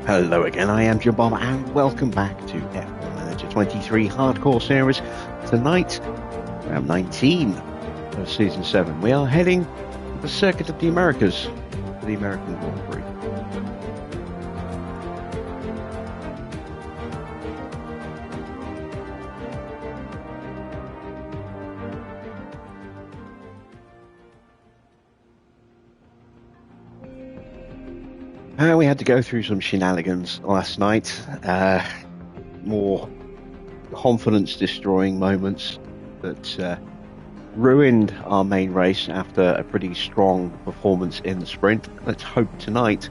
Hello again, I am Jim Bob and welcome back to F1 Manager 23 Hardcore Series. Tonight, round 19 of Season 7. We are heading to the Circuit of the Americas for the American Grand Prix. We had to go through some shenanigans last night. More confidence-destroying moments that ruined our main race after a pretty strong performance in the sprint. Let's hope tonight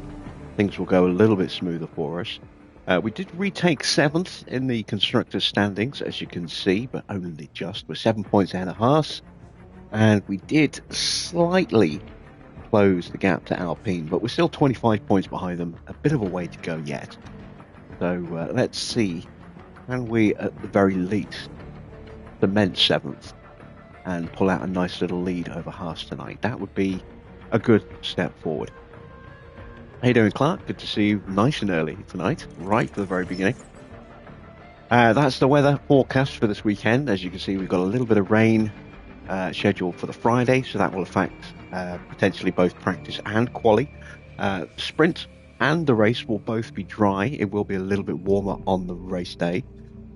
things will go a little bit smoother for us. We did retake 7th in the constructors' standings, as you can see, but only just. We're 7 points ahead of Haas. And we did slightly close the gap to Alpine, but we're still 25 points behind them. A bit of a way to go yet. So let's see, can we at the very least cement 7th and pull out a nice little lead over Haas tonight? That would be a good step forward. How you doing, Clark? Good to see you nice and early tonight, right from the very beginning. That's the weather forecast for this weekend. As you can see, we've got a little bit of rain scheduled for the Friday, so that will affect potentially both practice and quali. Sprint and the race will both be dry. It will be a little bit warmer on the race day.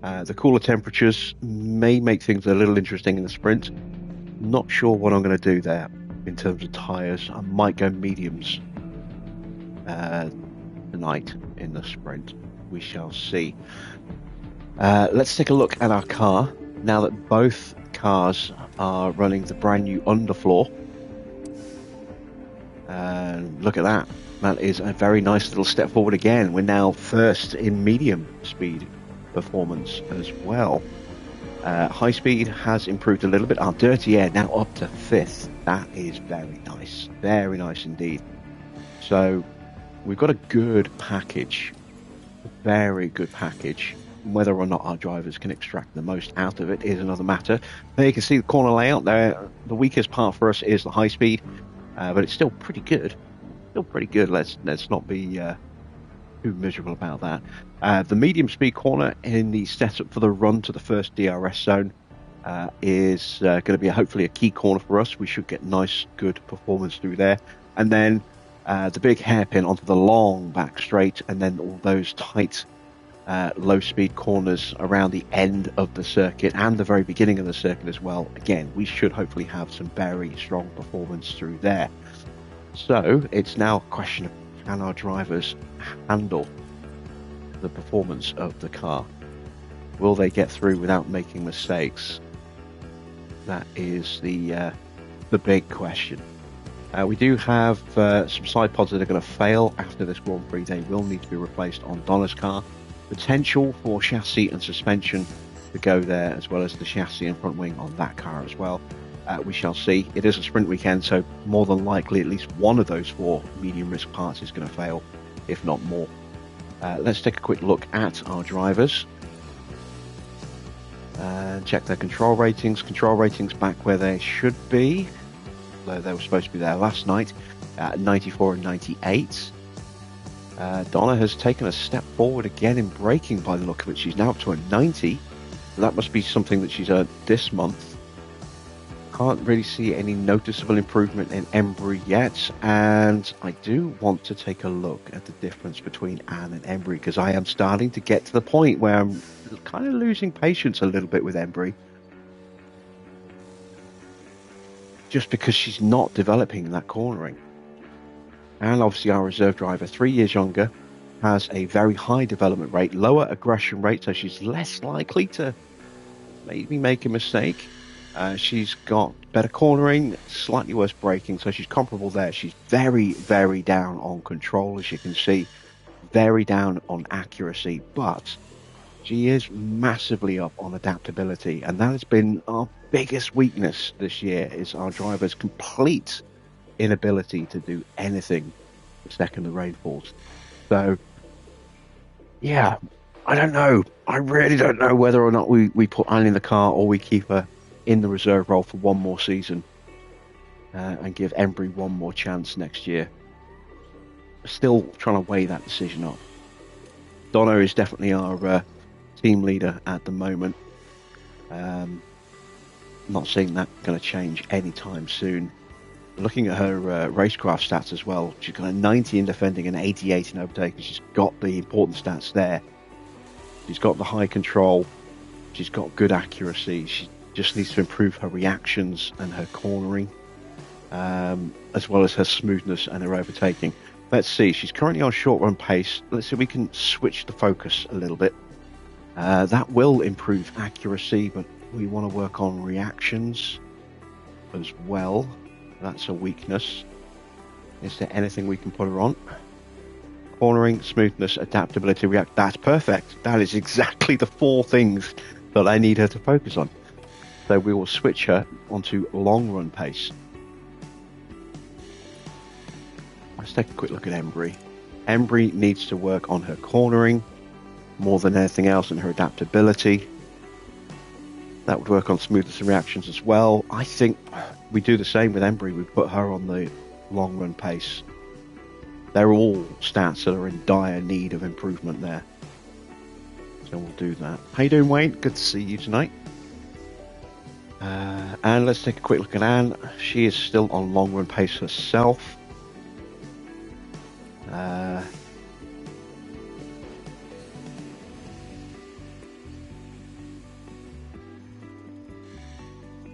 The cooler temperatures may make things a little interesting in the sprint. Not sure what I'm going to do there in terms of tyres. I might go mediums tonight in the sprint. We shall see. Let's take a look at our car now that both cars are running the brand new underfloor. Look at that. That is a very nice little step forward again. We're now first in medium speed performance as well. High speed has improved a little bit. Our dirty air now up to 5th. That is very nice. Very nice indeed. So we've got a good package. A very good package. Whether or not our drivers can extract the most out of it is another matter. There you can see the corner layout there. The weakest part for us is the high speed, but it's still pretty good. Still pretty good. Let's not be too miserable about that. The medium speed corner in the setup for the run to the first DRS zone is going to be hopefully a key corner for us. We should get nice, good performance through there. And then the big hairpin onto the long back straight, and then all those tight low speed corners around the end of the circuit and the very beginning of the circuit as well. Again, we should hopefully have some very strong performance through there. So it's now a question of, can our drivers handle the performance of the car? Will they get through without making mistakes? That is the big question. We do have some side pods that are going to fail after this Grand Prix. They will need to be replaced on Donna's car. Potential for chassis and suspension to go there, as well as the chassis and front wing on that car as well. We shall see. It is a sprint weekend, so more than likely at least one of those 4 medium risk parts is going to fail, if not more. Let's take a quick look at our drivers and check their control ratings. Control ratings back where they should be, though they were supposed to be there last night at 94 and 98. Donna has taken a step forward again in braking by the look of it. She's now up to a 90. So that must be something that she's earned this month. Can't really see any noticeable improvement in Embry yet, and I do want to take a look at the difference between Anne and Embry, because I am starting to get to the point where I'm kind of losing patience a little bit with Embry, just because she's not developing that cornering. And obviously our reserve driver, 3 years younger, has a very high development rate, lower aggression rate, so she's less likely to maybe make a mistake. She's got better cornering, slightly worse braking, so she's comparable there. She's very, very down on control, as you can see, very down on accuracy, but she is massively up on adaptability, and that has been our biggest weakness this year, is our driver's complete inability to do anything the second the rain falls. So, yeah, I don't know. I really don't know whether or not we put Anne in the car or we keep her in the reserve role for one more season and give Embry one more chance next year. Still trying to weigh that decision up. Donna is definitely our team leader at the moment. Not seeing that going to change anytime soon. Looking at her racecraft stats as well, she's got a 90 in defending and 88 in overtaking. She's got the important stats there. She's got the high control. She's got good accuracy. She just needs to improve her reactions and her cornering, as well as her smoothness and her overtaking. Let's see. She's currently on short run pace. Let's see if we can switch the focus a little bit. That will improve accuracy, but we want to work on reactions as well. That's a weakness. Is there anything we can put her on? Cornering, smoothness, adaptability, react. That's perfect. That is exactly the 4 things that I need her to focus on. So we will switch her onto long run pace. Let's take a quick look at Embry. Embry needs to work on her cornering more than anything else, and her adaptability. That would work on smoothness and reactions as well. I think we do the same with Embry. We put her on the long run pace. They're all stats that are in dire need of improvement there. So we'll do that. How you doing, Wayne? Good to see you tonight. And let's take a quick look at Anne. She is still on long run pace herself.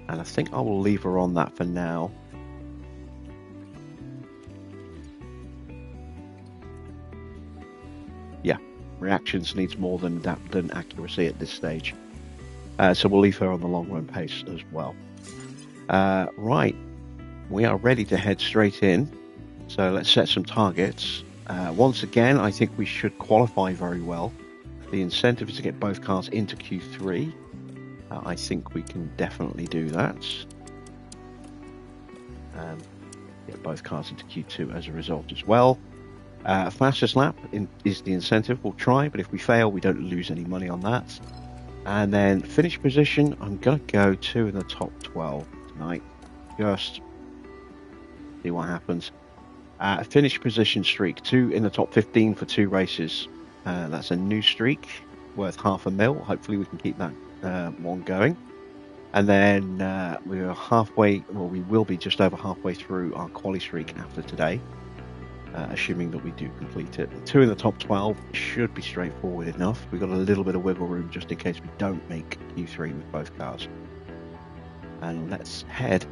And I think I will leave her on that for now. Yeah, reactions needs more than accuracy at this stage. So we'll leave her on the long run pace as well. Right, we are ready to head straight in. So let's set some targets. Once again, I think we should qualify very well. The incentive is to get both cars into Q3. I think we can definitely do that. Get both cars into Q2 as a result as well. Fastest lap is the incentive. We'll try, but if we fail, we don't lose any money on that. And then finish position, I'm going to go 2 in the top 12 tonight. Just see what happens. Finish position streak, 2 in the top 15 for 2 races. That's a new streak worth $500,000. Hopefully we can keep that one going. And then we are halfway, well, we will be just over halfway through our quali streak after today, assuming that we do complete it. 2 in the top 12 should be straightforward enough. We've got a little bit of wiggle room just in case we don't make Q3 with both cars. And let's head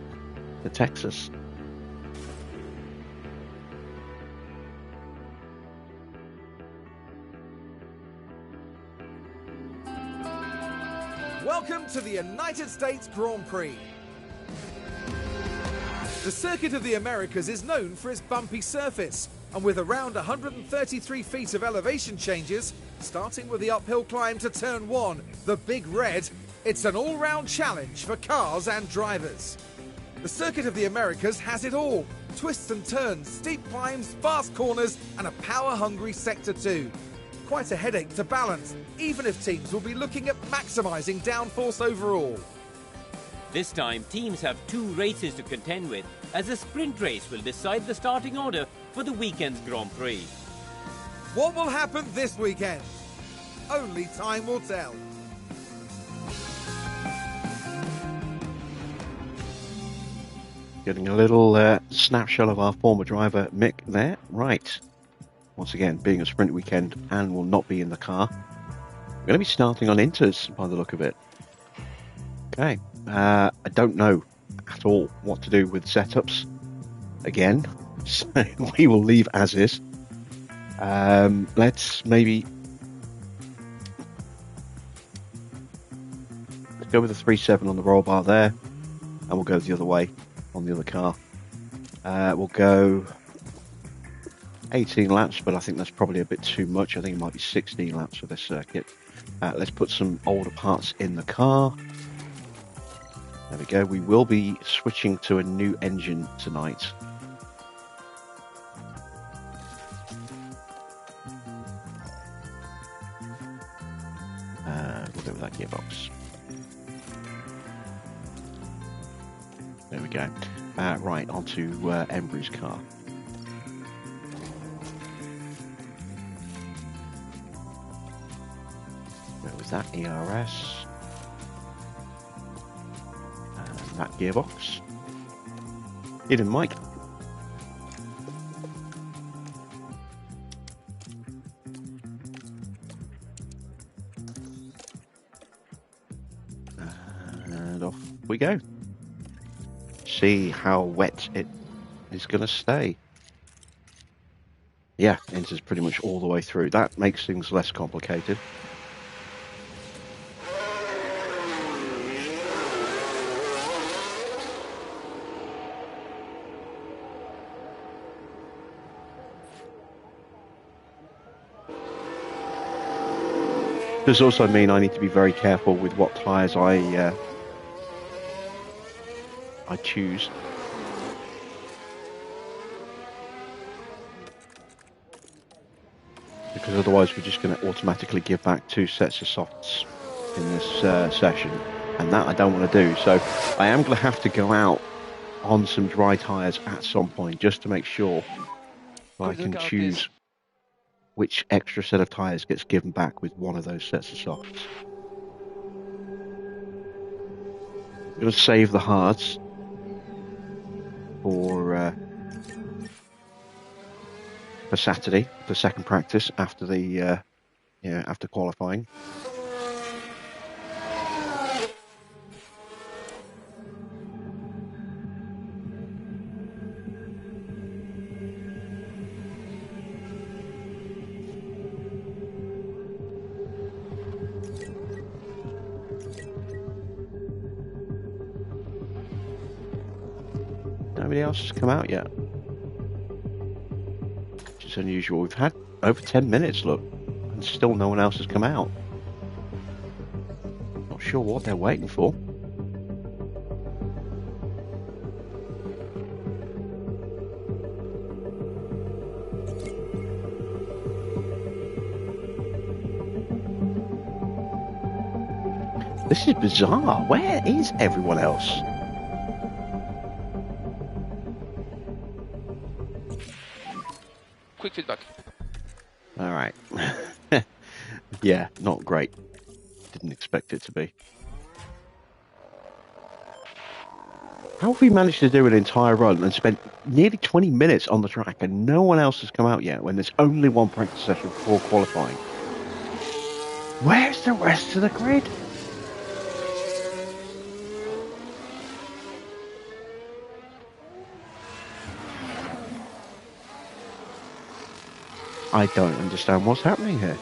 to Texas. Welcome to the United States Grand Prix. The Circuit of the Americas is known for its bumpy surface, and with around 133 feet of elevation changes, starting with the uphill climb to Turn 1, the Big Red, it's an all-round challenge for cars and drivers. The Circuit of the Americas has it all: twists and turns, steep climbs, fast corners, and a power-hungry Sector 2. Quite a headache to balance, even if teams will be looking at maximising downforce overall. This time, teams have 2 races to contend with, as a sprint race will decide the starting order for the weekend's Grand Prix. What will happen this weekend? Only time will tell. Getting a little snapshot of our former driver, Mick, there. Right. Once again, being a sprint weekend, Anne will not be in the car. We're going to be starting on inters by the look of it. Okay. I don't know at all what to do with setups again, so we will leave as is. Let's maybe go with the 3.7 on the roll bar there, and we'll go the other way on the other car. We'll go 18 laps, but I think that's probably a bit too much. I think it might be 16 laps for this circuit. Let's put some older parts in the car. There we go. We will be switching to a new engine tonight. We'll go with that gearbox. There we go. Right, onto Embry's car. Go with that ERS. And that gearbox. Hidden mic. And off we go. See how wet it is going to stay. Yeah, enters pretty much all the way through. That makes things less complicated. Does also mean I need to be very careful with what tyres I choose. Because otherwise we're just going to automatically give back 2 sets of softs in this session, and that I don't want to do. So I am going to have to go out on some dry tyres at some point just to make sure I can choose which extra set of tyres gets given back with one of those sets of softs. I'm going to save the hards for Saturday, the second practice after the after qualifying. Nobody else has come out yet, which is unusual. We've had over 10 minutes, look, and still no one else has come out. Not sure what they're waiting for. This is bizarre. Where is everyone else? Quick feedback. All right. Yeah, not great. Didn't expect it to be. How have we managed to do an entire run and spent nearly 20 minutes on the track and no one else has come out yet when there's only one practice session before qualifying? Where's the rest of the grid? I don't understand what's happening here.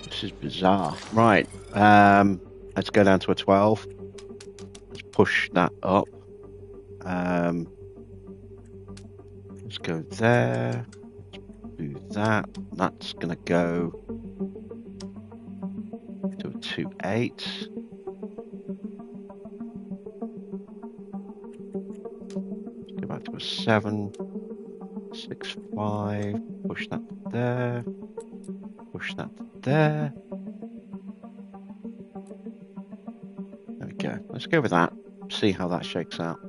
This is bizarre. Right, let's go down to a 12. Let's push that up. Let's go there. Do that. That's gonna go to a 2.8. Go back to a 7. 6.5. Push that there. Push that there. There we go. Let's go with that. See how that shakes out.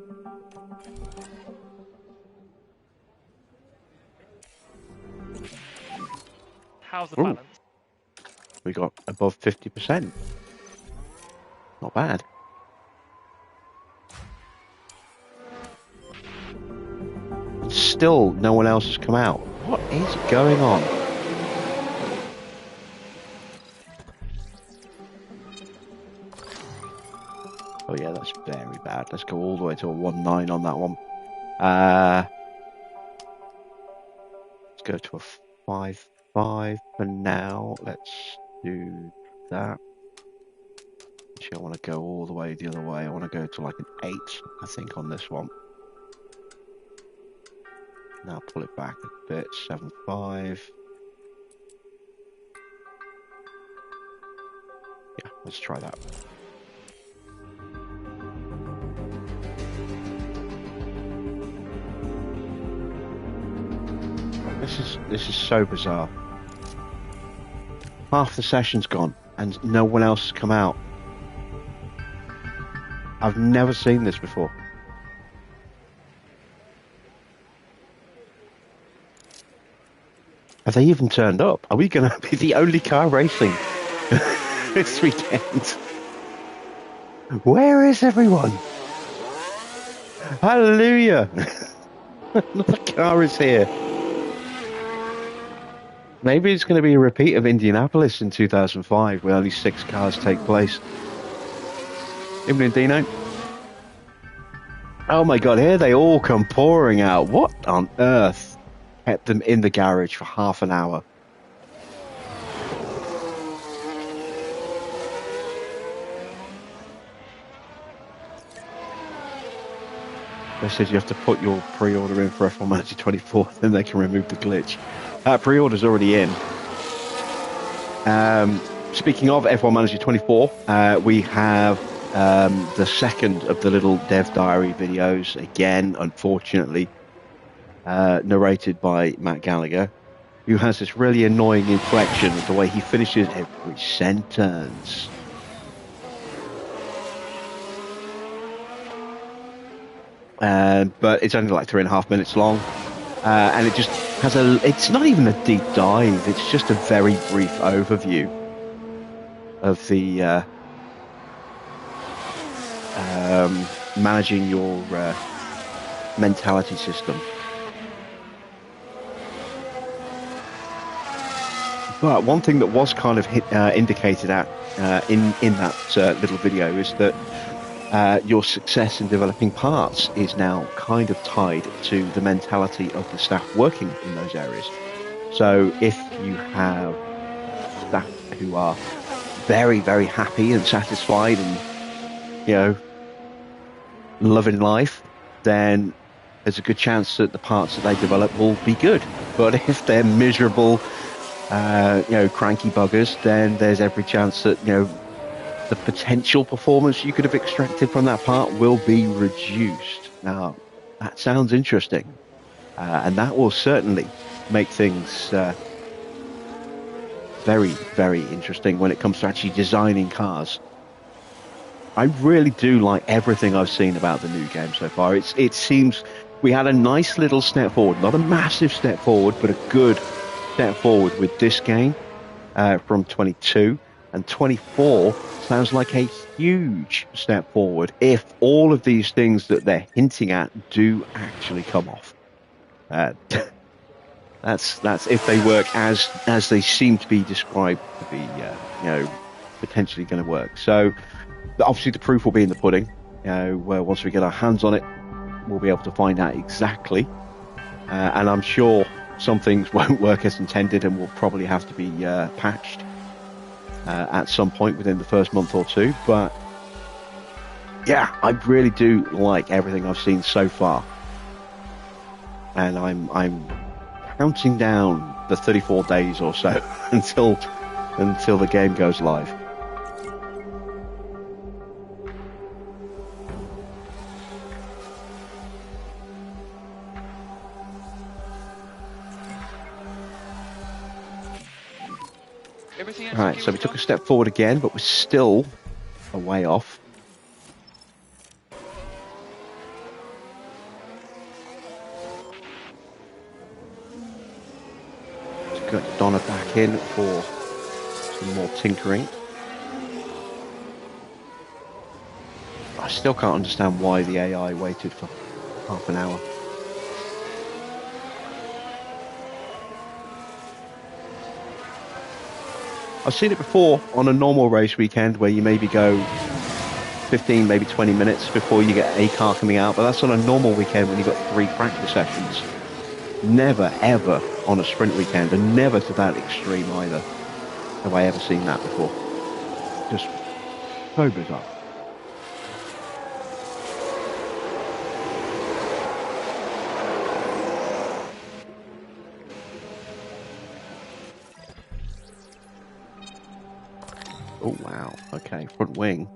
How's the balance? We got above 50%. Not bad. Still, no one else has come out. What is going on? Oh yeah, that's very bad. Let's go all the way to a 1.9 on that one. Let's go to a 5.5 for now. Let's do that. Actually, I want to go all the way the other way. I want to go to like an 8, I think, on this one. Now pull it back a bit. 7.5. Yeah, let's try that. This is so bizarre. Half the session's gone and no one else has come out. I've never seen this before. Have they even turned up? Are we going to be the only car racing this weekend? Where is everyone? Hallelujah! Another car is here. Maybe it's going to be a repeat of Indianapolis in 2005, where only 6 cars take place. Evening, Dino. Oh my god, here they all come pouring out. What on earth kept them in the garage for half an hour? They said you have to put your pre-order in for F1 Manager 24, then they can remove the glitch. Pre-order's already in. Speaking of F1 Manager 24, we have the second of the little dev diary videos, again, unfortunately, narrated by Matt Gallagher, who has this really annoying inflection of the way he finishes every sentence. But it's only like 3.5 minutes long, and it just has it's not even a deep dive, it's just a very brief overview of the managing your mentality system. But one thing that was kind of indicated at in that little video is that your success in developing parts is now kind of tied to the mentality of the staff working in those areas. So if you have staff who are very, very happy and satisfied and, you know, loving life, then there's a good chance that the parts that they develop will be good. But if they're miserable, you know, cranky buggers, then there's every chance that, you know, the potential performance you could have extracted from that part will be reduced. Now, that sounds interesting, and that will certainly make things very, very interesting when it comes to actually designing cars. I really do like everything I've seen about the new game so far. It seems we had a nice little step forward, not a massive step forward, but a good step forward with this game from 22, and 24 sounds like a huge step forward if all of these things that they're hinting at do actually come off. That's if they work as they seem to be described to be, you know, potentially going to work. So obviously the proof will be in the pudding. You know, once we get our hands on it, we'll be able to find out exactly. And I'm sure some things won't work as intended and will probably have to be patched at some point within the first month or two. But yeah, I really do like everything I've seen so far, and I'm counting down the 34 days or so until the game goes live. Right, so we took a step forward again, but we're still a way off. Let's get Donna back in for some more tinkering. I still can't understand why the AI waited for half an hour. I've seen it before on a normal race weekend where you maybe go 15, maybe 20 minutes before you get a car coming out, but that's on a normal weekend when you've got 3 practice sessions. Never, ever on a sprint weekend, and never to that extreme either have I ever seen that before. Just so bizarre. Oh, wow. Okay, front wing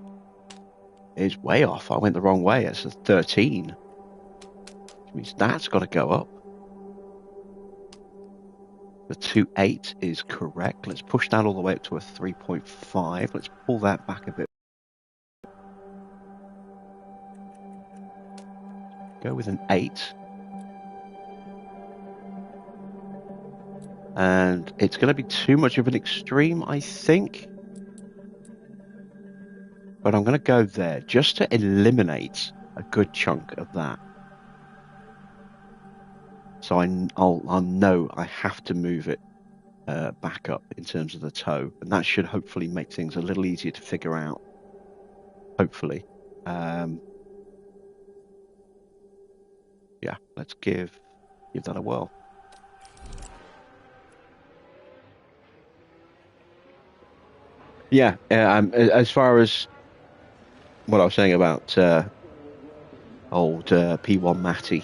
is way off. I went the wrong way. It's a 13. Which means that's got to go up. The 2.8 is correct. Let's push that all the way up to a 3.5. Let's pull that back a bit. Go with an 8. And it's going to be too much of an extreme, I think. But I'm going to go there just to eliminate a good chunk of that. So I'll know I have to move it back up in terms of the toe. And that should hopefully make things a little easier to figure out. Hopefully. Yeah, let's give that a whirl. Yeah, as far as what I was saying about old P1 Matty,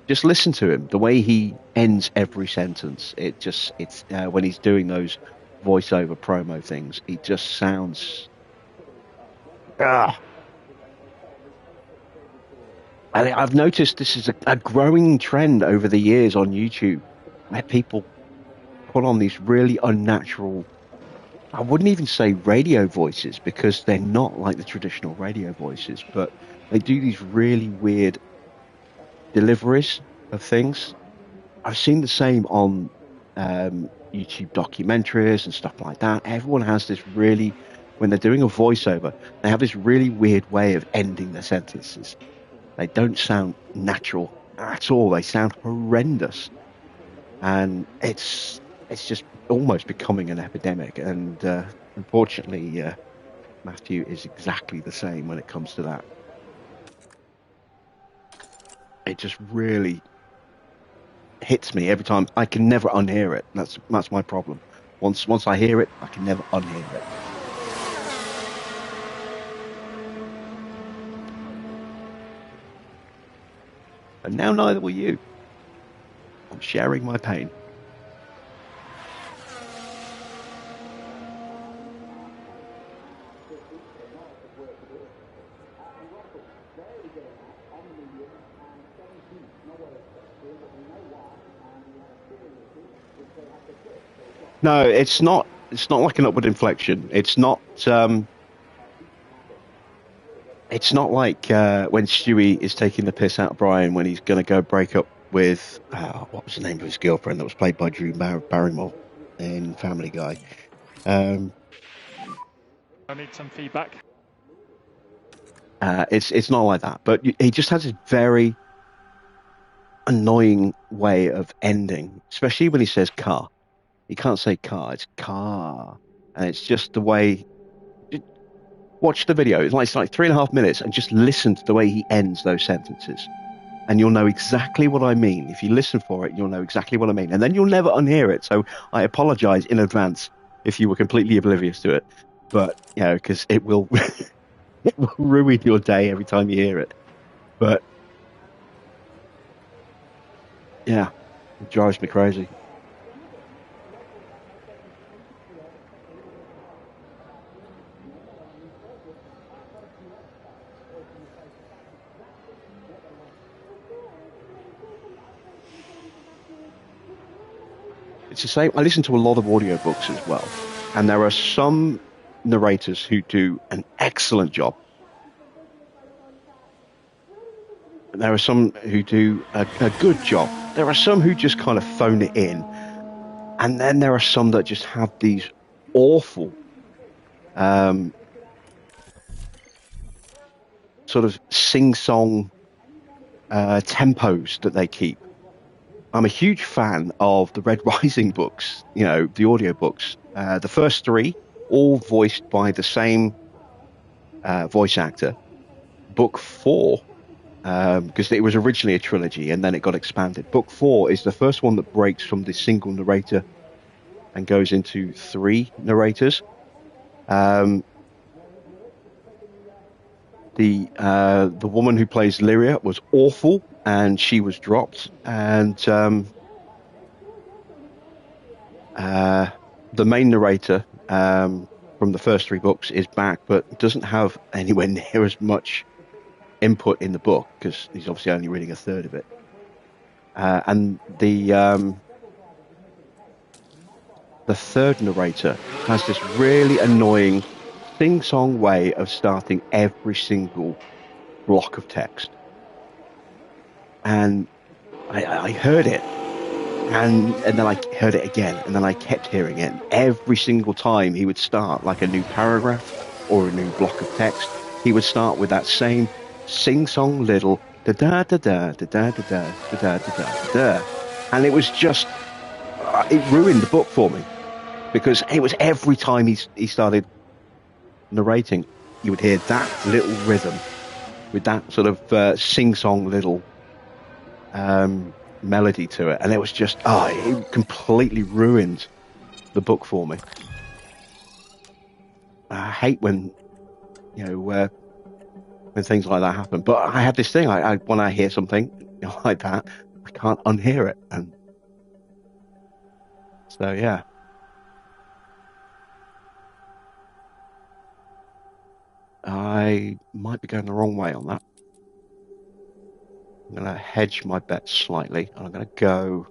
just listen to him. The way he ends every sentence, it's when he's doing those voiceover promo things, he just sounds. And I've noticed this is a growing trend over the years on YouTube, where people put on these really unnatural, I wouldn't even say radio voices, because they're not like the traditional radio voices, but they do these really weird deliveries of things. I've seen the same on YouTube documentaries and stuff like that. Everyone has this really, when they're doing a voiceover, they have this really weird way of ending their sentences. They don't sound natural at all. They sound horrendous. And it's just almost becoming an epidemic. And unfortunately, Matthew is exactly the same when it comes to that. It just really hits me every time. I can never unhear it. That's my problem. Once I hear it, I can never unhear it. And now neither will you. I'm sharing my pain. No, it's not. It's not like an upward inflection. It's not. It's not like when Stewie is taking the piss out of Brian when he's going to go break up with what was the name of his girlfriend that was played by Drew Barrymore in Family Guy. I need some feedback. It's not like that, but he just has a very annoying way of ending, especially when he says car. He can't say car, it's car. And it's just the way. Watch the video. It's like 3.5 minutes, and just listen to the way he ends those sentences. And you'll know exactly what I mean. If you listen for it, you'll know exactly what I mean. And then you'll never unhear it. So I apologize in advance if you were completely oblivious to it. But, because it will, it will ruin your day every time you hear it. But, yeah, it drives me crazy. It's the same. I listen to a lot of audiobooks as well, and there are some narrators who do an excellent job. There are some who do a good job. There are some who just kind of phone it in, and then there are some that just have these awful sort of sing-song tempos that they keep. I'm a huge fan of the Red Rising books, the audiobooks. The first 3, all voiced by the same voice actor. Book 4, because it was originally a trilogy and then it got expanded. Book 4 is the first one that breaks from the single narrator and goes into 3 narrators. The woman who plays Lyria was awful, and she was dropped. And the main narrator, from the first 3 books is back, but doesn't have anywhere near as much input in the book because he's obviously only reading a third of it. And the third narrator has this really annoying sing-song way of starting every single block of text. And I heard it, and then I heard it again, and then I kept hearing it. And every single time he would start like a new paragraph or a new block of text, he would start with that same sing-song little da-da-da-da-da-da-da-da-da-da-da. And it was just, it ruined the book for me. Because it was every time he started narrating, you would hear that little rhythm with that sort of sing-song little melody to it. And it was just, it completely ruined the book for me. I hate when, when things like that happen. But I have this thing, when I hear something like that, I can't unhear it. And so, yeah. I might be going the wrong way on that. I'm going to hedge my bet slightly, and I'm going to go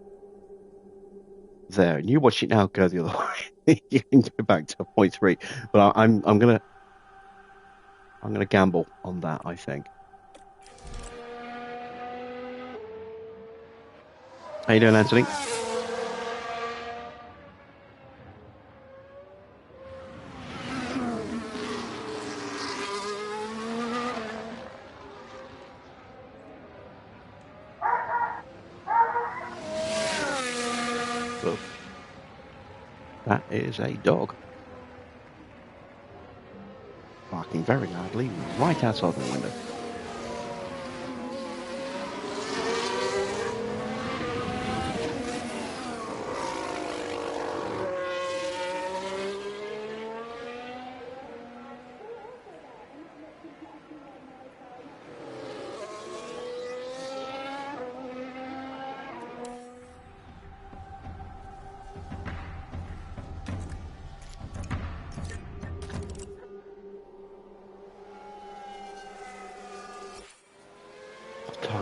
there. And you watch it now go the other way. You can go back to 0.3, but I'm going to gamble on that, I think. How you doing, Anthony? That is a dog barking very loudly right outside the window.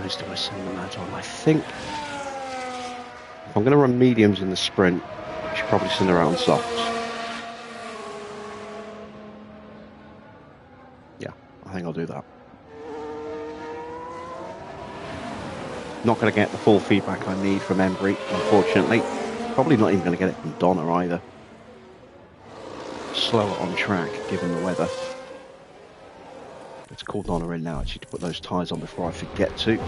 Do I send them out on? I think if I'm going to run mediums in the sprint, I should probably send her out on softs. Yeah, I think I'll do that. Not going to get the full feedback I need from Embry, unfortunately. Probably not even going to get it from Donna either. Slower on track, given the weather. Let's call Donna in now, actually, to put those tyres on before I forget to.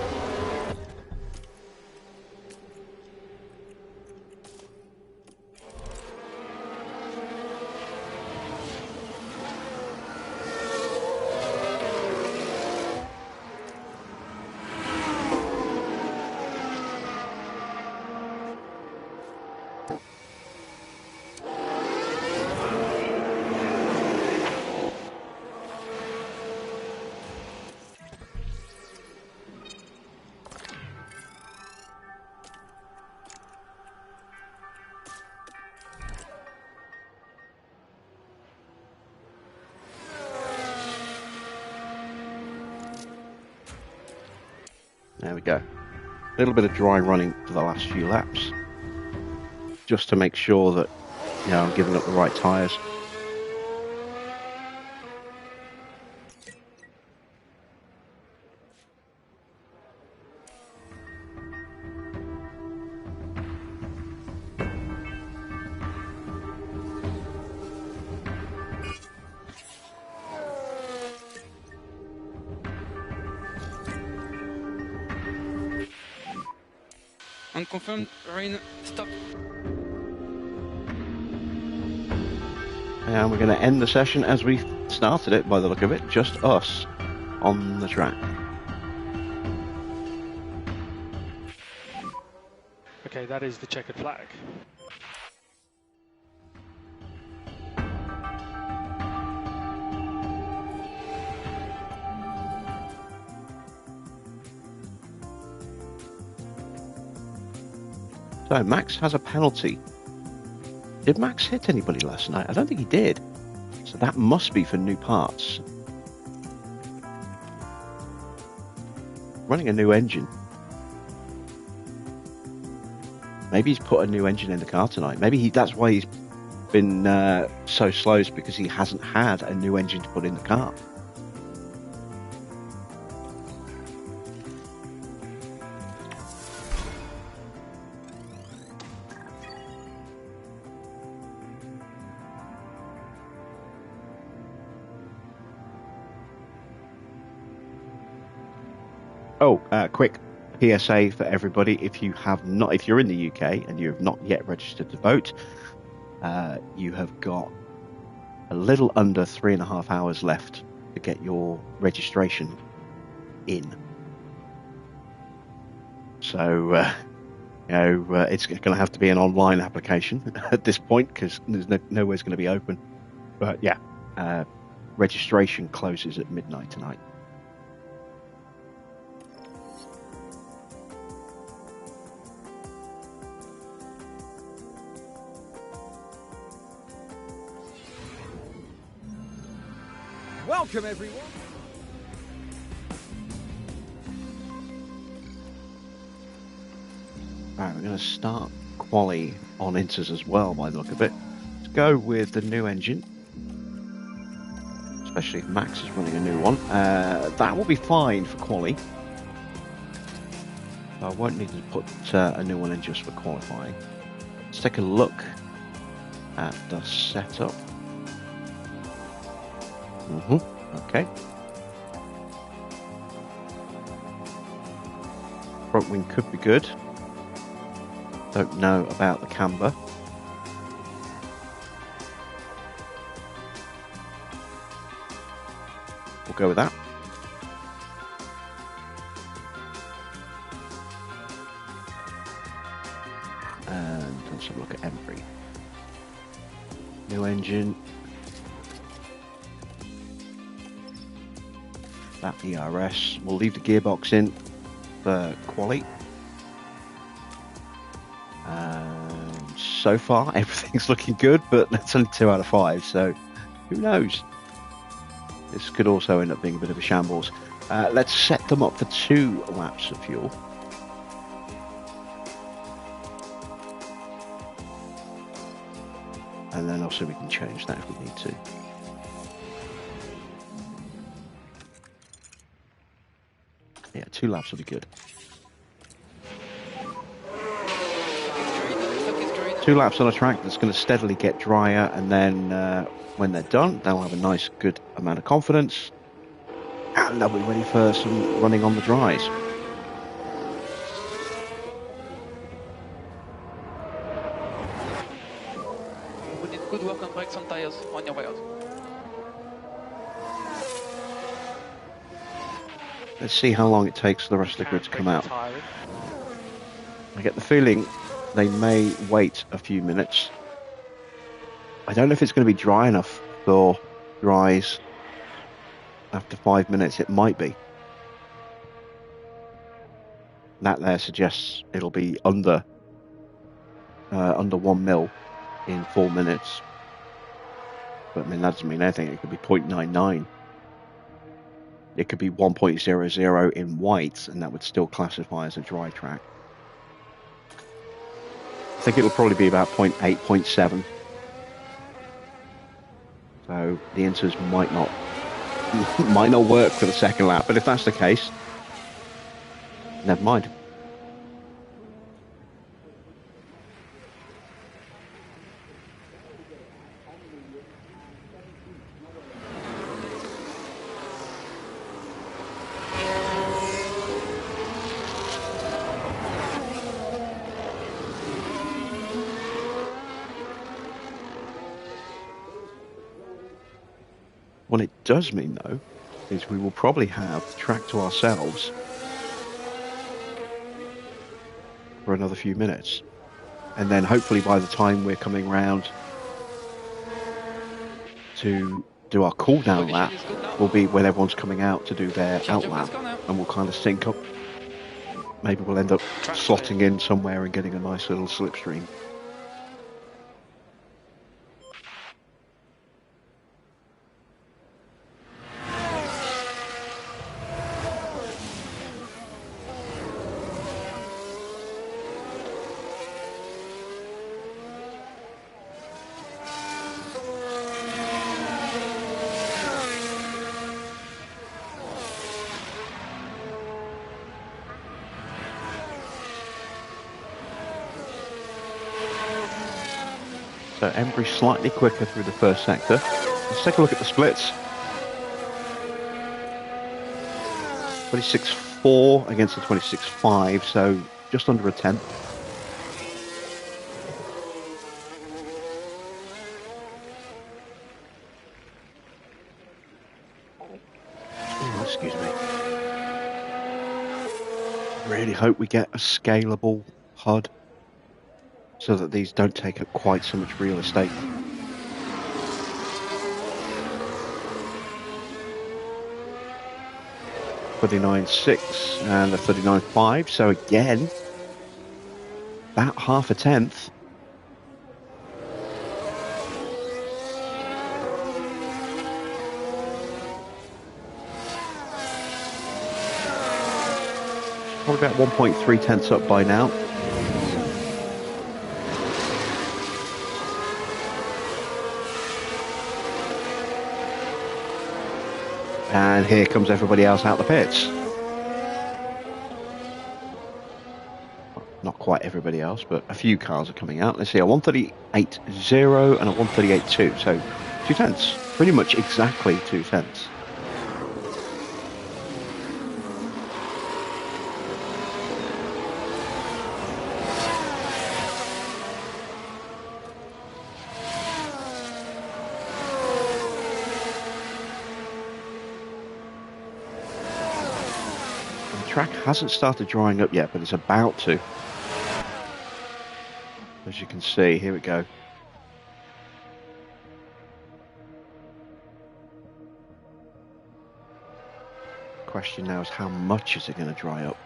There we go. A little bit of dry running for the last few laps, just to make sure that I'm giving up the right tyres. Unconfirmed, rain, stop. And we're going to end the session as we started it, by the look of it, just us on the track. Okay, that is the checkered flag. So Max has a penalty. Did Max hit anybody last night? I don't think he did. So that must be for new parts. Running a new engine. Maybe he's put a new engine in the car tonight. Maybe that's why he's been so slow, is because he hasn't had a new engine to put in the car. Oh, quick PSA for everybody: if you're in the UK and you have not yet registered to vote, you have got a little under 3.5 hours left to get your registration in. So, it's going to have to be an online application at this point, because there's nowhere's going to be open. But yeah, registration closes at midnight tonight. Welcome, everyone. Right, we're going to start quali on Inters as well, by the look of it. Let's go with the new engine, especially if Max is running a new one. That will be fine for quali. I won't need to put a new one in just for qualifying. Let's take a look at the setup. Okay. Front wing could be good. Don't know about the camber. We'll go with that. And let's have a look at Embry. New engine. That ERS. We'll leave the gearbox in for quali. And so far everything's looking good, but that's only 2 out of 5, so who knows? This could also end up being a bit of a shambles. Let's set them up for 2 laps of fuel. And then also we can change that if we need to. Yeah, 2 laps will be good. 2 laps on a track that's going to steadily get drier, and then when they're done, they'll have a nice, good amount of confidence, and they'll be ready for some running on the dries. We did good work on brakes and tires on your way out. Let's see how long it takes for the rest of the grid to come out. I get the feeling they may wait a few minutes. I don't know if it's going to be dry enough for dries after 5 minutes. It might be. That there suggests it'll be under 1 mil in 4 minutes. But I mean, that doesn't mean anything. It could be 0.99. It could be 1.00 in white, and that would still classify as a dry track. I think it'll probably be about 0.8, 0.7. So the Inters might not work for the second lap, but if that's the case, never mind. What it does mean, though, is we will probably have the track to ourselves for another few minutes. And then hopefully by the time we're coming round to do our cool down lap, will be when everyone's coming out to do their out lap, and we'll kind of sync up. Maybe we'll end up slotting in somewhere and getting a nice little slipstream. So Embry slightly quicker through the first sector. Let's take a look at the splits. 26.4 against the 26.5, so just under a tenth. Oh, excuse me. Really hope we get a scalable HUD so that these don't take up quite so much real estate. .39.6 and the 39.5, so again, about half a tenth. Probably about 1.3 tenths up by now. And here comes everybody else out the pits. Not quite everybody else, but a few cars are coming out. Let's see, a 138.0 and a 138.2, so 2 tenths. Pretty much exactly 2 tenths. Track hasn't started drying up yet, but it's about to. As you can see, here we go. Question now is how much is it going to dry up?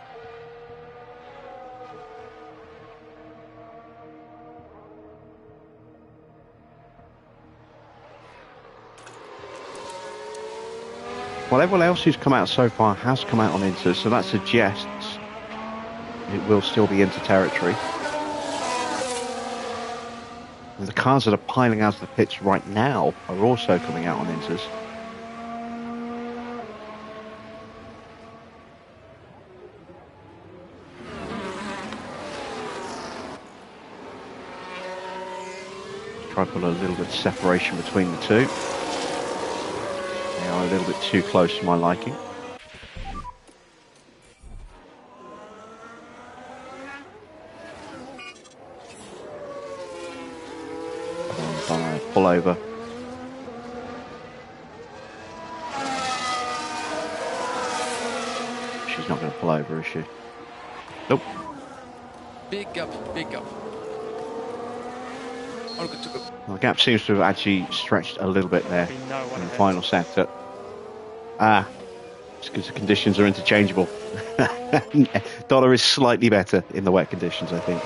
Well, everyone else who's come out so far has come out on inters, so that suggests it will still be inter territory. And the cars that are piling out of the pits right now are also coming out on inters. Try to put a little bit of separation between the two. They are a little bit too close to my liking. Pull over. She's not going to pull over, is she? Nope. Big gap, big gap. All good to go. Well, the gap seems to have actually stretched a little bit there in the final sector. It's because the conditions are interchangeable. Dollar is slightly better in the wet conditions, I think.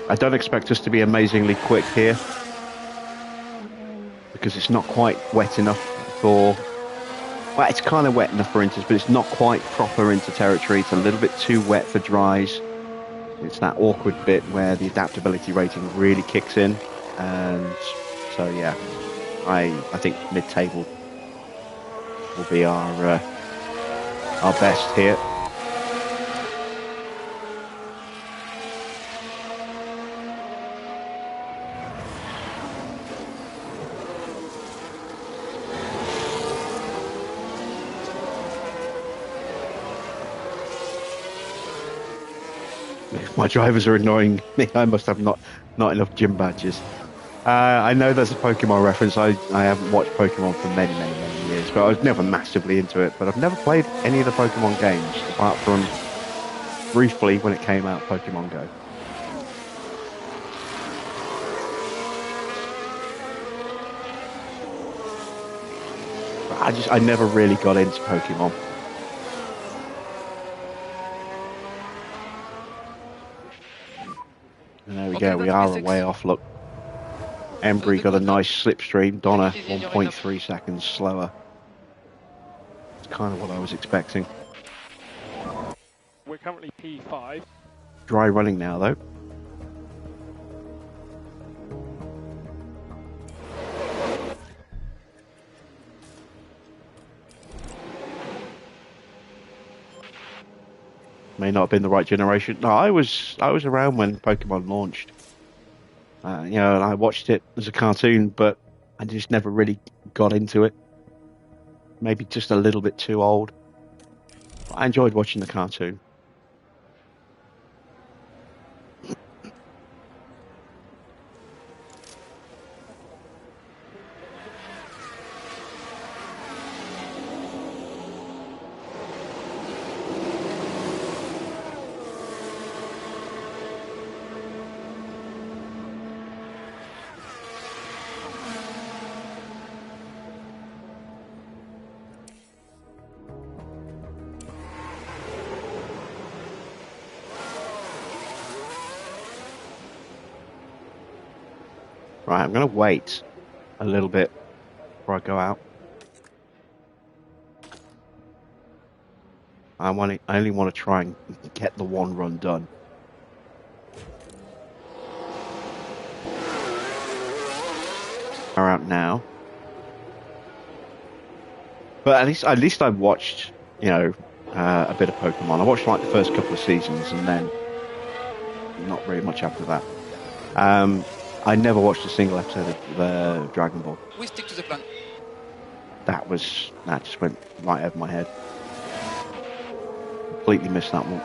I don't expect us to be amazingly quick here because it's not quite wet enough for, well, it's kind of wet enough for inters, but it's not quite proper inter territory. It's a little bit too wet for dries. It's that awkward bit where the adaptability rating really kicks in, and so yeah, I think mid-table will be our best here. My drivers are annoying me. I must have not enough gym badges. I know there's a Pokemon reference. I haven't watched Pokemon for many years, but I was never massively into it. But I've never played any of the Pokemon games, apart from briefly when it came out, Pokemon Go. But I never really got into Pokemon. And there we go, we are a way off, look. Embry got a nice slipstream, Donna 1.3 seconds slower. It's kind of what I was expecting. We're currently P5. Dry running now, though. May not have been the right generation. No, I was around when Pokemon launched. You know, and I watched it as a cartoon, but I just never really got into it. Maybe just a little bit too old. I enjoyed watching the cartoon. Right, I'm going to wait a little bit before I go out. I only want to try and get the one run done. Are out now, but at least I watched, you know, a bit of Pokemon. I watched like the first couple of seasons, and then not very much after that. I never watched a single episode of Dragon Ball. We stick to the plan. That just went right over my head. Completely missed that one.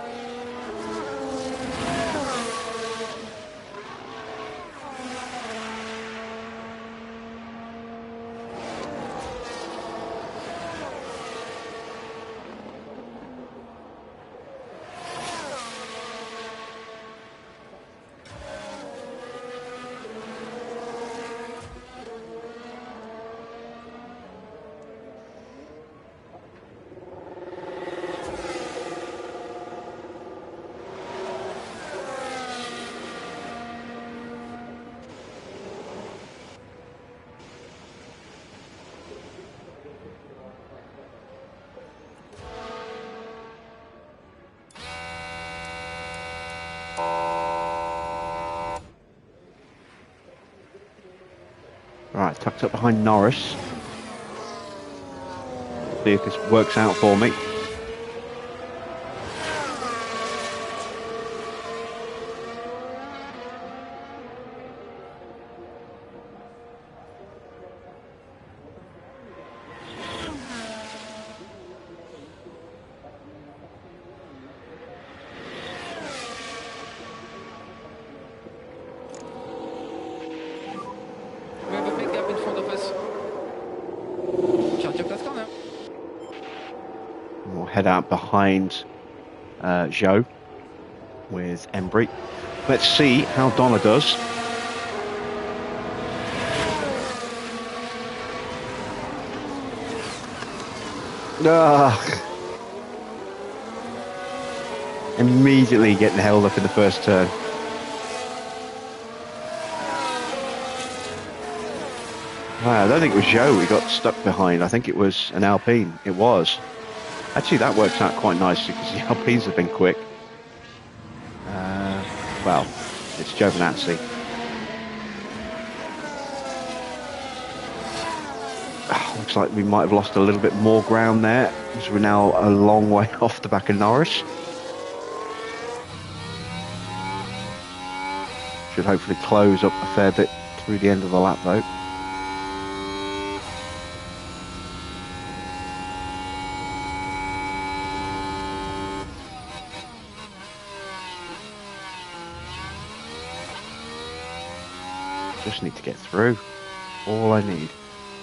Right, tucked up behind Norris. See if this works out for me. We have a big gap in front of us. Charge up that corner. We'll head out behind Joe with Embry. Let's see how Donna does. Immediately getting held up in the first turn. Wow, I don't think it was Joe we got stuck behind. I think it was an Alpine. It was. Actually, that works out quite nicely because the Alpines have been quick. Well, it's Giovinazzi. Looks like we might have lost a little bit more ground there because we're now a long way off the back of Norris. Should hopefully close up a fair bit through the end of the lap though. Just need to get through. All I need.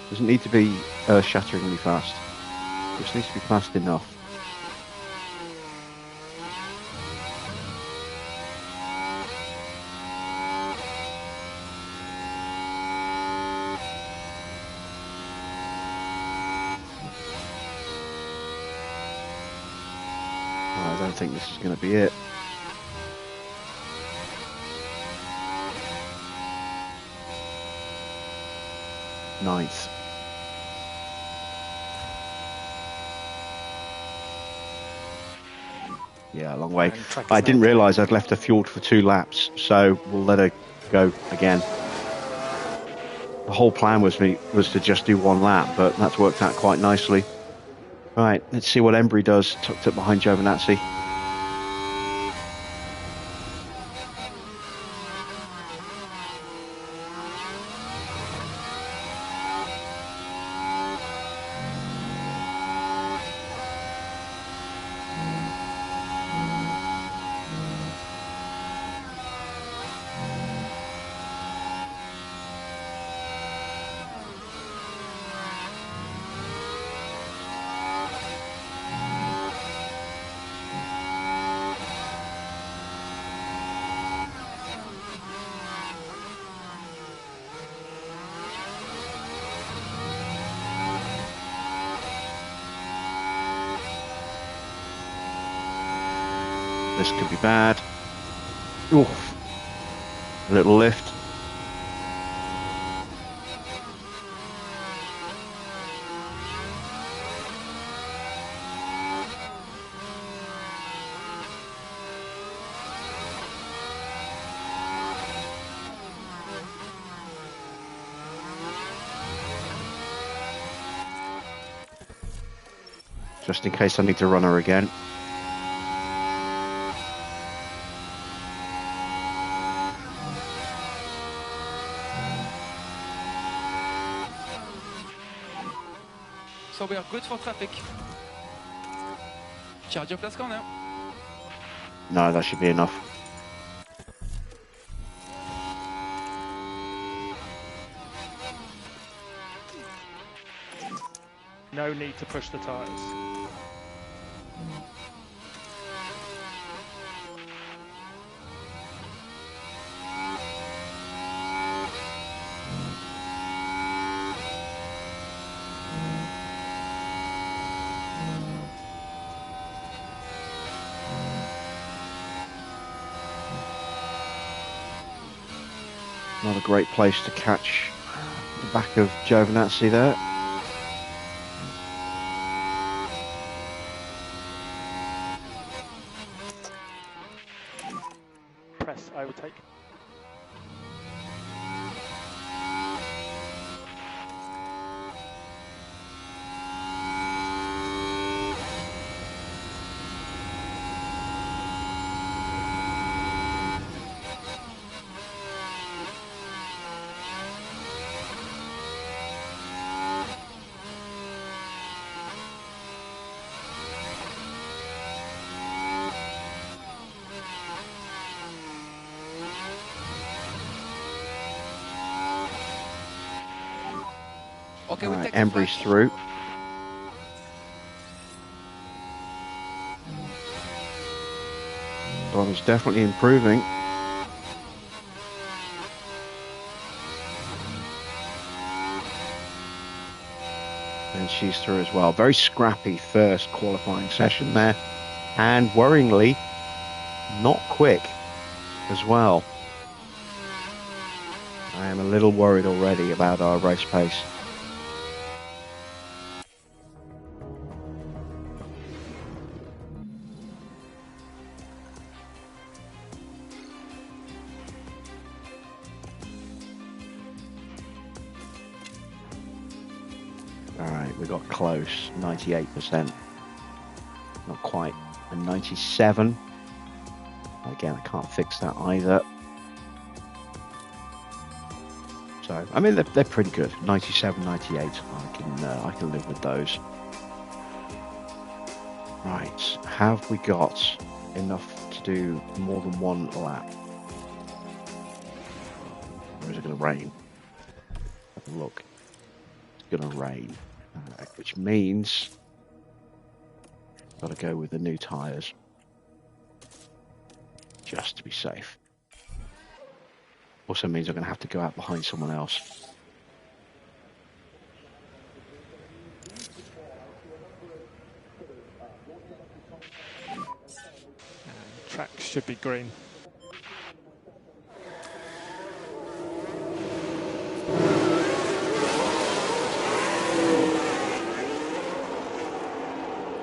Doesn't need to be earth-shatteringly fast. Just needs to be fast enough. I don't think this is going to be it. Ninth. Yeah, a long way. And track is I now didn't clear. realise I'd left her fueled for 2 laps, so we'll let her go again. The whole plan was to just do 1 lap, but that's worked out quite nicely. Right, let's see what Embry does, tucked up behind Giovinazzi. This could be bad. Oof. A little lift. Just in case I need to run her again. So we are good for traffic. Charge your place corner. No, that should be enough. No need to push the tyres. Not a great place to catch the back of Giovinazzi there. Press overtake. Okay, All we'll right, take a Embry's flash. through. Donald's definitely improving. And she's through as well. Very scrappy first qualifying session there. And worryingly, not quick as well. I am a little worried already about our race pace. All right, we got close, 98%. Not quite. And 97. Again, I can't fix that either. So, I mean, they're pretty good. 97, 98. I can live with those. Right, have we got enough to do more than 1 lap? Or is it going to rain? Have a look. It's going to rain, which means got to go with the new tyres just to be safe. Also means I'm going to have to go out behind someone else. Track should be green.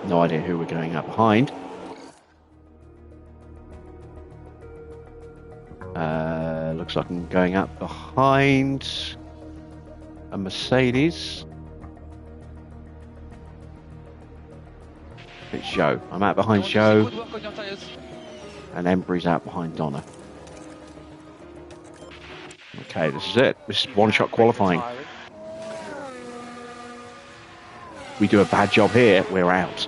No idea who we're going out behind. Looks like I'm going up behind a Mercedes. It's Joe. I'm out behind Joe, Good work on your tires. and Embry's out behind Donna. Okay, this is it. This is one-shot qualifying. We do a bad job here, we're out.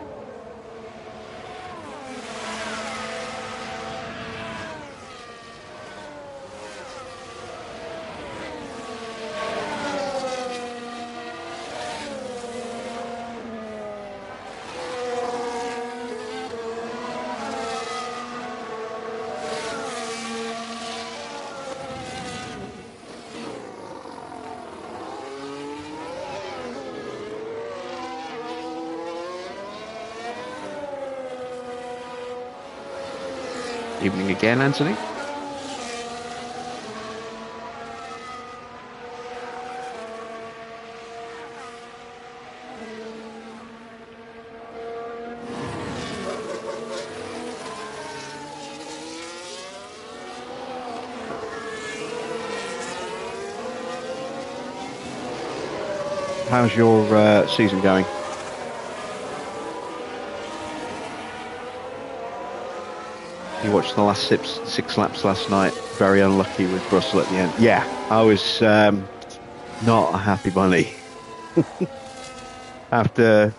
Evening again, Anthony. How's your season going? You watched the last six laps last night. Very unlucky with Russell at the end. Yeah, I was not a happy bunny. after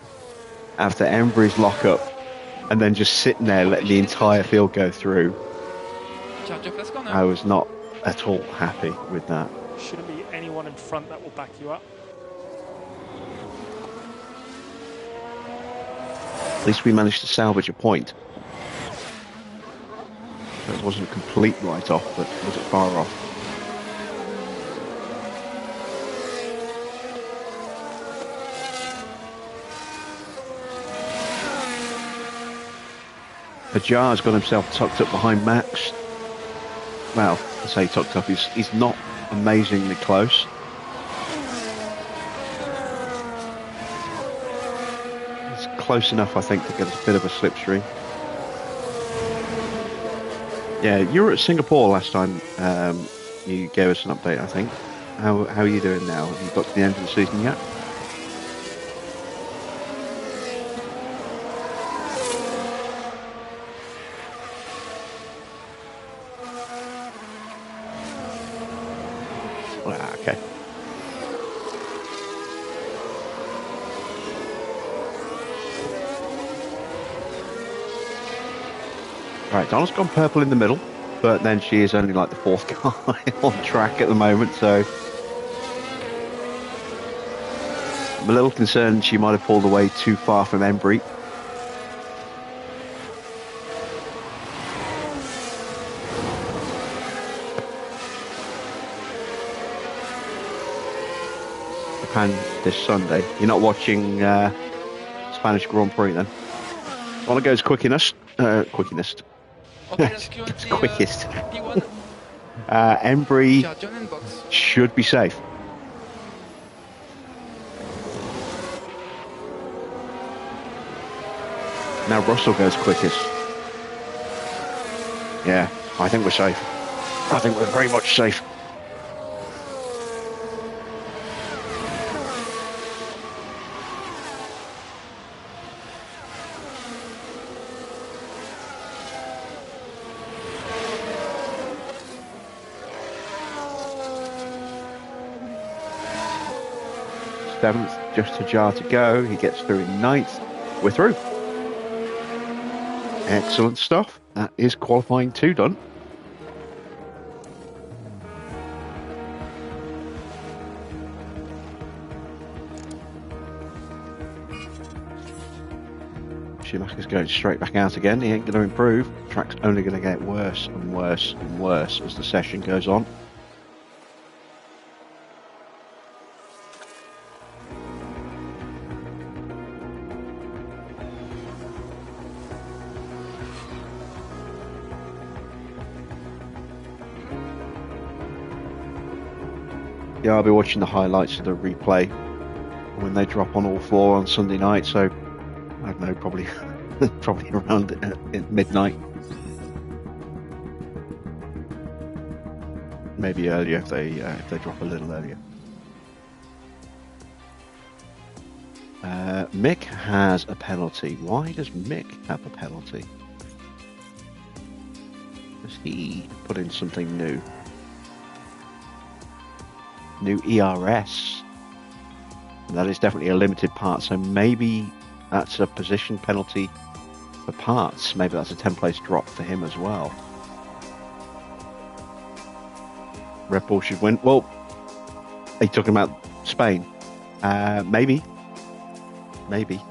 Embry's lock-up, and then just sitting there letting the entire field go through. Charge your first corner. I was not at all happy with that. Shouldn't be anyone in front that will back you up. At least we managed to salvage a point. It wasn't a complete write-off, but was it far off? Hajar's got himself tucked up behind Max. Well, I say tucked up, he's not amazingly close. It's close enough, I think, to get a bit of a slipstream. Yeah, you were at Singapore last time. You gave us an update, I think. How are you doing now? Have you got to the end of the season yet? Okay. Right, Donna's gone purple in the middle, but then she is only like the fourth guy on track at the moment, so I'm a little concerned she might have pulled away too far from Embry. Japan this Sunday. You're not watching Spanish Grand Prix then? Donna goes quickest. It's quickest. Embry should be safe. Now Russell goes quickest. Yeah, I think we're safe. I think we're very much safe. Seventh, just Hajar to go. He gets through in ninth. We're through. Excellent stuff. That is qualifying 2 done. Schumacher's going straight back out again. He ain't going to improve. The track's only going to get worse and worse and worse as the session goes on. Yeah, I'll be watching the highlights of the replay when they drop on All 4 on Sunday night, so I don't know, probably around at midnight. maybe earlier if they drop a little earlier. Mick has a penalty. Why does Mick have a penalty? Does he put in something new? New ERS. That is definitely a limited part, so maybe that's a position penalty for parts. Maybe that's a 10-place drop for him as well. Red Bull should win. Well, are you talking about Spain? Maybe. Maybe.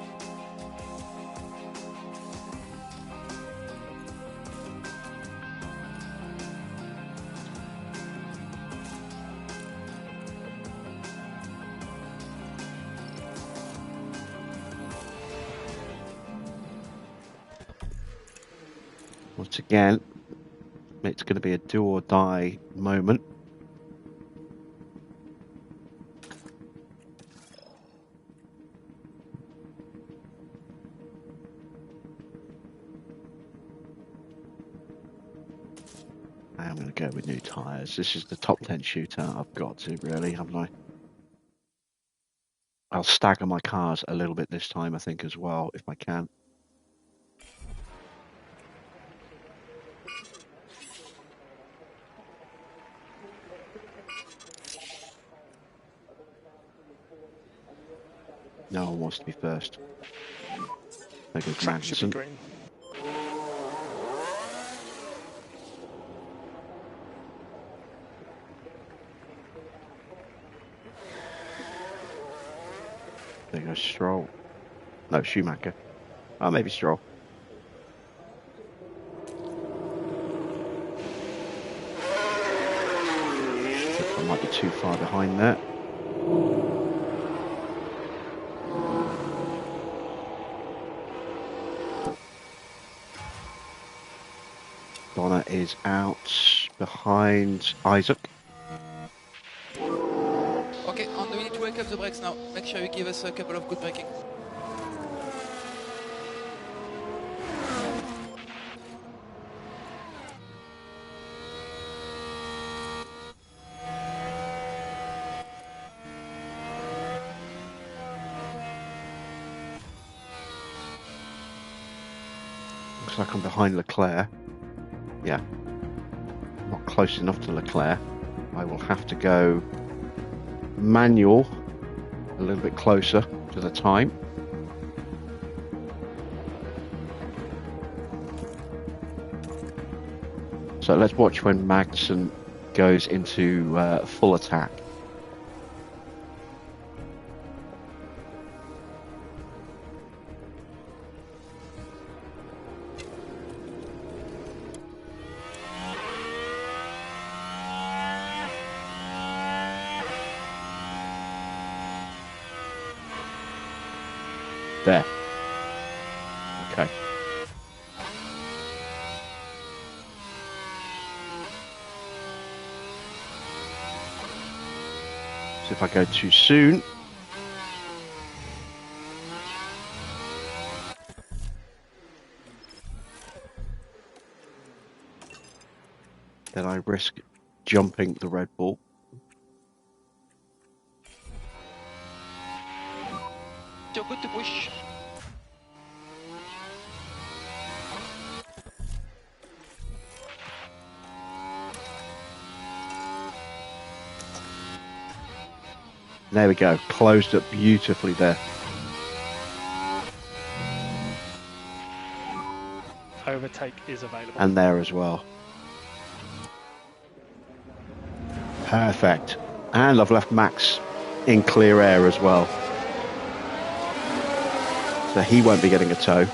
Once again, it's going to be a do or die moment. I'm going to go with new tyres. This is the top 10 shootout. I've got to, really, haven't I? I'll stagger my cars a little bit this time, I think, as well, if I can. No one wants to be first. There goes Track should be Magnussen. green. There goes Stroll. No, Schumacher. Oh, maybe Stroll. I might be too far behind there. Donna is out behind Isaac. Okay, and we need to wake up the brakes now. Make sure you give us a couple of good braking. Looks like I'm behind Leclerc. Yeah. Not close enough to Leclerc. I will have to go manual a little bit closer to the time. So let's watch when Magnussen goes into full attack. There. Okay. So if I go too soon, then I risk jumping the Red Bull. You're good to push. There we go. Closed up beautifully there. Overtake is available. And there as well. Perfect. And I've left Max in clear air as well. So he won't be getting a tow.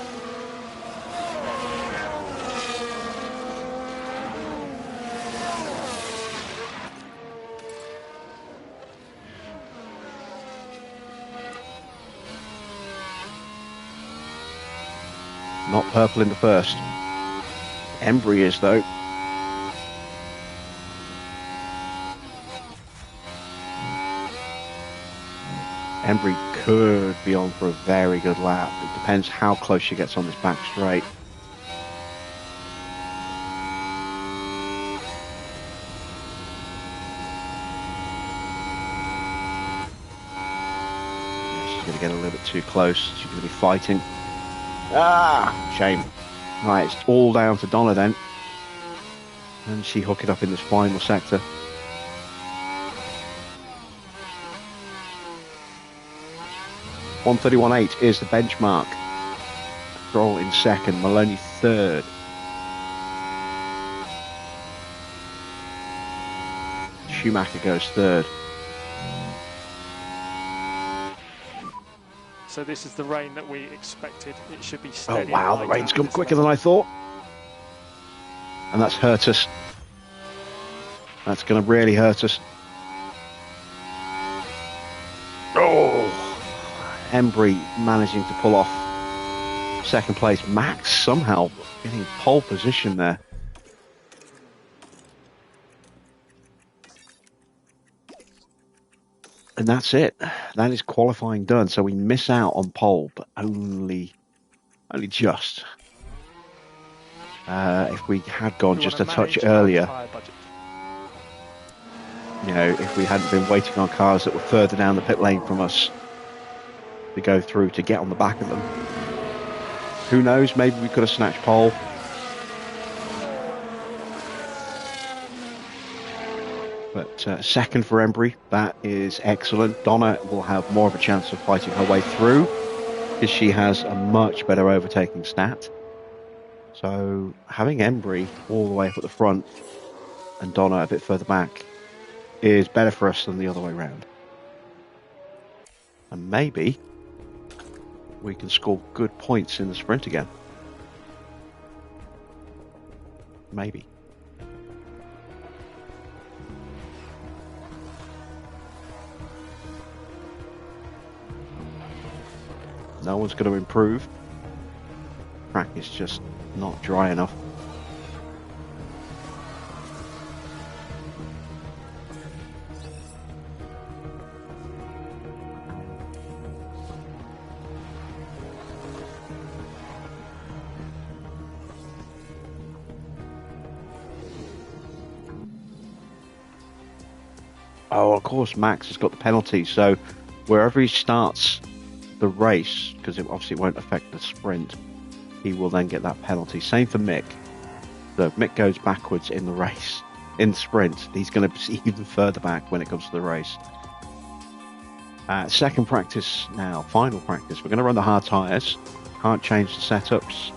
Not purple in the first. Embry is though. Embry could be on for a very good lap. It depends how close she gets on this back straight. to get a little bit too close. She's going to be fighting. Ah, shame. Right, it's all down to Donna then. And she hook it up in this final sector. .131.8 is the benchmark. Stroll in second, Maloney third. Schumacher goes third. So this is the rain that we expected. It should be Oh steady. wow, the rain's come quicker than I thought. And that's hurt us. That's going to really hurt us. Oh, Embry managing to pull off second place. Max somehow getting pole position there. And that's it. That is qualifying done. So we miss out on pole, but only just. If we had gone just a touch earlier, you know, if we hadn't been waiting on cars that were further down the pit lane from us to go through to get on the back of them, who knows? Maybe we could have snatched pole. But second for Embry, that is excellent. Donna will have more of a chance of fighting her way through because she has a much better overtaking stat. So having Embry all the way up at the front and Donna a bit further back is better for us than the other way around. And maybe we can score good points in the sprint again. Maybe. No one's going to improve. Track is just not dry enough. Oh, of course, Max has got the penalty, so wherever he starts the race, because it obviously won't affect the sprint, he will then get that penalty. Same for Mick. So if Mick goes backwards in the race, in the sprint, he's going to be even further back when it comes to the race. Second practice now, final practice. We're going to run the hard tyres. Can't change the setups.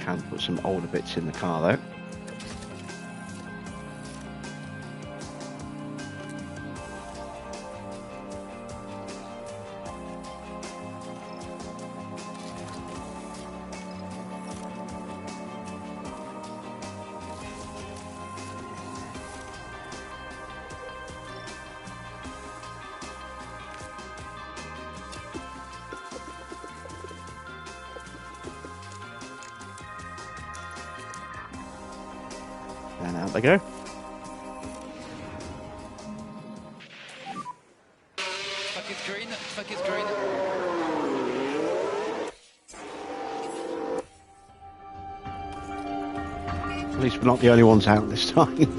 Can put some older bits in the car though. And out they go. Track is green, track is green. At least we're not the only ones out this time.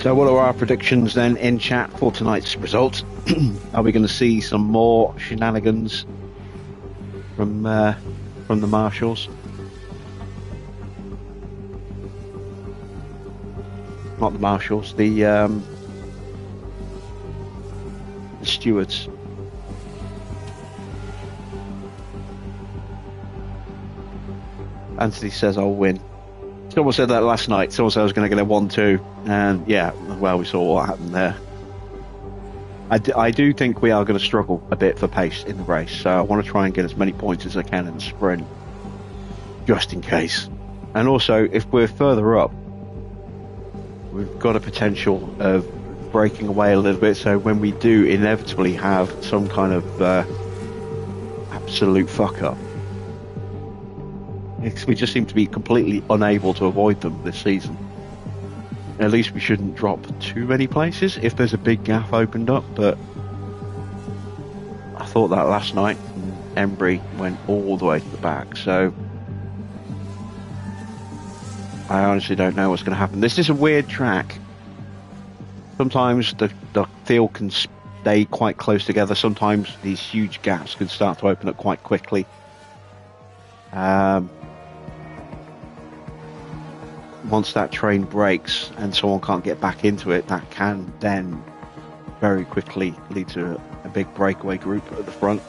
So what are our predictions then in chat for tonight's results? Are we going to see some more shenanigans from the marshals? Not the marshals, the stewards. Anthony says I'll win. Someone said that last night. Someone said I was going to get a 1-2, and yeah, well, we saw what happened there. I do think we are going to struggle a bit for pace in the race, so I want to try and get as many points as I can in the sprint, just in case. And also, if we're further up, we've got a potential of breaking away a little bit, so when we do inevitably have some kind of absolute fuck-up, we just seem to be completely unable to avoid them this season. At least we shouldn't drop too many places if there's a big gap opened up, but I thought that last night Embry went all the way to the back, so I honestly don't know what's going to happen. This is a weird track. Sometimes the field can stay quite close together, sometimes these huge gaps can start to open up quite quickly. Once that train breaks and someone can't get back into it, that can then very quickly lead to a big breakaway group at the front,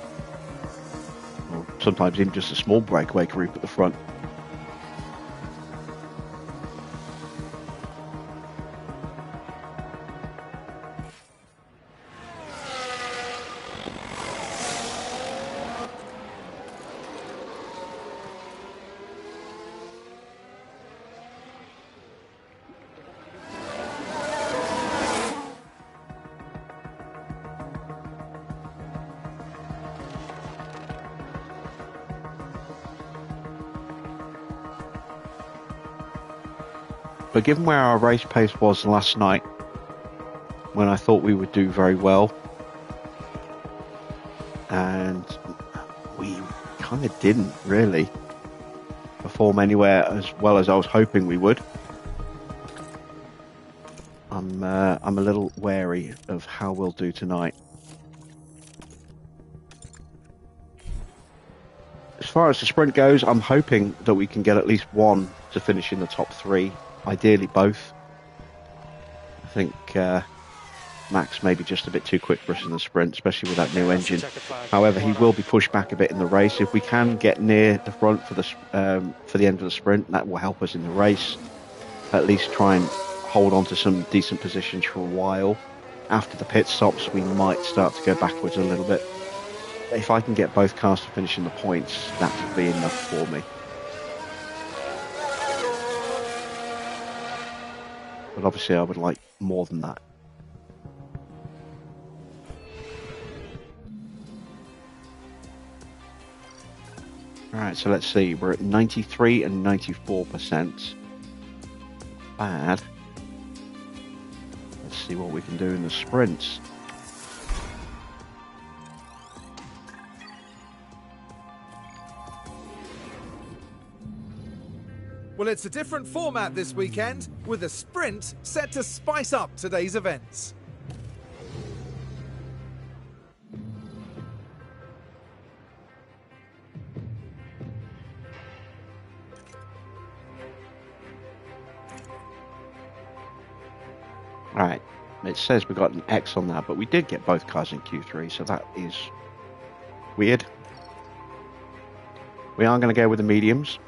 or sometimes even just a small breakaway group at the front. But given where our race pace was last night, when I thought we would do very well, and we kind of didn't really perform anywhere as well as I was hoping we would, I'm a little wary of how we'll do tonight. As far as the sprint goes, I'm hoping that we can get at least one to finish in the top three. Ideally both. I think Max may be just a bit too quick for us in the sprint, especially with that new engine. However, he will be pushed back a bit in the race. If we can get near the front for the end of the sprint, that will help us in the race. At least try and hold on to some decent positions for a while. After the pit stops, we might start to go backwards a little bit. If I can get both cars to finish in the points, that would be enough for me. But obviously I would like more than that. Alright, so let's see. We're at 93 and 94%. Bad. Let's see what we can do in the sprints. Well, it's a different format this weekend, with a sprint set to spice up today's events. Right, it says we got an X on that, but we did get both cars in Q3, so that is weird. We are going to go with the mediums.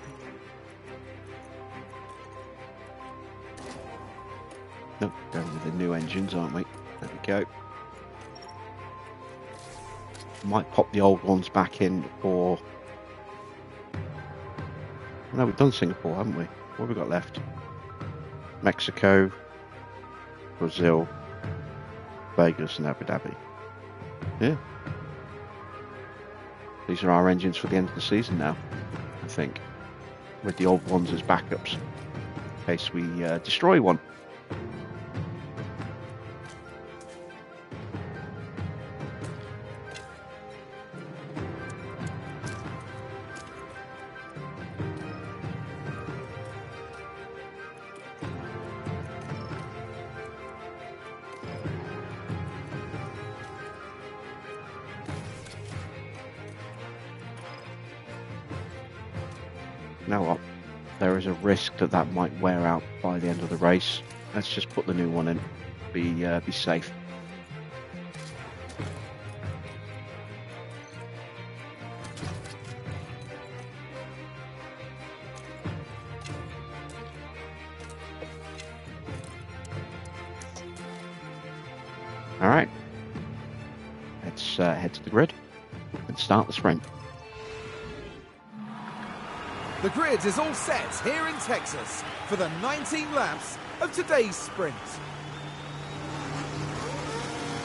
Nope, going with the new engines, aren't we? There we go. Might pop the old ones back in for... No, we've done Singapore, haven't we? What have we got left? Mexico, Brazil, Vegas and Abu Dhabi. Yeah. These are our engines for the end of the season now, I think. With the old ones as backups, in case we destroy one. You know what? There is a risk that that might wear out by the end of the race. Let's just put the new one in. Be safe. All right. Let's head to the grid and start the sprint. The grid is all set here in Texas for the 19 laps of today's sprint.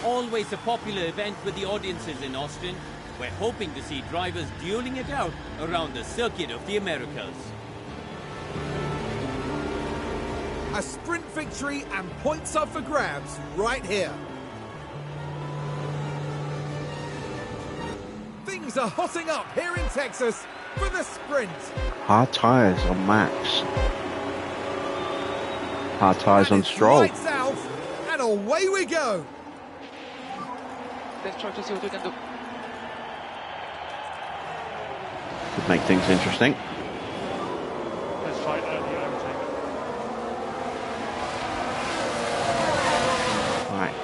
Always a popular event with the audiences in Austin. We're hoping to see drivers dueling it out around the circuit of the Americas. A sprint victory and points up for grabs right here. Things are hotting up here in Texas for the sprint. Hard tyres on Max. Hard tyres on Stroll. Lights out, and away we go. Let's try to see what we can do. Could make things interesting. Let's fight early overtake. Right.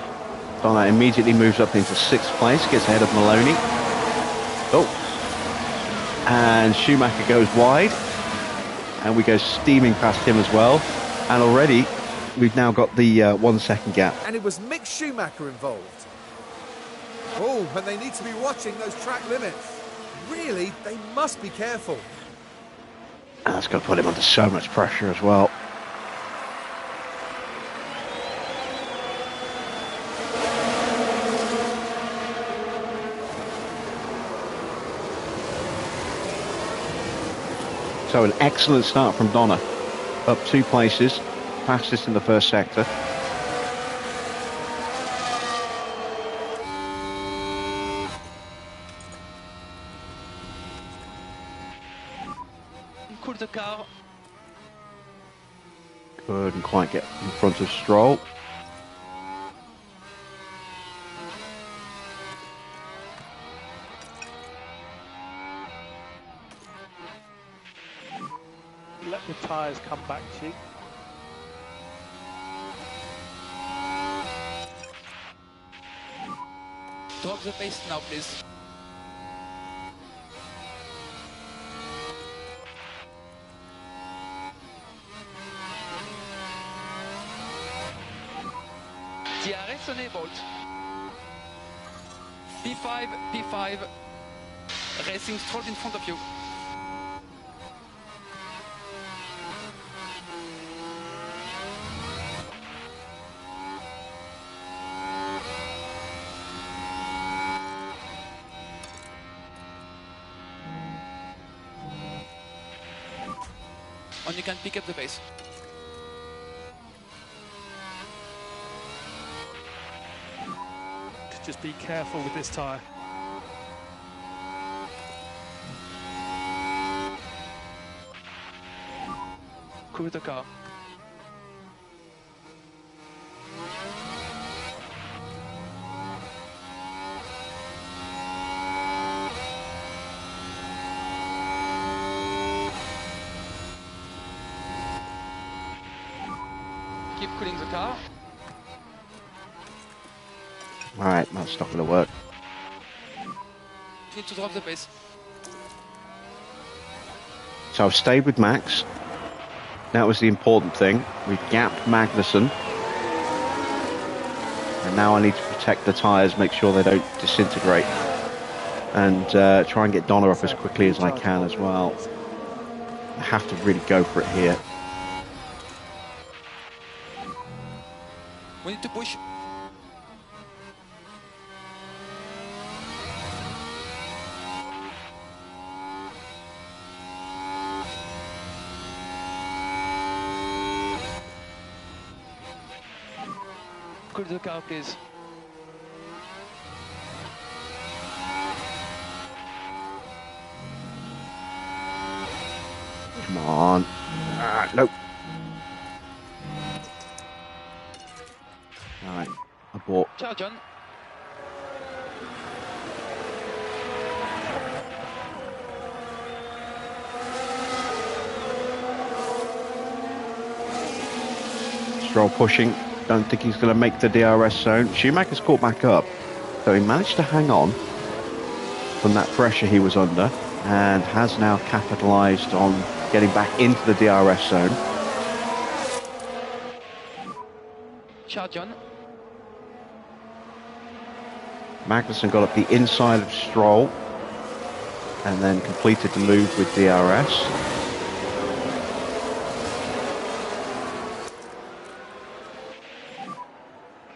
Donna immediately moves up into 6th place, gets ahead of Maloney. Oh. And Schumacher goes wide. And we go steaming past him as well. And already we've now got the 1 second gap. And it was Mick Schumacher involved. Oh, and they need to be watching those track limits. Really, they must be careful. And that's going to put him under so much pressure as well. So an excellent start from Donna. Up 2 places, fastest in the first sector. Cool the car. Couldn't quite get in front of Stroll. Let the tyres come back to you. Drop the pace now, please. DRS enabled. P5, P5. Racing Stroll in front of you. And you can pick up the pace. Just be careful with this tyre. Cool the car. Keep cooling the car. Alright, that's not going to work. You need to drop the pace. So I've stayed with Max. That was the important thing. We've gapped Magnussen. And now I need to protect the tyres, make sure they don't disintegrate. And try and get Donna up as quickly as I can as well. I have to really go for it here. We need to push. Cool the car, please. Come on. Nope. Alright, abort. Ciao, John. Stroll pushing. Don't think he's going to make the DRS zone. Schumacher's caught back up. So he managed to hang on from that pressure he was under and has now capitalised on getting back into the DRS zone. Charge on. Magnussen got up the inside of Stroll and then completed the move with DRS.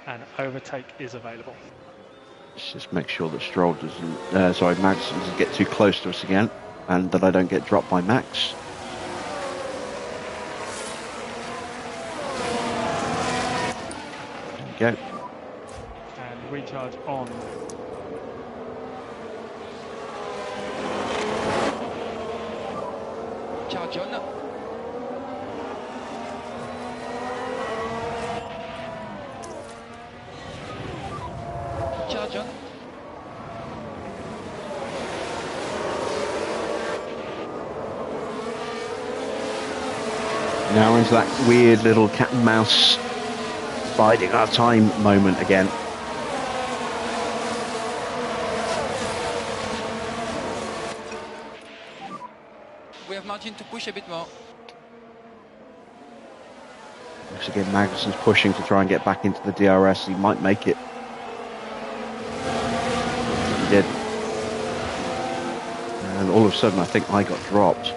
And overtake is available. Let's just make sure that Stroll doesn't, Magnussen doesn't get too close to us again, and that I don't get dropped by Max. There we go. And recharge on. Charge on. Charge on. Now into that weird little cat and mouse biding our time moment again. We have margin to push a bit more. Once again, Magnussen's pushing to try and get back into the DRS. He might make it. He did. And all of a sudden, I think I got dropped.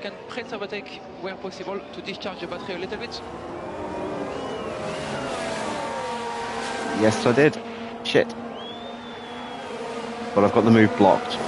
Can press overtake where possible to discharge the battery a little bit. Yes, I did. Shit. But I've got the move blocked.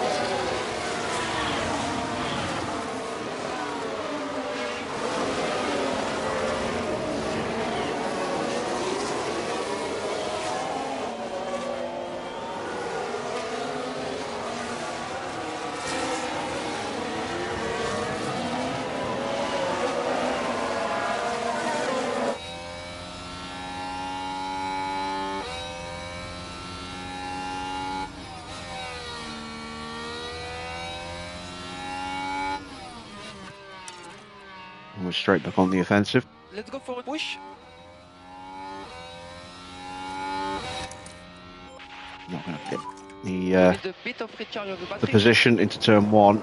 And we're straight back on the offensive. Let's go for a push. Not going to get We the need a bit of recharge of the battery. position into turn one.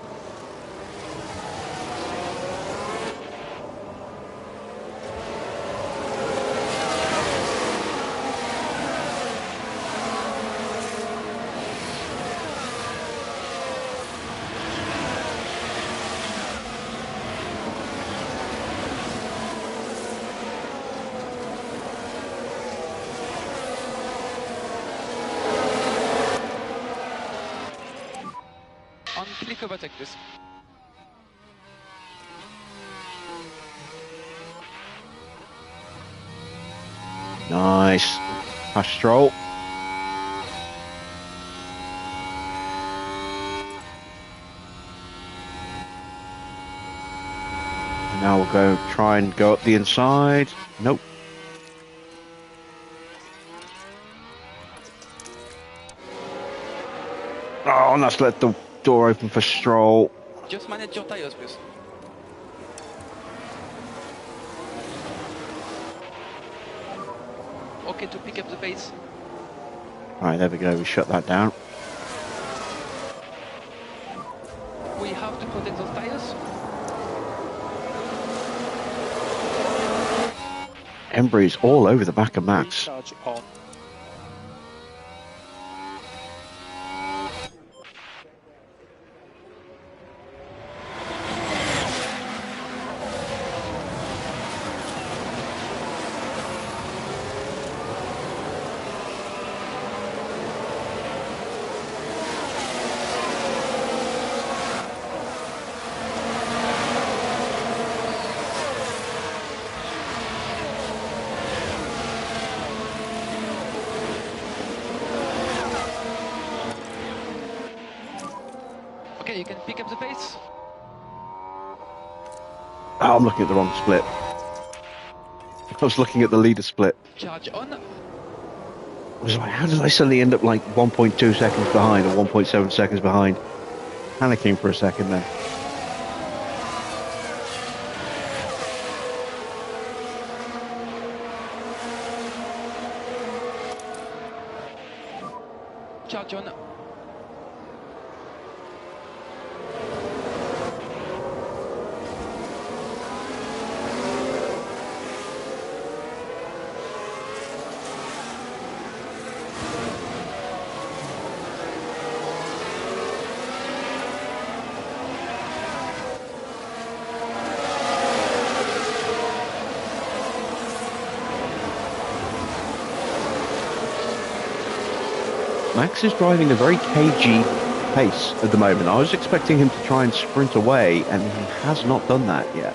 On click overtake, please. Nice. Pass Stroll. And now we'll go try and go up the inside. Nope. Oh, and that's let the door open for Stroll. Just manage your tires, please. Okay, to pick up the pace. Right, there we go. We shut that down. We have to protect those tires. Embry's all over the back of Max. Recharge on. Okay, you can pick up the pace. Oh, I'm looking at the wrong split. I was looking at the leader split. Charge on. I was like, how did I suddenly end up like 1.2 seconds behind or 1.7 seconds behind? Panicking for a second then. Max is driving a very cagey pace at the moment. I was expecting him to try and sprint away, and he has not done that yet.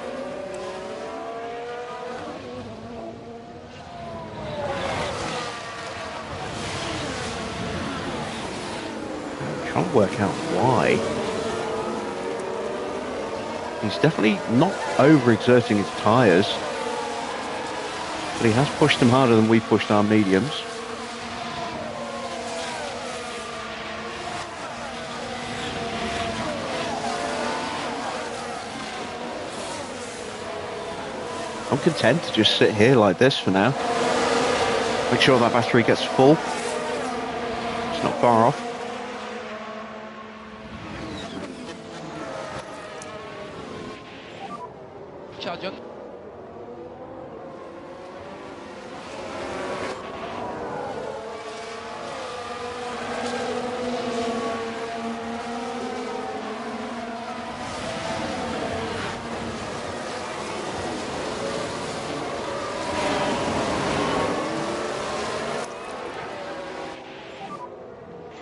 I'm trying to work out why. He's definitely not overexerting his tyres, but he has pushed them harder than we pushed our mediums. I'm content to just sit here like this for now. Make sure that battery gets full. It's not far off. Charge on.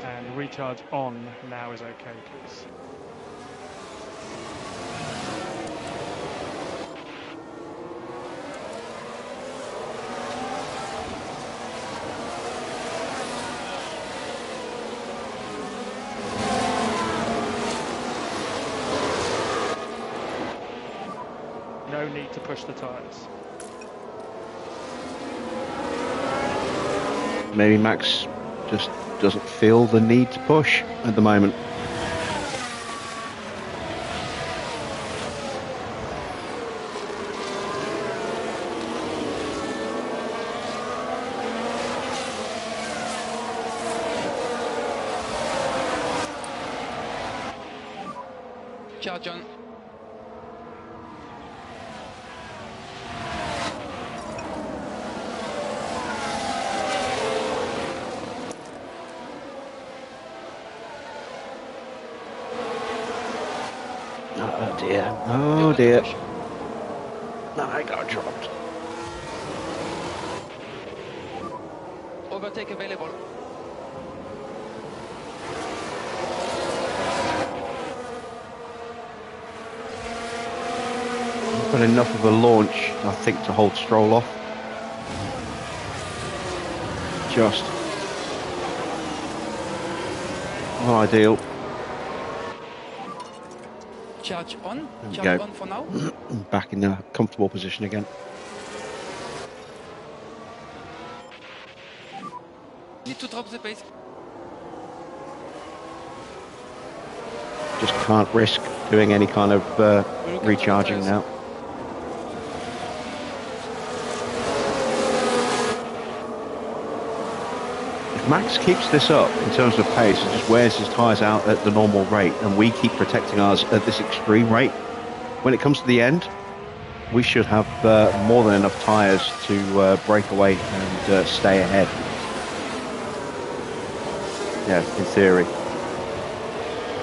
And recharge on now is okay, please. No need to push the tyres. Maybe Max just doesn't feel the need to push at the moment. Charge on. Oh dear, oh dear. No, I got dropped. Overtake available. Got enough of a launch, I think, to hold Stroll off. Just not ideal. Charge on. There we Charge go. on for now. Back in a comfortable position again. Need to drop the pace. Just can't risk doing any kind of recharging now. If Max keeps this up in terms of pace and just wears his tyres out at the normal rate, and we keep protecting ours at this extreme rate, when it comes to the end, we should have more than enough tyres to break away and stay ahead. Yeah, in theory.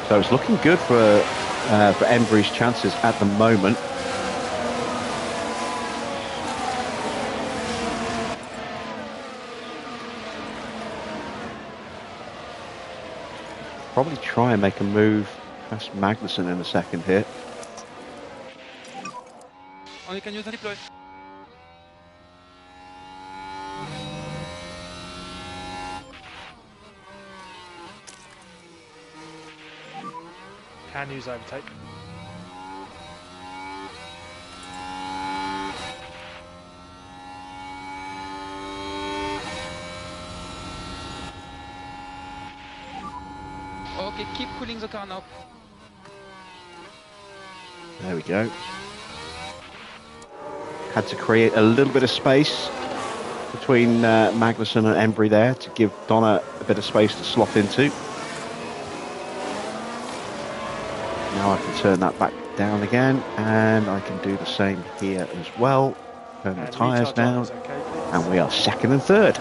So it's looking good for Embry's chances at the moment. Probably try and make a move past Magnussen in a second here. Only can use the deploy. Can use overtake. Okay, keep cooling the car now. There we go. Had to create a little bit of space between Magnussen and Embry there to give Donna a bit of space to slot into. Now I can turn that back down again, and I can do the same here as well. Turn the tyres down, and we are second and third.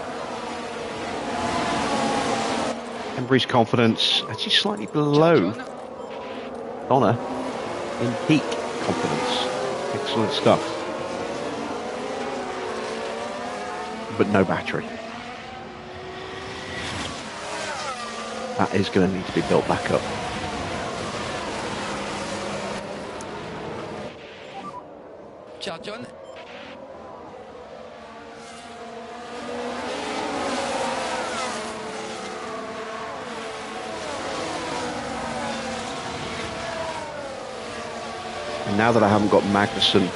Embry's confidence actually slightly below Donna in peak confidence. Excellent stuff. But no battery. That is going to need to be built back up. Charge on. And now that I haven't got Magnussen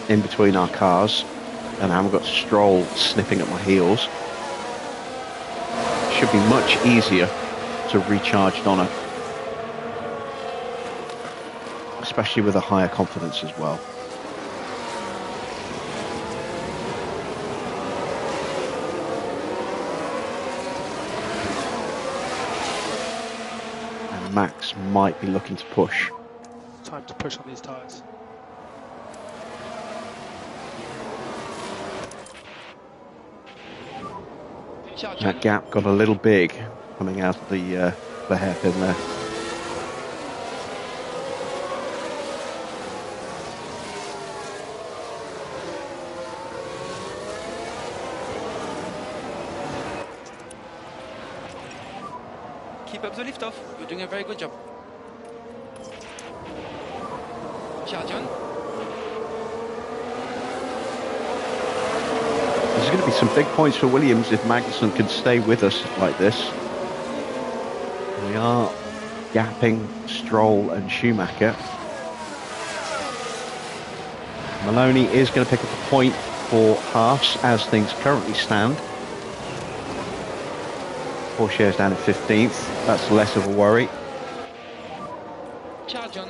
in between our cars, and I haven't got Stroll snipping at my heels, it should be much easier to recharge Donna, especially with a higher confidence as well. And Max might be looking to push. Time to push on these tyres. Charge on. That gap got a little big coming out of the hairpin there. Keep up the lift off. You're doing a very good job. Charge on. There's going to be some big points for Williams if Magnussen can stay with us like this. We are gapping Stroll and Schumacher. Maloney is going to pick up a point for Haas as things currently stand. Pourchaire's down at 15th. That's less of a worry. Charge on.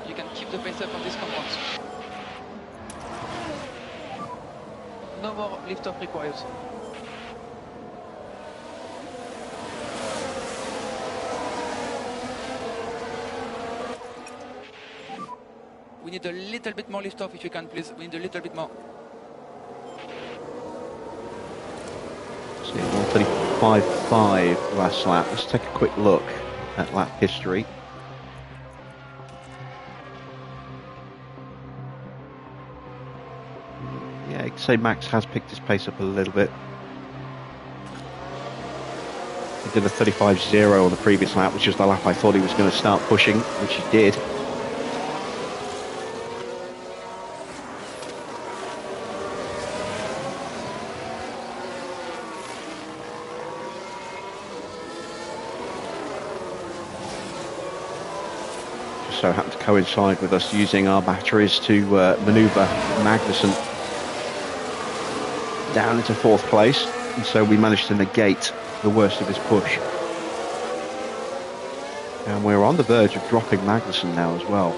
You can keep the pace up on these compounds. No more lift off required. We need a little bit more lift off if you can, please. We need a little bit more. See, 1:35.5 last lap. Let's take a quick look at lap history. Yeah, you could say Max has picked his pace up a little bit. He did a 35.0 on the previous lap, which was the lap I thought he was going to start pushing, which he did. So happened to coincide with us using our batteries to manoeuvre Magnussen down into 4th place, and so we managed to negate the worst of his push. And we're on the verge of dropping Magnussen now as well.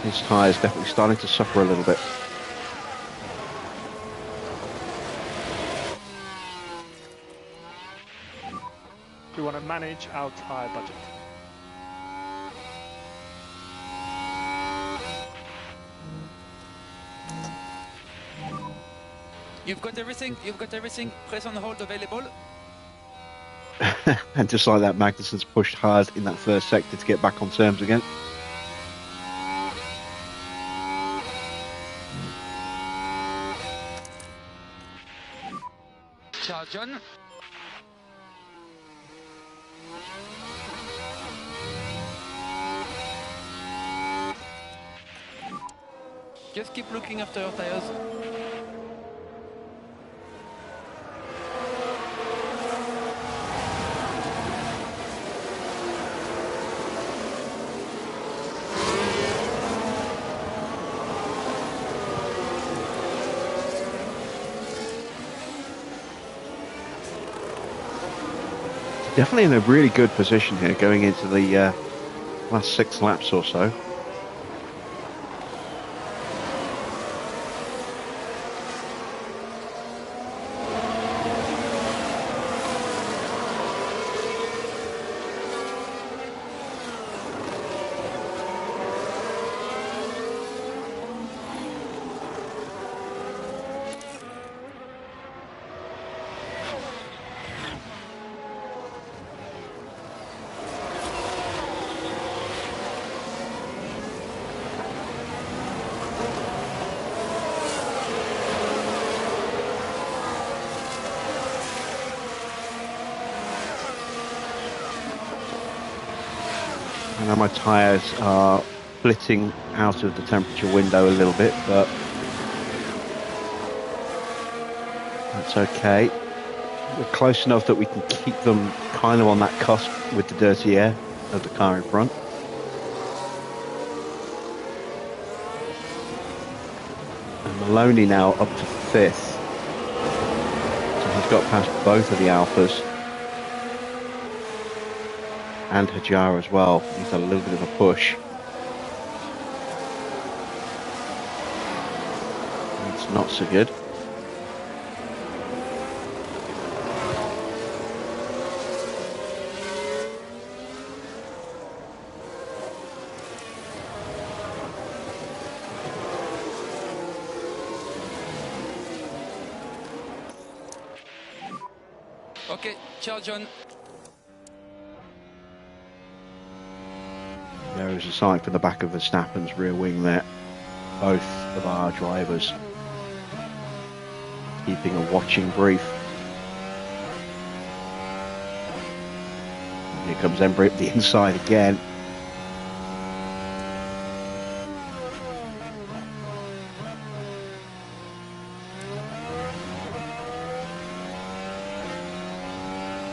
His tyres definitely starting to suffer a little bit. We want to manage our tyre budget. You've got everything. You've got everything. Press on hold available. And just like that, Magnussen's pushed hard in that first sector to get back on terms again. Charge on. Just keep looking after your tires. Definitely in a really good position here going into the last 6 laps or so. I know my tyres are splitting out of the temperature window a little bit, but that's okay. We're close enough that we can keep them kind of on that cusp with the dirty air of the car in front. And Maloney now up to 5th. So he's got past both of the Alphas. And Hajar as well. He's had a little bit of a push. It's not so good. Okay, ciao John. There is a sight for the back of Verstappen's rear wing there. Both of our drivers keeping a watching brief. Here comes Embry at the inside again.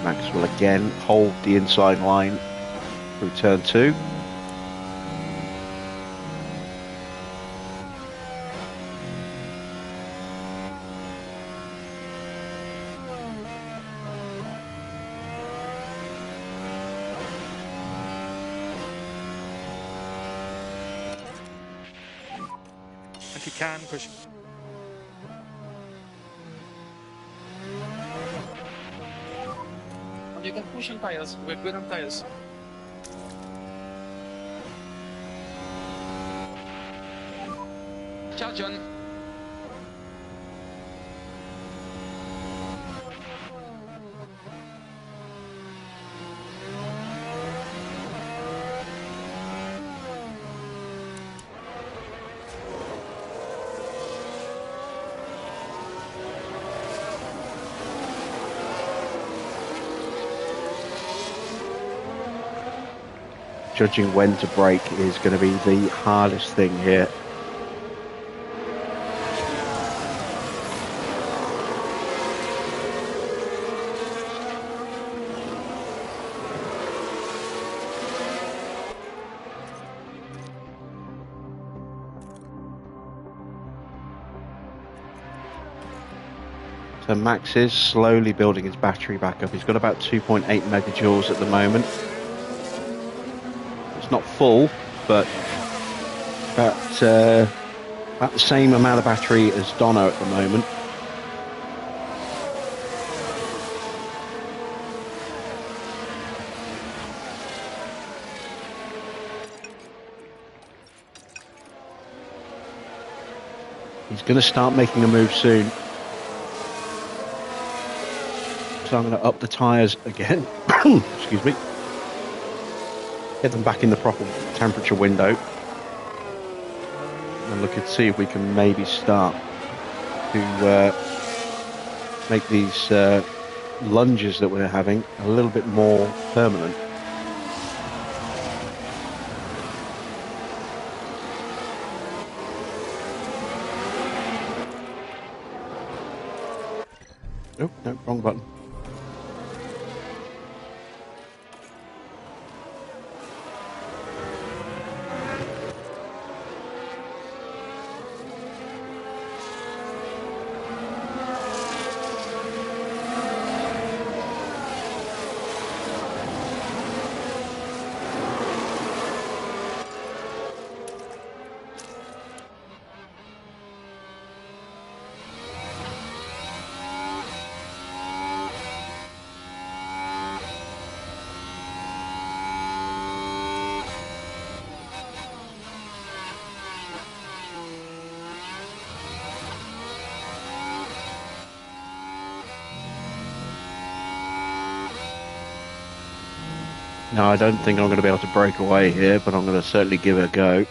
Max will again hold the inside line through turn 2. If you can, push. And you can push on tires. We're good on tires. Ciao John. Judging when to brake is going to be the hardest thing here. So Max is slowly building his battery back up. He's got about 2.8 megajoules at the moment. It's not full, but about the same amount of battery as Dono at the moment. He's going to start making a move soon. So I'm going to up the tyres again. Excuse me. Get them back in the proper temperature window. And look and see if we can maybe start to make these lunges that we're having a little bit more permanent. Oh, no, wrong button. No, I don't think I'm going to be able to break away here, but I'm going to certainly give it a go.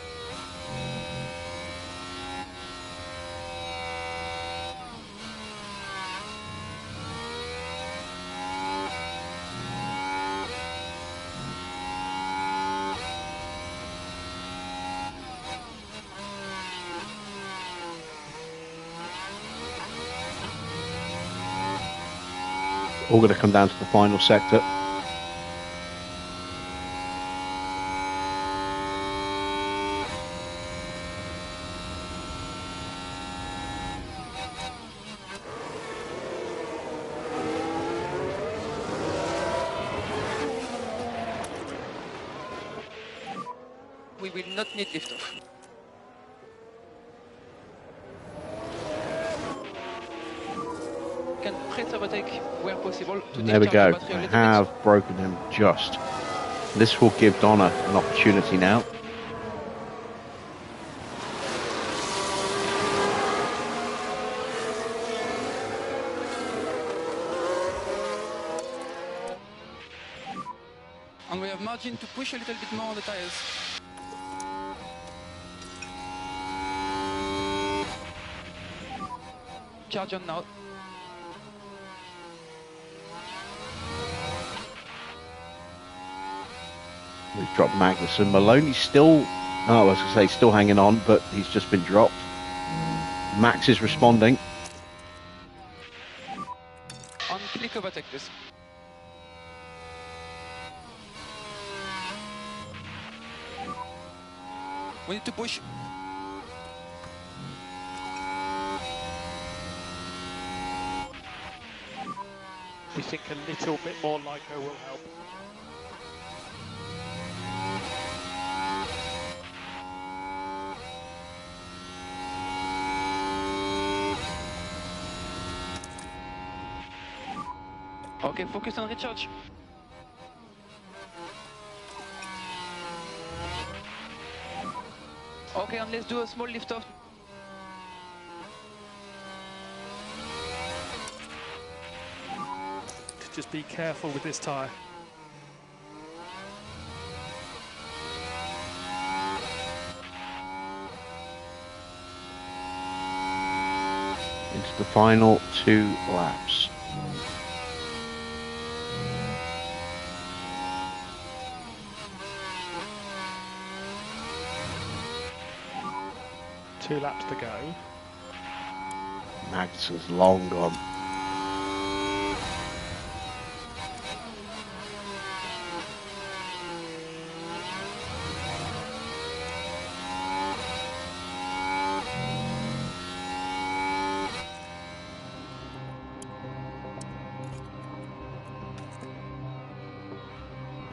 All going to come down to the final sector. We will not need liftoff. Can press overtake where possible to There we discharge go. the battery I a little have bit. broken him just. This will give Donna an opportunity now. And we have margin to push a little bit more on the tires. Charge on now. We've dropped Magnussen. Maloney's still, I was going to say, still hanging on, but he's just been dropped. Max is responding. On click overtake, please. We need to push. We think a little bit more LICO will help. Okay, focus on recharge. Okay, and let's do a small lift off. Just be careful with this tyre. Into the final 2 laps. Two laps to go. Magnussen's long gone.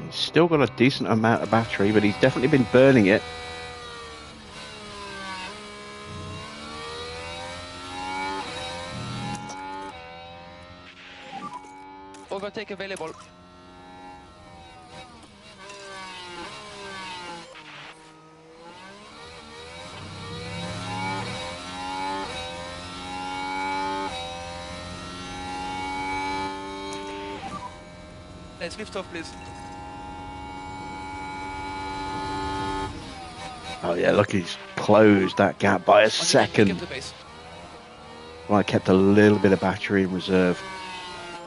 He's still got a decent amount of battery, but he's definitely been burning it. Overtake available. Let's lift off, please. Oh yeah, look, he's closed that gap by a second. Keep the pace. Well, I kept a little bit of battery in reserve,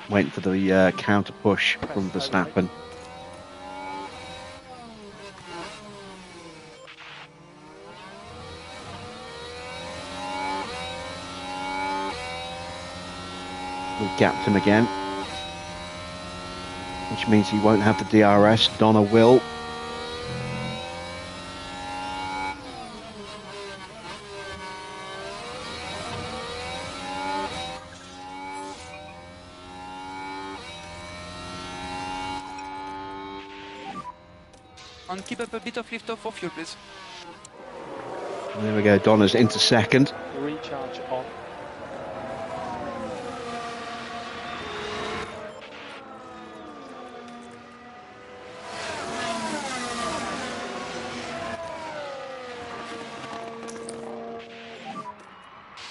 waiting for the counter push from Verstappen. We've gapped him again, which means he won't have the DRS. Donna will. And keep up a bit of lift off for fuel, please. There we go, Donna's into second. Recharge on.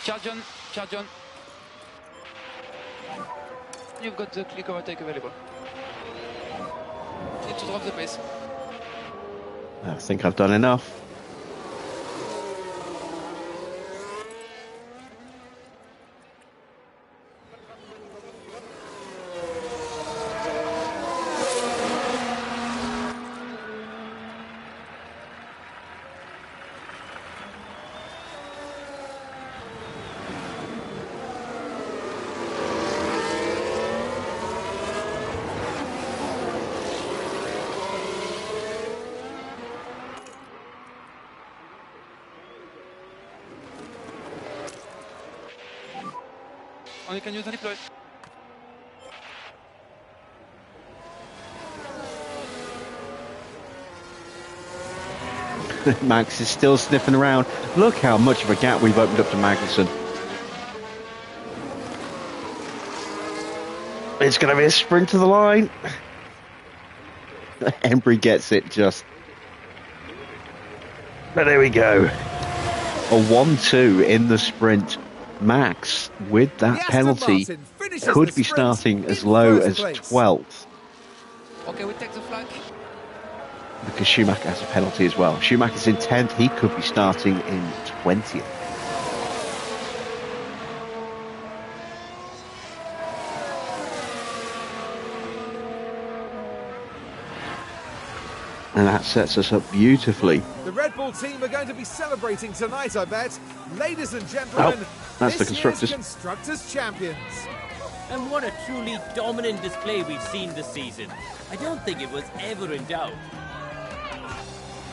Charge on, charge on. You've got the click overtake available. Need to drop the pace. I think I've done enough. And you can use the deploy. Max is still sniffing around. Look how much of a gap we've opened up to Magnussen. It's going to be a sprint to the line. Embry gets it just. But there we go. A 1-2 in the sprint. Max, with that penalty, could be starting as low as 12th. Okay, we take the flag. Because Schumacher has a penalty as well. Schumacher's in 10th. He could be starting in 20th. And that sets us up beautifully. The Red Bull team are going to be celebrating tonight, I bet. Ladies and gentlemen, that's the this year's Constructors. Constructors champions. And what a truly dominant display we've seen this season. I don't think it was ever in doubt.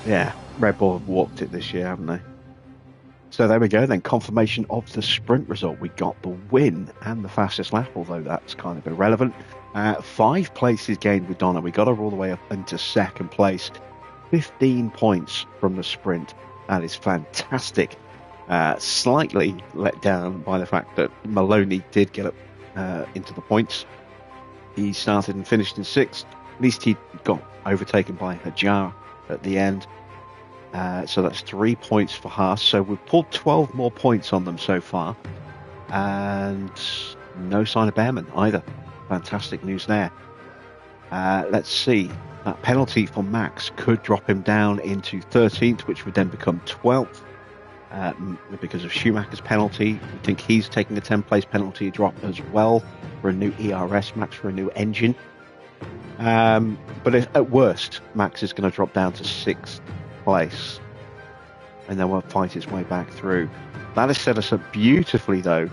Yeah, Red Bull have walked it this year, haven't they? So there we go then, confirmation of the sprint result. We got the win and the fastest lap, although that's kind of irrelevant. 5 places gained with Donna. We got her all the way up into 2nd place. 15 points from the sprint. That is fantastic. Slightly let down by the fact that Maloney did get up into the points. He started and finished in 6th. At least he got overtaken by Hajar at the end. So that's 3 points for Haas. So we've pulled 12 more points on them so far. And no sign of Behrman either. Fantastic news there. Let's see. That penalty for Max could drop him down into 13th, which would then become 12th. Because of Schumacher's penalty. We think he's taking a 10-place penalty drop as well for a new ERS match for a new engine. But at worst, Max is going to drop down to 6th place. And then we'll fight his way back through. That has set us up beautifully, though,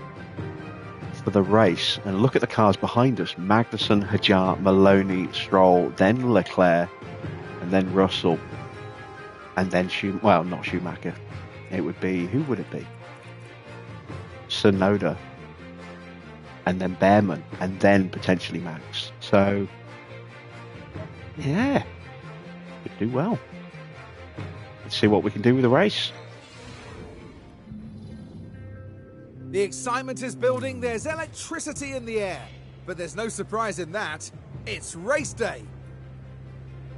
for the race. And look at the cars behind us. Magnussen, Hajar, Maloney, Stroll, then Leclerc, and then Russell. And then not Schumacher. It would be, who would it be? Tsunoda. And then Behrman. And then potentially Max. So, yeah. Could do well. Let's see what we can do with the race. The excitement is building, there's electricity in the air. But there's no surprise in that. It's race day.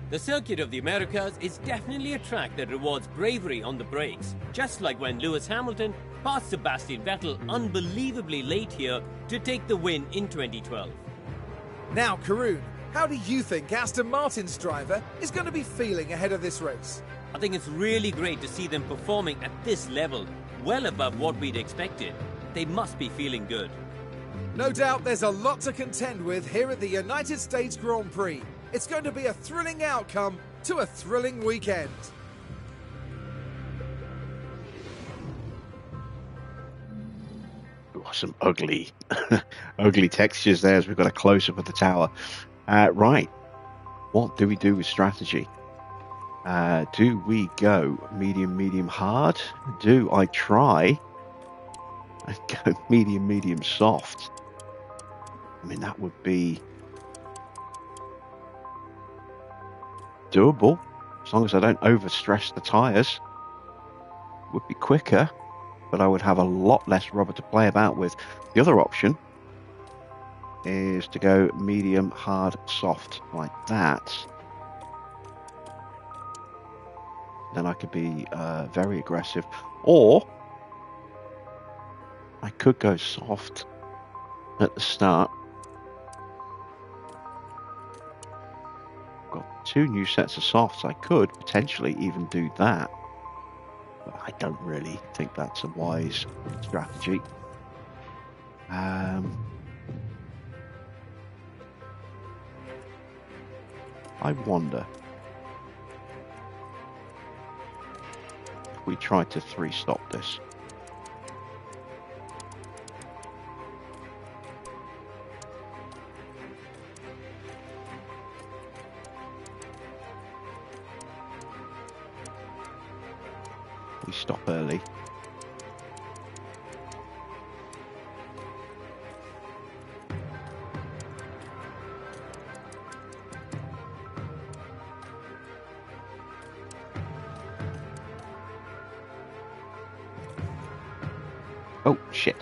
The Circuit of the Americas is definitely a track that rewards bravery on the brakes, just like when Lewis Hamilton passed Sebastian Vettel unbelievably late here to take the win in 2012. Now, Karun, how do you think Aston Martin's driver is going to be feeling ahead of this race? I think it's really great to see them performing at this level, well above what we'd expected. They must be feeling good. No doubt there's a lot to contend with here at the United States Grand Prix. It's going to be a thrilling outcome to a thrilling weekend. Ooh, some ugly, ugly textures there as we've got a close-up of the tower. Right, what do we do with strategy? Do we go medium, medium, hard? Do I try? I go medium, medium, soft. I mean, that would be doable, as long as I don't overstress the tyres. Would be quicker, but I would have a lot less rubber to play about with. The other option is to go medium, hard, soft, like that. Then I could be very aggressive, or I could go soft at the start. Got 2 new sets of softs. I could potentially even do that, but I don't really think that's a wise strategy. I wonder if we tried to 3-stop this. We stop early. Oh, shit.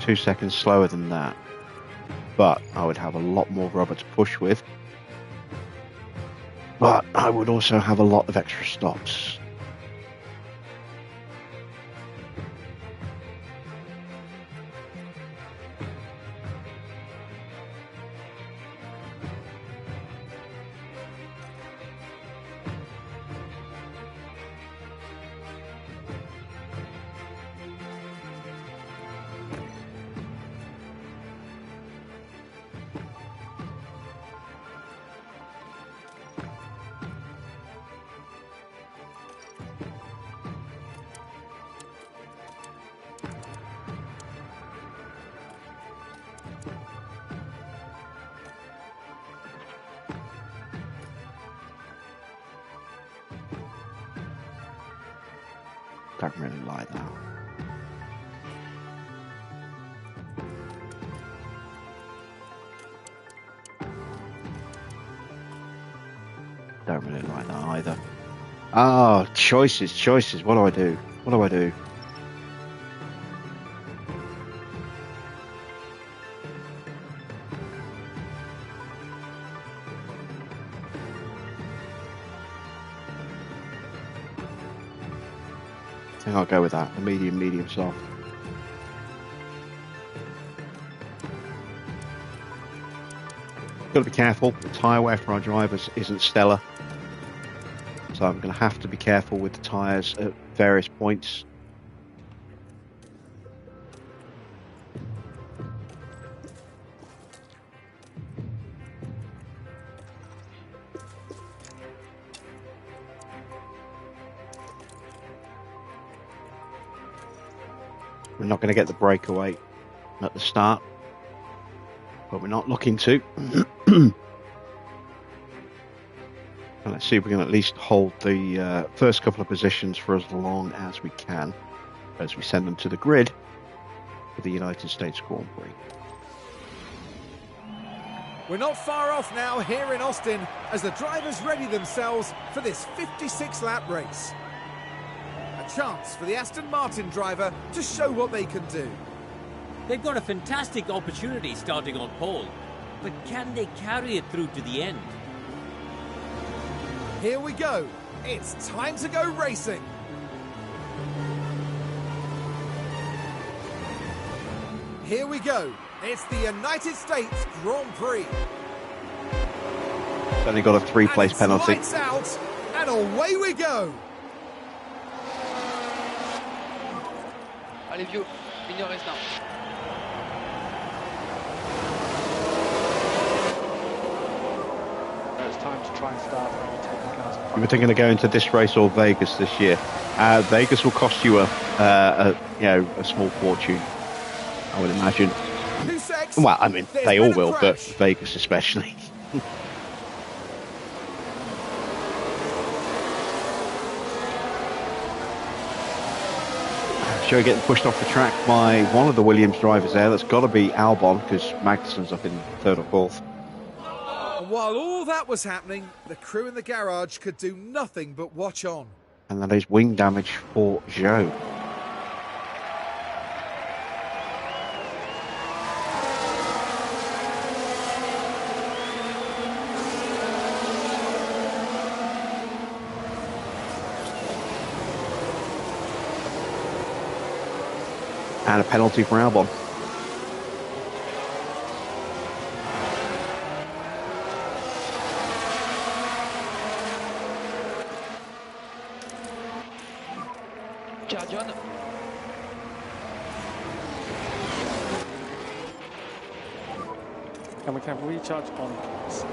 Two seconds slower than that, but I would have a lot more rubber to push with, but I would also have a lot of extra stops. Don't really like that. Don't really like that either. Ah, choices. What do I do? What do I do? I think I'll go with that. The medium, soft. Got to be careful. The tyre wear for our drivers isn't stellar, so I'm going to have to be careful with the tyres at various points. We're not going to get the breakaway at the start, but we're not looking to. And let's see if we can at least hold the first couple of positions for as long as we can as we send them to the grid for the United States Grand Prix. We're not far off now here in Austin as the drivers ready themselves for this 56-lap race. A chance for the Aston Martin driver to show what they can do. They've got a fantastic opportunity starting on pole, but can they carry it through to the end? Here we go. It's time to go racing. Here we go. It's the United States Grand Prix. It's only got a 3-place penalty. Lights out, and away we go. Allez, vieux, ligne reste là. It's time to try and start overtaking cars in front. You were thinking of going to this race or Vegas this year? Vegas will cost you a small fortune, I would imagine. 2 secs. Well, I mean, There's they all been a will, but crash. Vegas especially. Joe getting pushed off the track by one of the Williams drivers there. That's got to be Albon, because Magnussen's up in 3rd or 4th. And while all that was happening, the crew in the garage could do nothing but watch on. And that is wing damage for Joe. And a penalty for Albon. John. And we can recharge on please.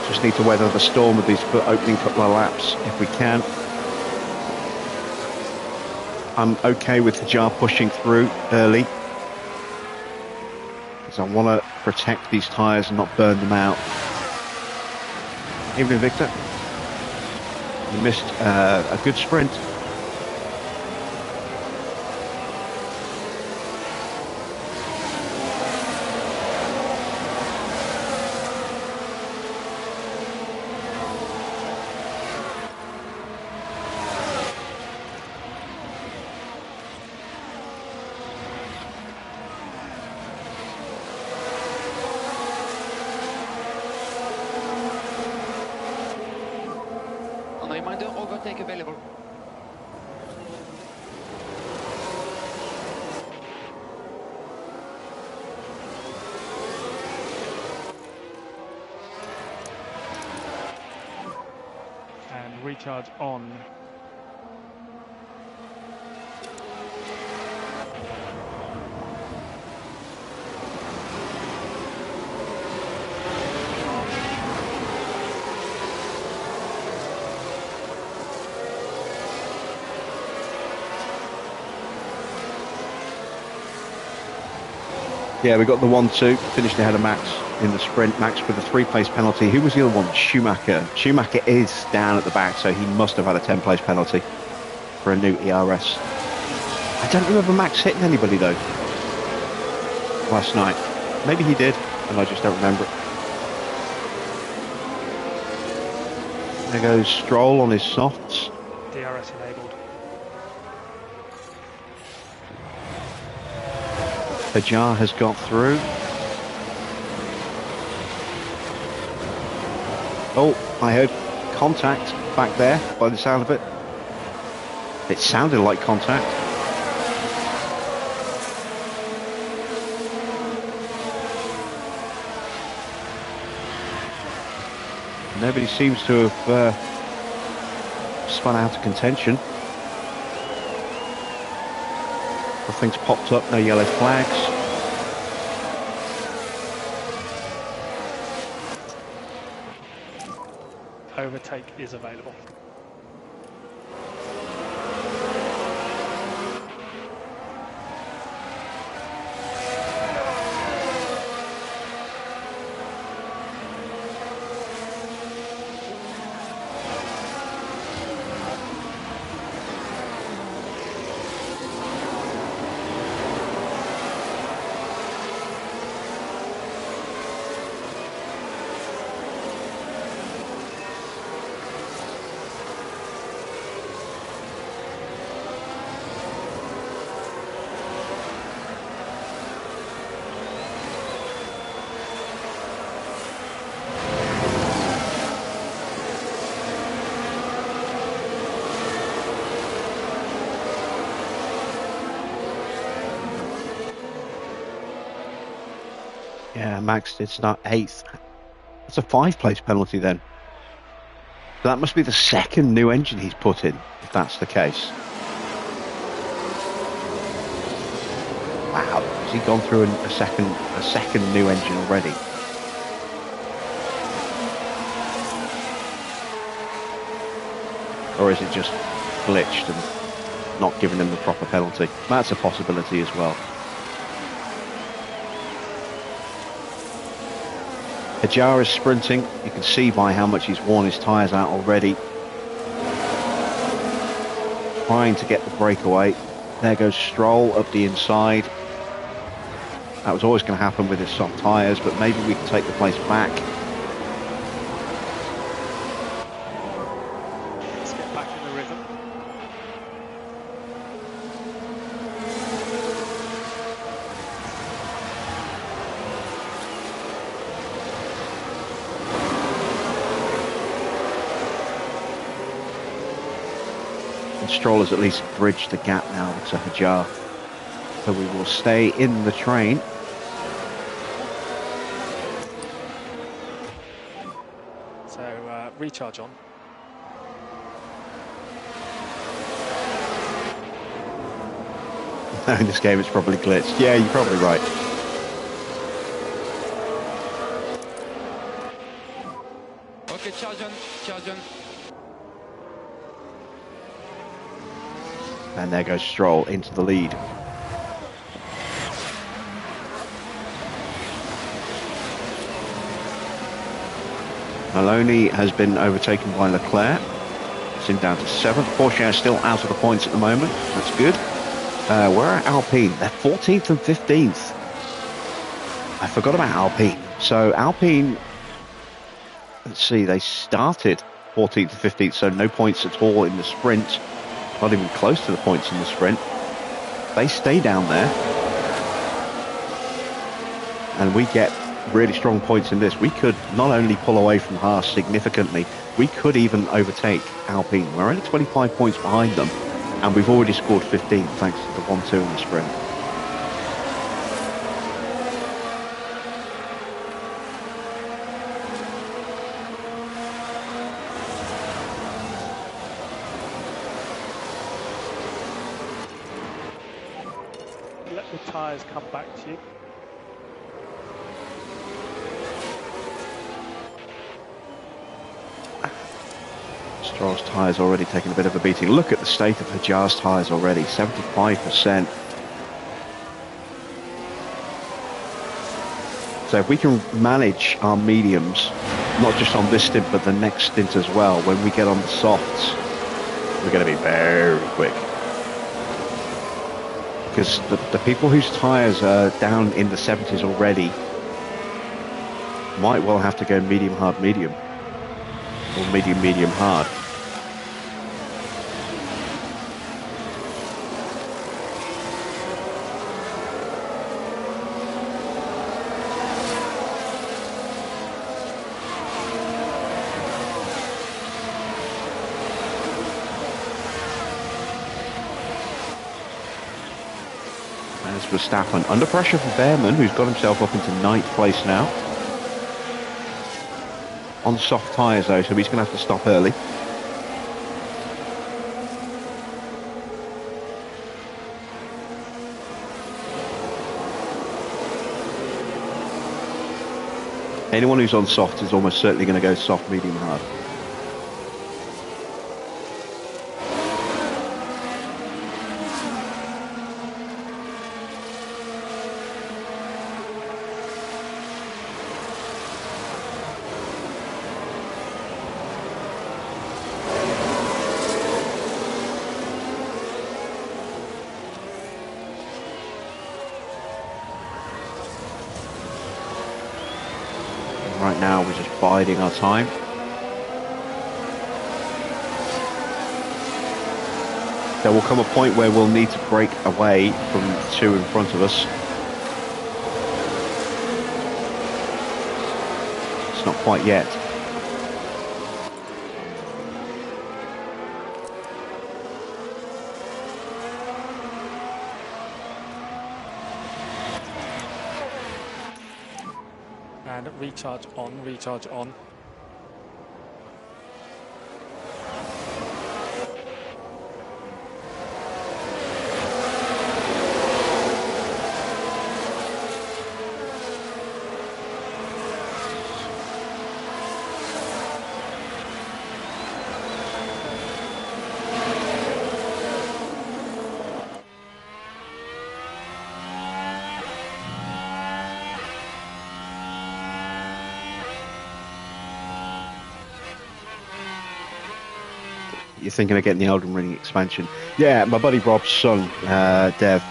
Just need to weather the storm with these opening couple of laps if we can. I'm okay with Hajar pushing through early, because I want to protect these tyres and not burn them out. Evening, Victor. You missed a good sprint. On a reminder, overtake available. And recharge on. Yeah, we got the 1-2, finished ahead of Max in the sprint. Max with a 3-place penalty. Who was the other one? Schumacher. Schumacher is down at the back, so he must have had a 10-place penalty for a new ERS. I don't remember Max hitting anybody, though, last night. Maybe he did, and I just don't remember it. There goes Stroll on his softs. DRS enabled. Hajar has got through. Oh, I heard contact back there by the sound of it. It sounded like contact. Nobody seems to have spun out of contention. Nothing's popped up, no yellow flags. Overtake is available. Yeah, Max did start 8th. That's a 5-place penalty then. So that must be the second new engine he's put in, if that's the case. Wow, has he gone through a second new engine already? Or is it just glitched and not giving him the proper penalty? That's a possibility as well. Hajar is sprinting. You can see by how much he's worn his tyres out already. Trying to get the breakaway. There goes Stroll up the inside. That was always going to happen with his soft tyres, but maybe we can take the place back. Let's get back in the rhythm. And Stroll has at least bridged the gap now to Hajar. So we will stay in the train. So recharge on. In this game it's probably glitched. Yeah, you're probably right. Okay, charge on, charge on. And there goes Stroll into the lead. Maloney has been overtaken by Leclerc. It's in down to 7th. Porsche is still out of the points at the moment. That's good. Where are Alpine? They're 14th and 15th. I forgot about Alpine. So Alpine, let's see, they started 14th and 15th, so no points at all in the sprint. Not even close to the points in the sprint. They stay down there. And we get really strong points in this. We could not only pull away from Haas significantly, we could even overtake Alpine. We're only 25 points behind them, and we've already scored 15 thanks to the 1-2 in the sprint. Let the tyres come back to you. Stroll's tyres already taking a bit of a beating. Look at the state of Hajar's tyres already, 75%. So if we can manage our mediums, not just on this stint, but the next stint as well, when we get on the softs, we're going to be very quick. Because the people whose tyres are down in the 70s already might well have to go medium, hard, medium. Or medium, medium, hard. There's Verstappen. Under pressure for Behrman, who's got himself up into 9th place now. On soft tyres though, so he's going to have to stop early. Anyone who's on soft is almost certainly going to go soft, medium, hard. Right now we're just biding our time. There will come a point where we'll need to break away from the two in front of us. It's not quite yet. And recharge on, recharge on. You're thinking of getting the Elden Ring expansion. Yeah, my buddy Rob's son, Dev,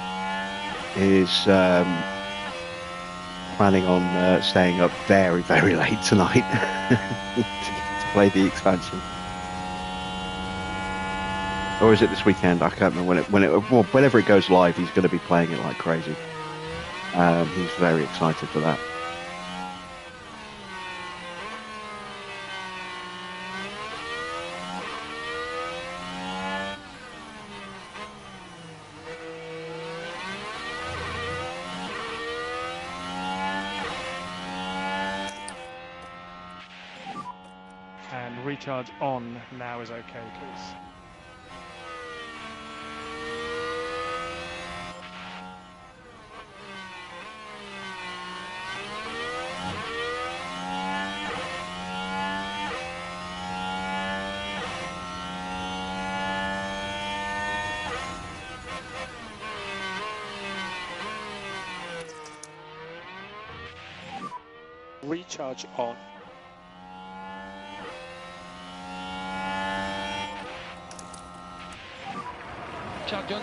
is planning on staying up very, very late tonight to play the expansion. Or is it this weekend? I can't remember whenever it goes live, he's going to be playing it like crazy. He's very excited for that. And recharge on now is okay, please. recharge on. Charge on.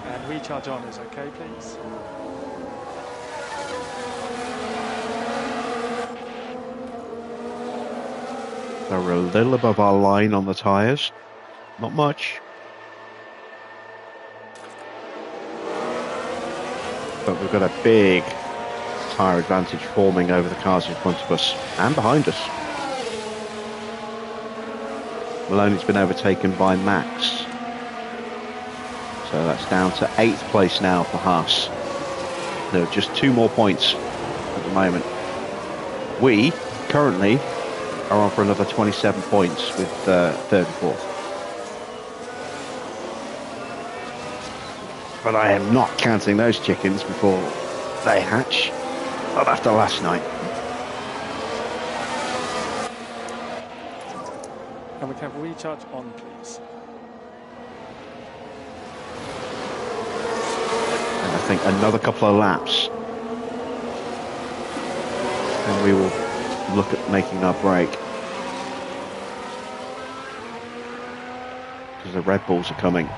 And recharge on is okay, please. So we're a little above our line on the tyres. Not much. But we've got a big tyre advantage forming over the cars in front of us and behind us. Maloney's been overtaken by Max. So that's down to 8th place now for Haas. There are just 2 more points at the moment. We currently are on for another 27 points with 3rd and 4th. But I am not counting those chickens before they hatch. Not after last night. And we can have recharge on, please. And I think another couple of laps. And we will look at making our break. Because the Red Bulls are coming.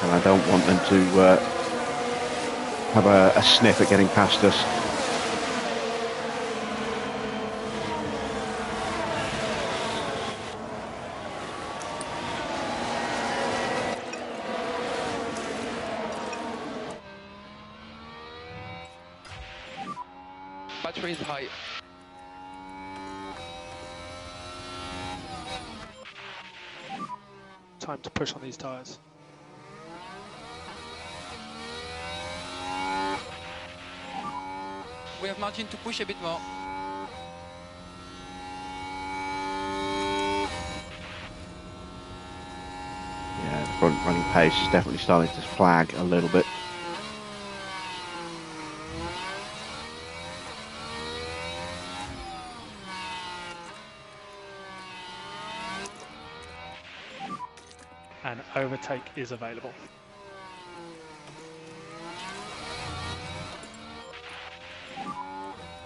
And I don't want them to have a sniff at getting past us. Battery is high. Time to push on these tyres. We have margin to push a bit more. Yeah, the front running pace is definitely starting to flag a little bit. And overtake is available.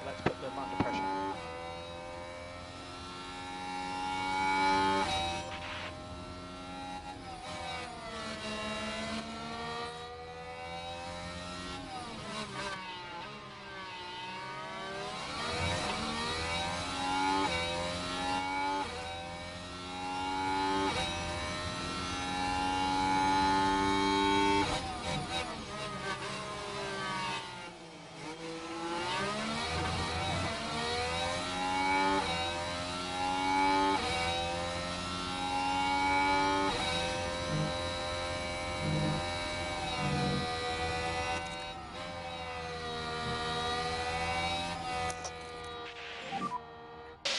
Let's put them under pressure.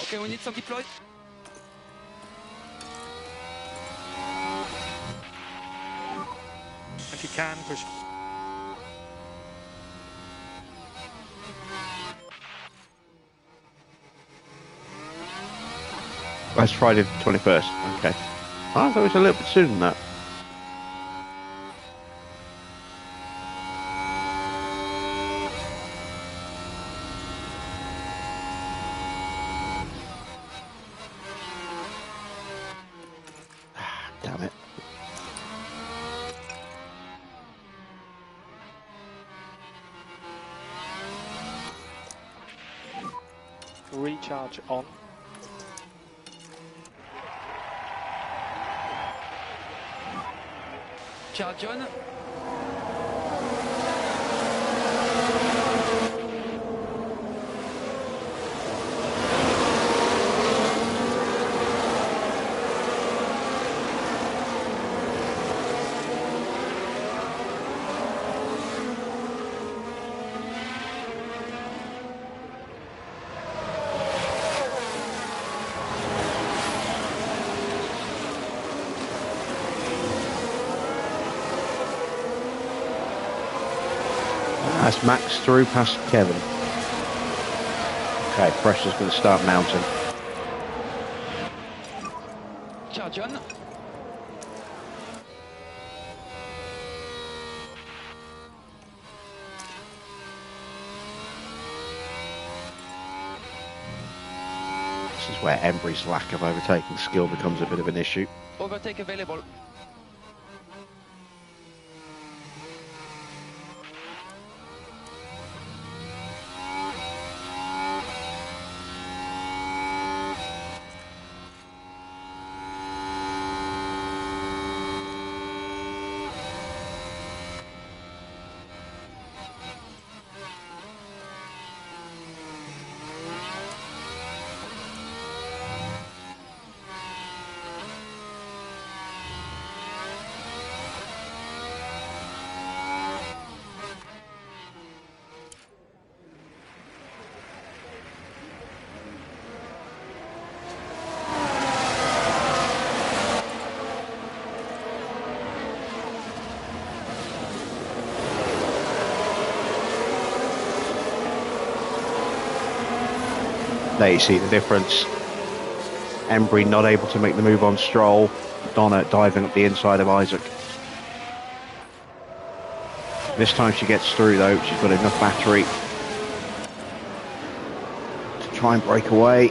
Okay, we need some deploy. If you can, push. That's Friday the 21st. Okay. I thought it was a little bit sooner than that. Damn it. Recharge on. Charge on. That's Max through past Kevin. Okay, pressure's going to start mounting. Charge on. This is where Embry's lack of overtaking skill becomes a bit of an issue. Overtake available. There you see the difference. Embry not able to make the move on Stroll. Donna diving up the inside of Isaac. This time she gets through though. She's got enough battery to try and break away.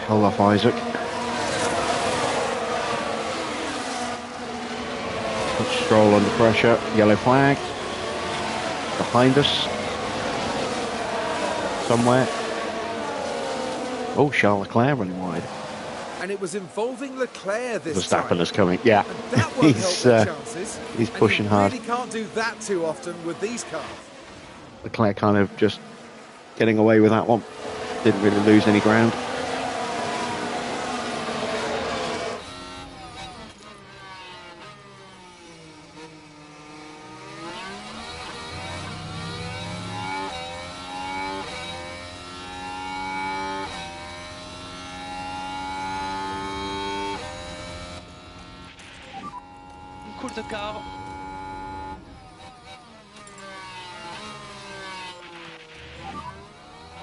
Held off Isaac. Put Stroll under pressure. Yellow flag. Behind us. Somewhere. Oh, Charles Leclerc running wide. And it was involving Leclerc this Verstappen time. is coming. Yeah, And that won't help their chances. he's pushing and hard. You really can't do that too often with these cars. Leclerc kind of just getting away with that one. Didn't really lose any ground. Cool the car.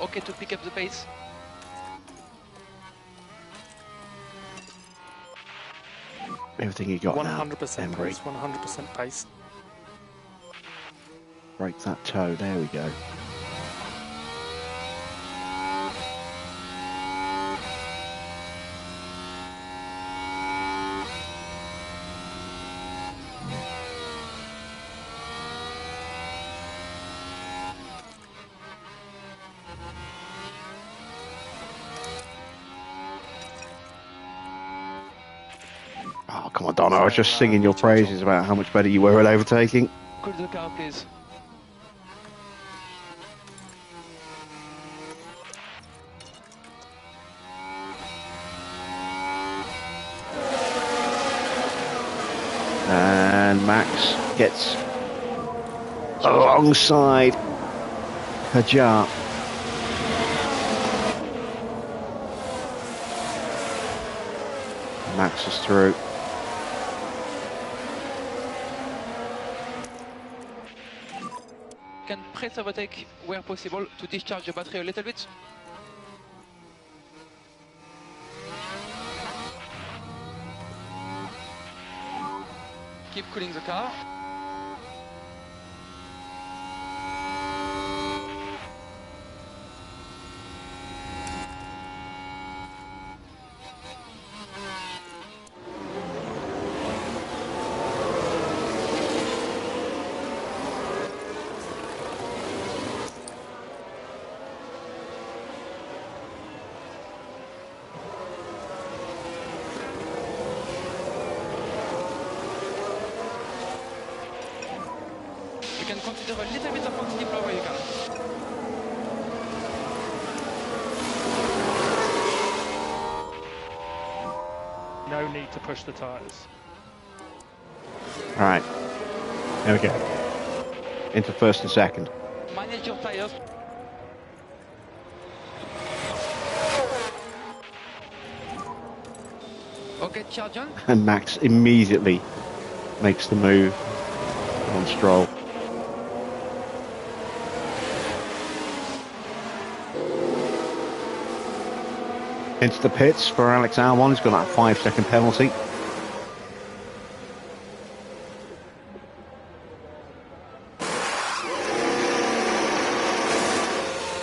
Okay to pick up the pace. Everything you got 100% now, pace, 100% pace. Break that toe. There we go. Oh, come on, Donna. I was just singing your praises about how much better you were at overtaking. Cool the car, please. And Max gets alongside Hajar. Max is through. Can press overtake where possible to discharge the battery a little bit. Keep cooling the car. You can consider a little bit of anti-diplower where you can. No need to push the tyres. All right. There we go. Into first and second. Manage your tires. Okay, charge on. And Max immediately makes the move on Stroll. Into the pits for Alex Albon. He's got that 5-second penalty.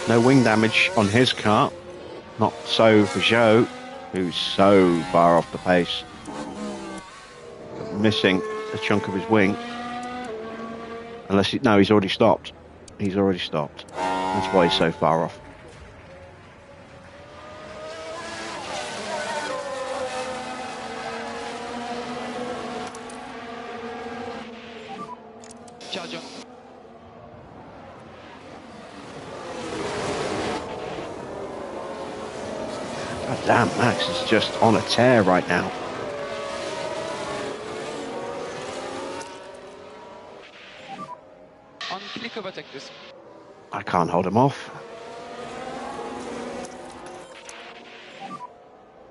No wing damage on his car. Not so for Zhou, who's so far off the pace. Missing a chunk of his wing. Unless no, he's already stopped. He's already stopped. That's why he's so far off. Charger. God damn, Max is just on a tear right now. On click of attack, please. I can't hold him off.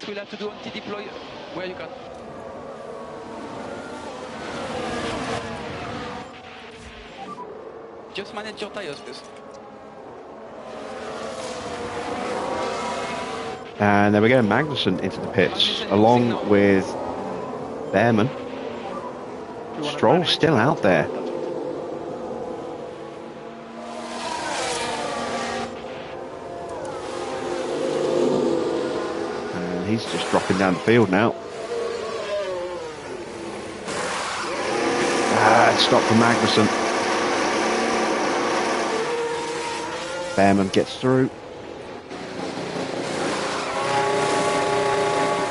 We'll have to do anti-deploy where you can. Just manage your tires, please. And there we go, Magnussen into the pits, along with Behrman. Stroll's still out there. And he's just dropping down the field now. Stop for Magnussen. Behrman gets through.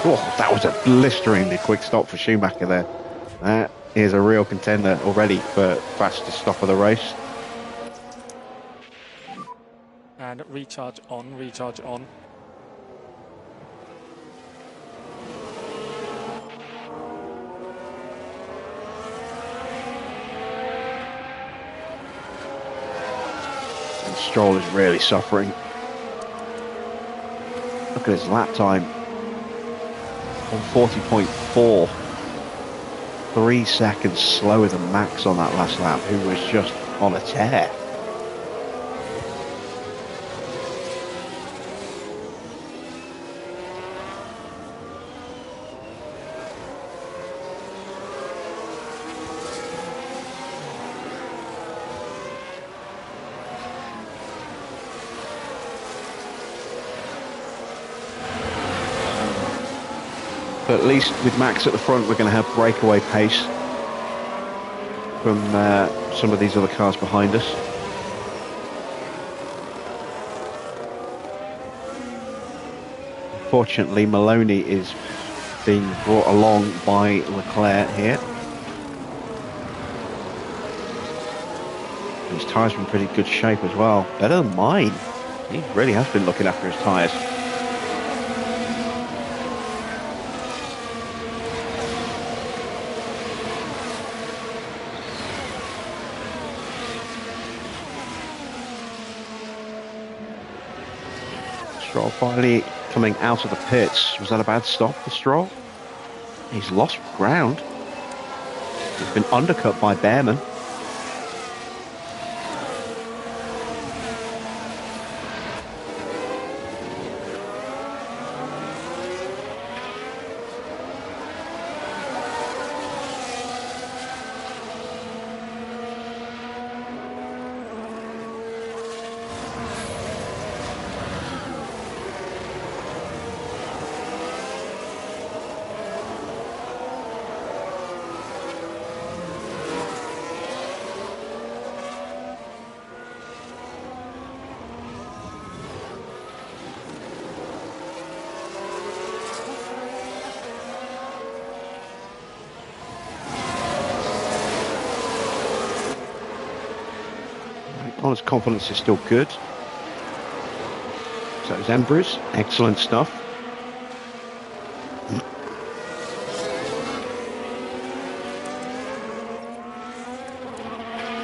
Oh, that was a blisteringly quick stop for Schumacher there. That is a real contender already for fastest stop of the race. And recharge on, recharge on. And Stroll is really suffering. Look at his lap time. On 40.4. 3 seconds slower than Max on that last lap, who was just on a tear. But at least with Max at the front, we're going to have breakaway pace from some of these other cars behind us. Unfortunately, Maloney is being brought along by Leclerc here. His tyres are in pretty good shape as well. Better than mine. He really has been looking after his tyres. Stroll finally coming out of the pits. Was that a bad stop for Stroll? He's lost ground. He's been undercut by Behrman. Connor's confidence is still good. So is Embrus. Excellent stuff.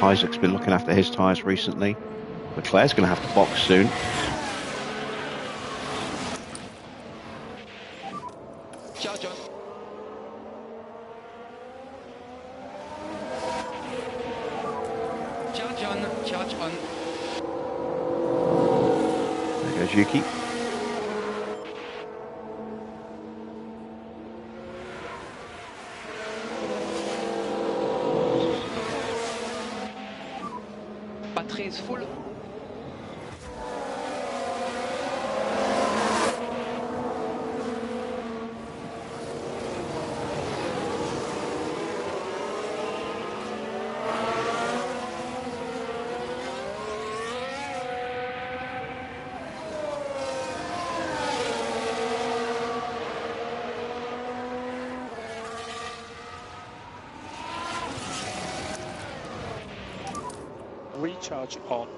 Isaac's been looking after his tyres recently. Leclerc's going to have to box soon. Charge on. Charge on, charge on. There goes Yuki. Battery is full. Recharge on.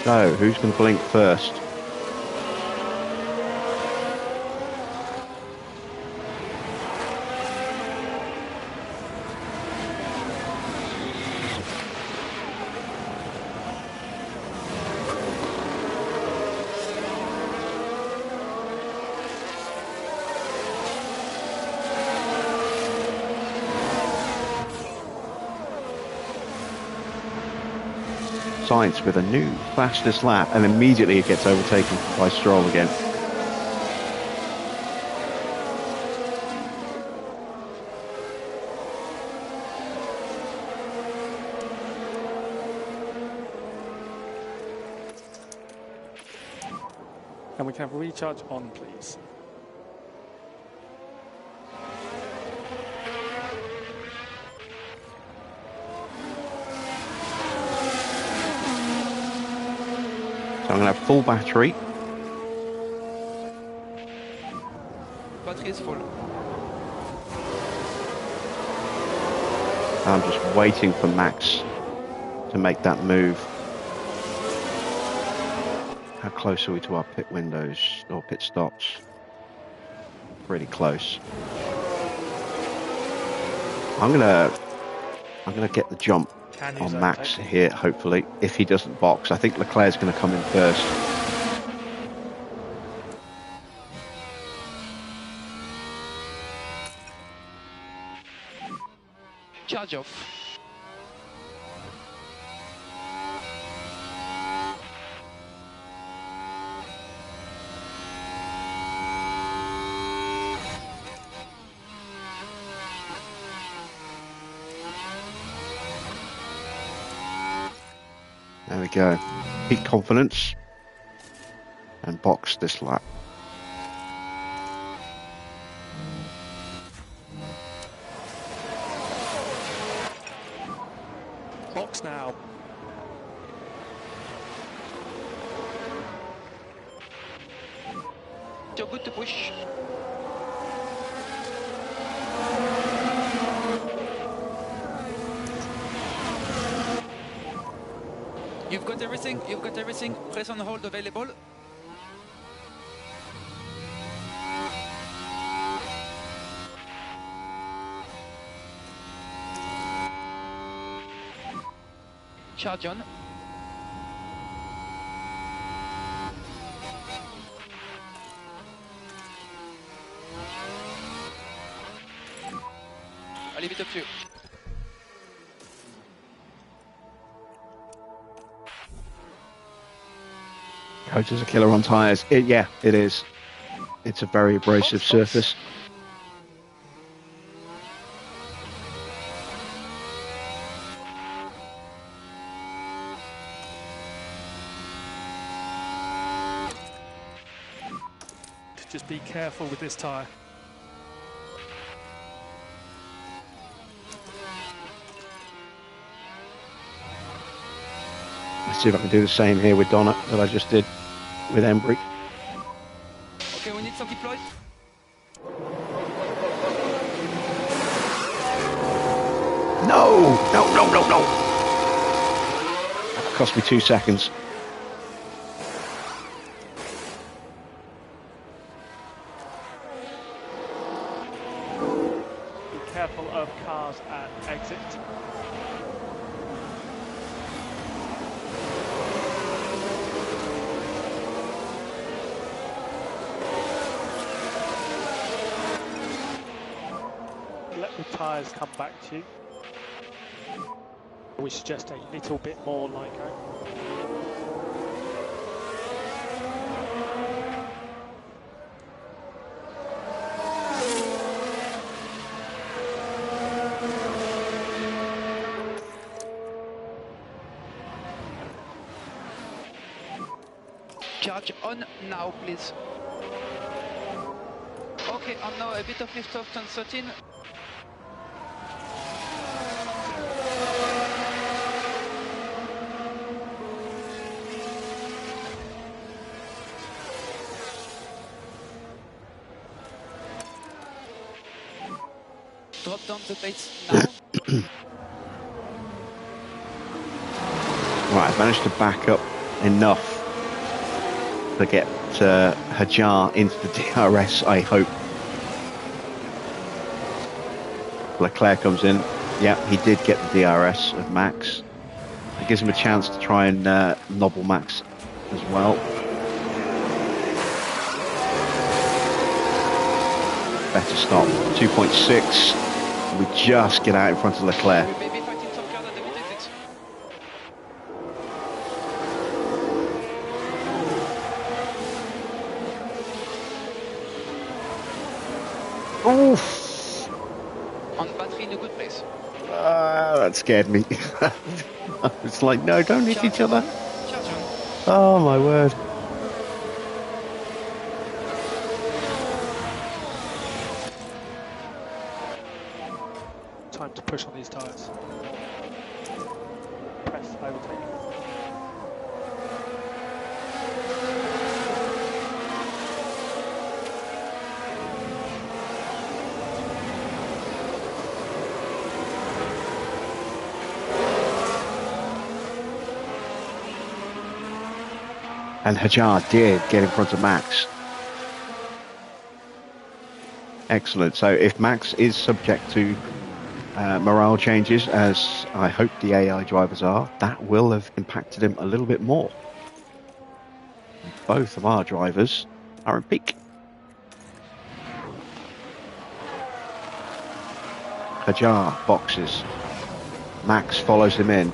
So, who's going to blink first? Sainz with a new fastest lap, and immediately it gets overtaken by Stroll again. And we can have recharge on, please. So I'm going to have full battery. Battery is full. I'm just waiting for Max to make that move. How close are we to our pit windows or pit stops? Pretty close. I'm gonna get the jump on Max here, hopefully, if he doesn't box. I think Leclerc's going to come in first. Charge off. There we go. Peak confidence and box this lap. Box now. You're good to push. You've got everything, press on hold available. Charge on. I'll leave it up to you. COTA's a killer on tyres. Yeah, it is. It's a very abrasive surface. Just be careful with this tyre. Let's see if I can do the same here with Donna that I just did with Embry. Okay, we need some deploy. No! No! That cost me 2 seconds. Be careful of cars at exit. tyres come back to you, we suggest a little bit more Lyco. Charge on now, please. Okay, and now a bit of lift off turn 13. Drop down the plates now. Right, I've managed to back up enough to get Hajar into the DRS, I hope. Leclerc comes in. Yeah, he did get the DRS of Max. It gives him a chance to try and nobble Max as well. Better stop. 2.6. We just get out in front of Leclerc. We may be fighting some cars at the mid exit. Oof! On battery in a good place. That scared me. It's like, no, don't hit each other. Charge on. Oh my word. Time to push on these tyres. Press overtake. And Hajar did get in front of Max. Excellent. So if Max is subject to morale changes, as I hope the AI drivers are, that will have impacted him a little bit more. Both of our drivers are in peak. Hajar boxes. Max follows him in.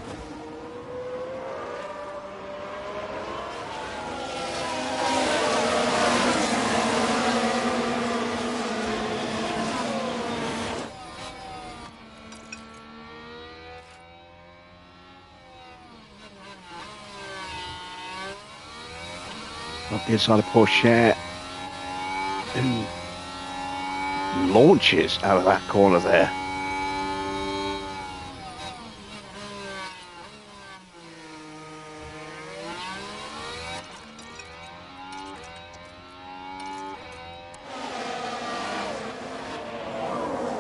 Up the inside of Porsche. Launches out of that corner there.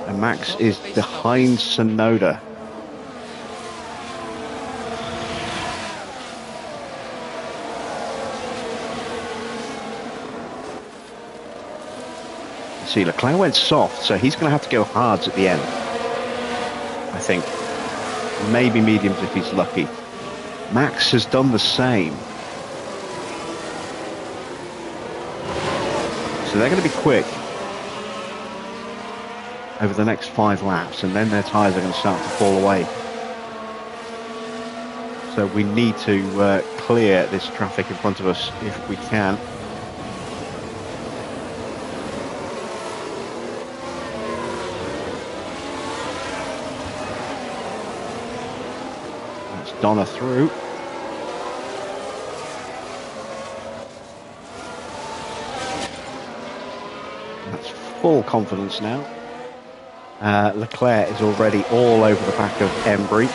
And Max is behind Sonoda. See, Leclerc went soft, so he's going to have to go hards at the end, I think. Maybe mediums if he's lucky. Max has done the same. So they're going to be quick over the next 5 laps, and then their tyres are going to start to fall away. So we need to clear this traffic in front of us if we can. Donna through. That's full confidence now. Leclerc is already all over the back of Embry.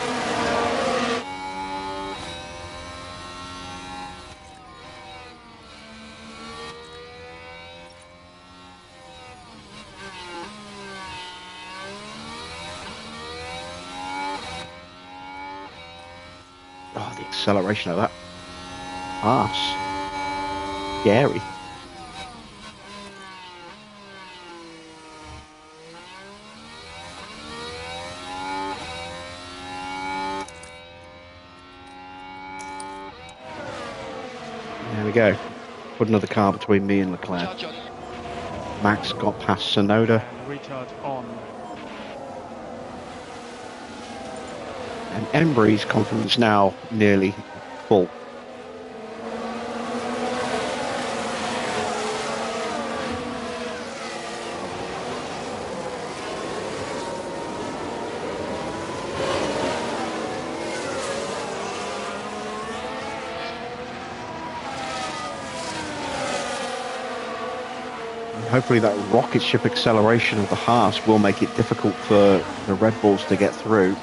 Oh, the acceleration of that pass. Scary. There we go. Put another car between me and Leclerc. Max got past Sonoda. And recharge on. And Embry's confidence now nearly full. Hopefully that rocket ship acceleration of the Haas will make it difficult for the Red Bulls to get through.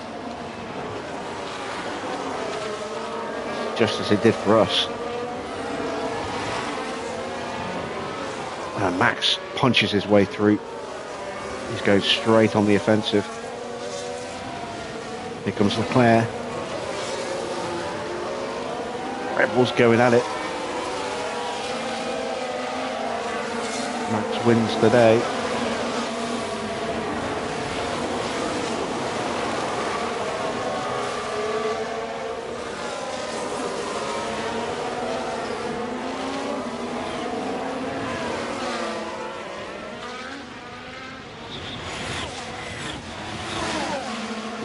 Just as it did for us. And Max punches his way through. He goes straight on the offensive. Here comes Leclerc. Red Bulls going at it. Max wins today.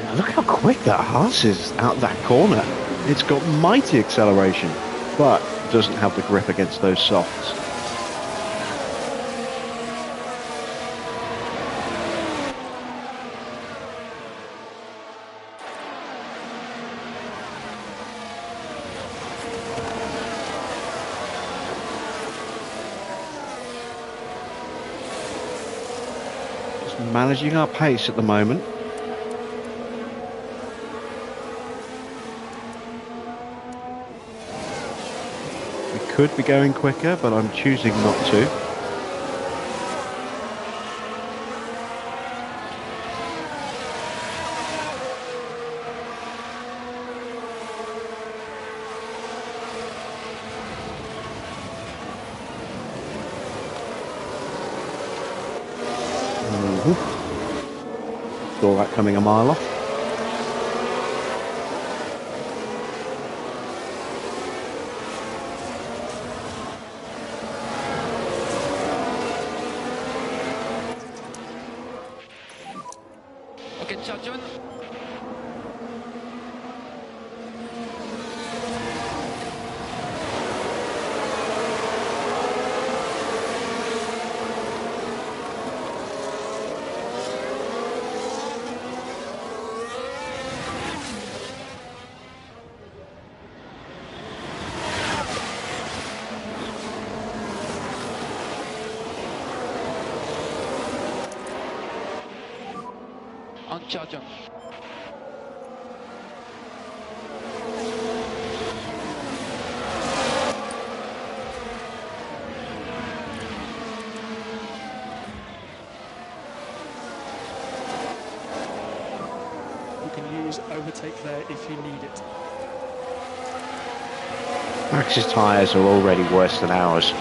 Yeah, look how quick that Haas is out that corner. It's got mighty acceleration, but doesn't have the grip against those softs. Managing our pace at the moment. We could be going quicker, but I'm choosing not to. Saw that coming a mile off. Okay, ciao John. On charge. You can use overtake there if you need it. Max's tyres are already worse than ours.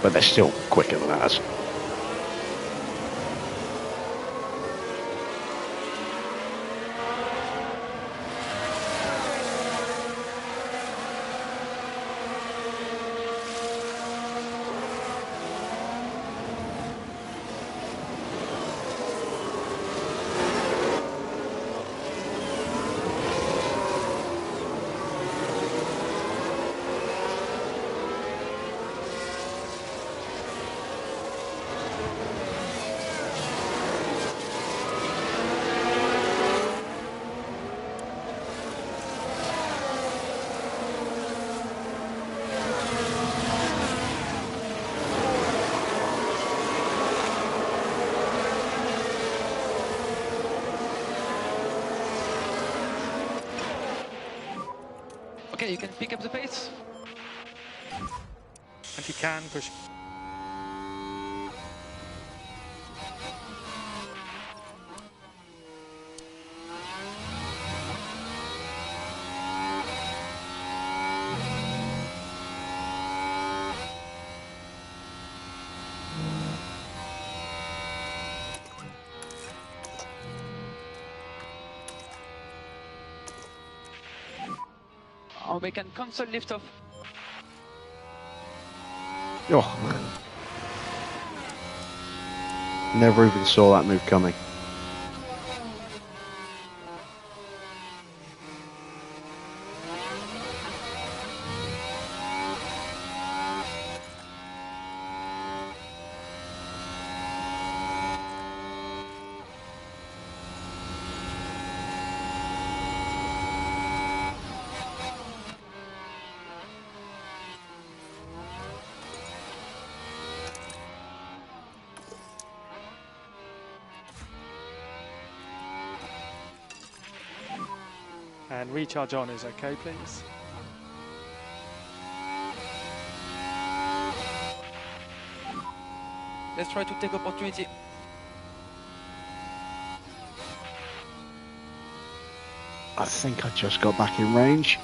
But they're still quicker than ours. Okay, you can pick up the pace. And you can push. Or we can cancel liftoff. Oh. Never even saw that move coming. And recharge on is okay, please. Let's try to take opportunity. I think I just got back in range.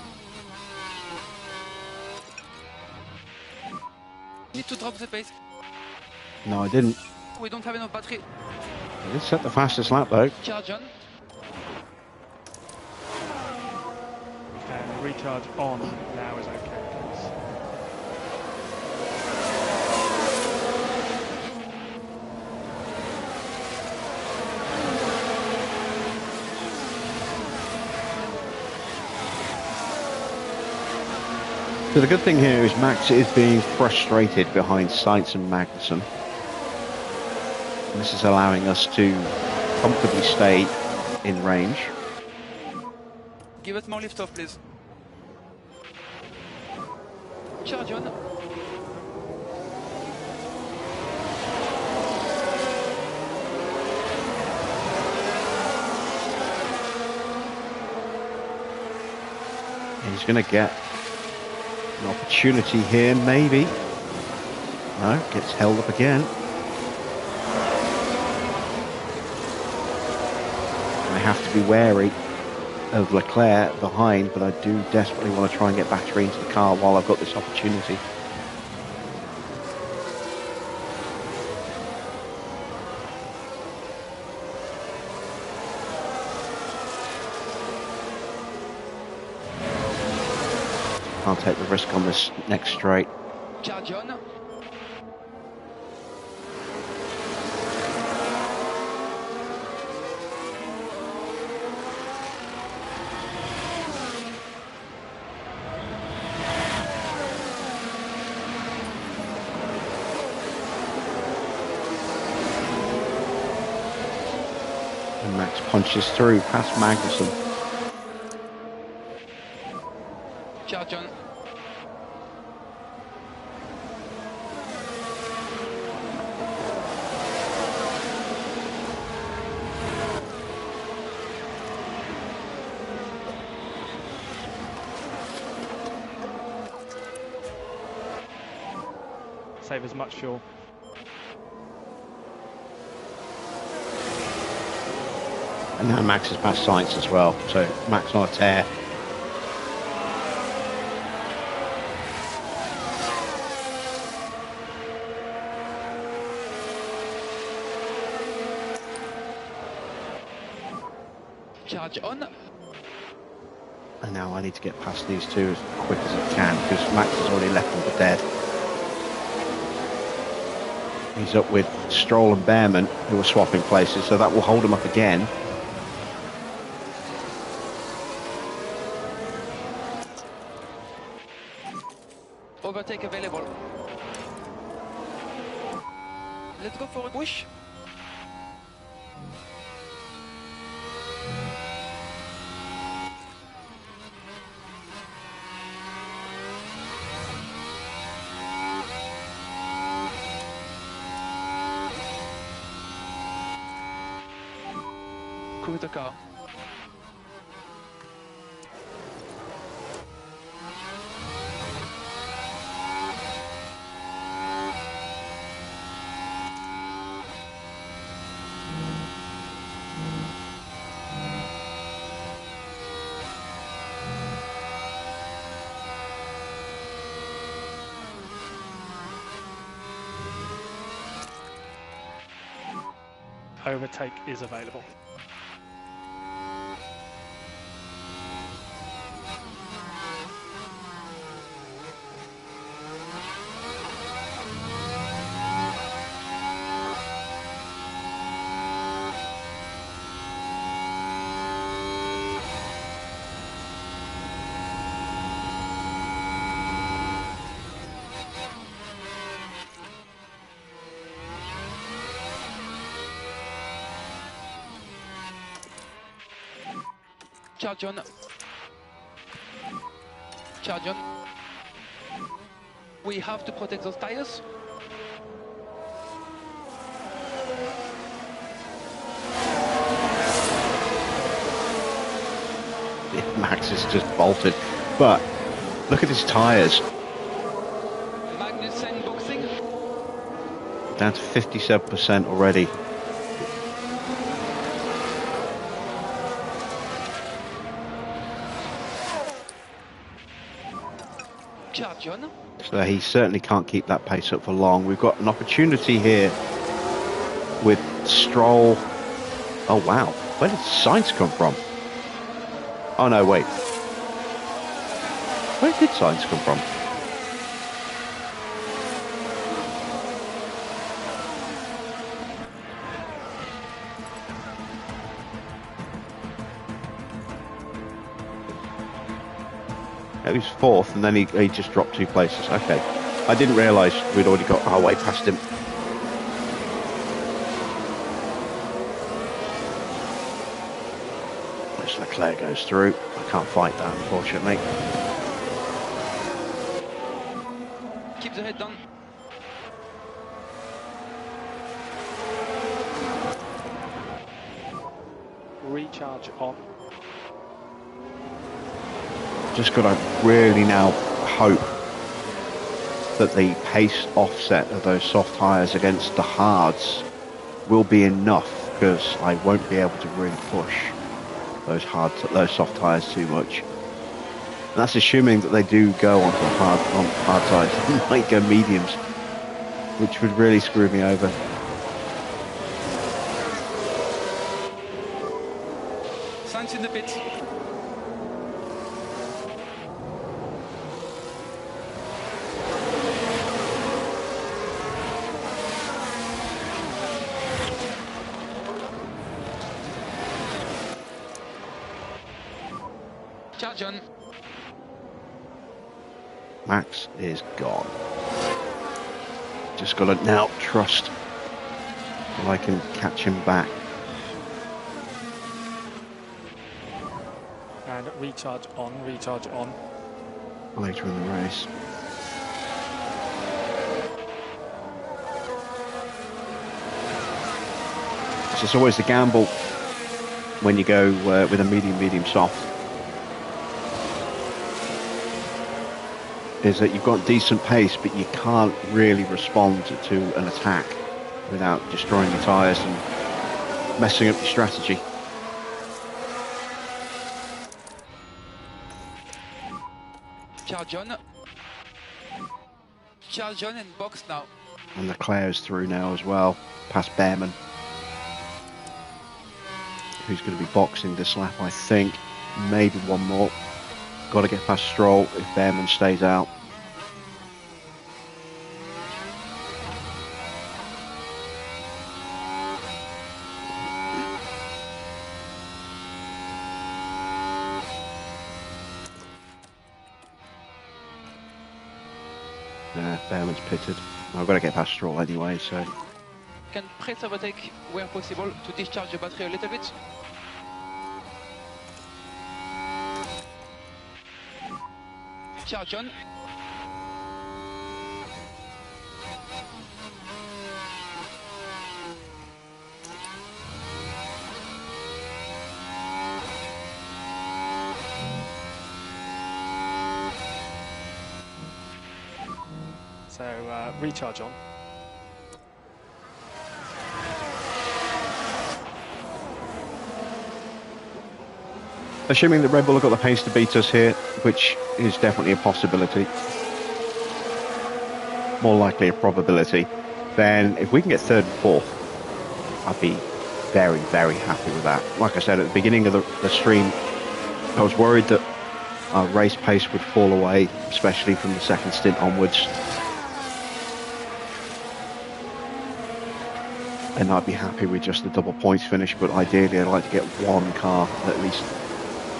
Need to drop the pace. No, I didn't. We don't have enough battery. I did set the fastest lap though. Charge on. And recharge on now is okay, please. So the good thing here is Max is being frustrated behind Seitz and Magnussen. And this is allowing us to comfortably stay in range. Give us more lift off, please. Charge on. He's going to get an opportunity here, maybe. No, gets held up again. I have to be wary of Leclerc behind, but I do desperately want to try and get battery into the car while I've got this opportunity. I'll take the risk on this next straight. Charge on. And Max punches through past Magnussen. Charge on. Save as much fuel. And now Max has passed Sainz as well, so Max on a tear. Charge on. And now I need to get past these two as quick as I can, because Max has already left them for dead. He's up with Stroll and Behrman, who are swapping places, so that will hold him up again. Overtake available. Let's go for a push. COTA car. Overtake is available. Charge on. Charge on. We have to protect those tires. Max is just bolted, but look at his tyres. Magnussen boxing. Down to 57% already. Charge on. So he certainly can't keep that pace up for long. We've got an opportunity here with Stroll. Oh wow, where did Sainz come from? Oh no, wait. Where did Sainz come from? He was fourth, and then he just dropped 2 places. Okay, I didn't realise we'd already got our way past him. As Leclerc goes through, I can't fight that, unfortunately. Keep the head down. Recharge on. Just got to really now hope that the pace offset of those soft tyres against the hards will be enough, because I won't be able to really push those soft tyres too much. And that's assuming that they do go onto hard tyres. They might go mediums, which would really screw me over. Sainz in the pit. Charge on. Max is gone. Just got to now trust that I can catch him back. And recharge on, recharge on. Later in the race. So it's always the gamble when you go with a medium soft, is that you've got decent pace, but you can't really respond to an attack without destroying your tyres and messing up your strategy. Charge on. Charge on and box now. And Leclerc's through now as well, past Behrman, who's going to be boxing this lap, I think. Maybe one more. Got to get past Stroll if Behrman stays out. Behrman's pitted. I've got to get past Stroll anyway, so... Can press overtake where possible to discharge the battery a little bit. Charge on. So recharge on. Assuming that Red Bull have got the pace to beat us here, which is definitely a possibility, more likely a probability, then if we can get third and fourth, I'd be very, very happy with that. Like I said at the beginning of the stream, I was worried that our race pace would fall away, especially from the second stint onwards. And I'd be happy with just the double points finish, but ideally I'd like to get one car at least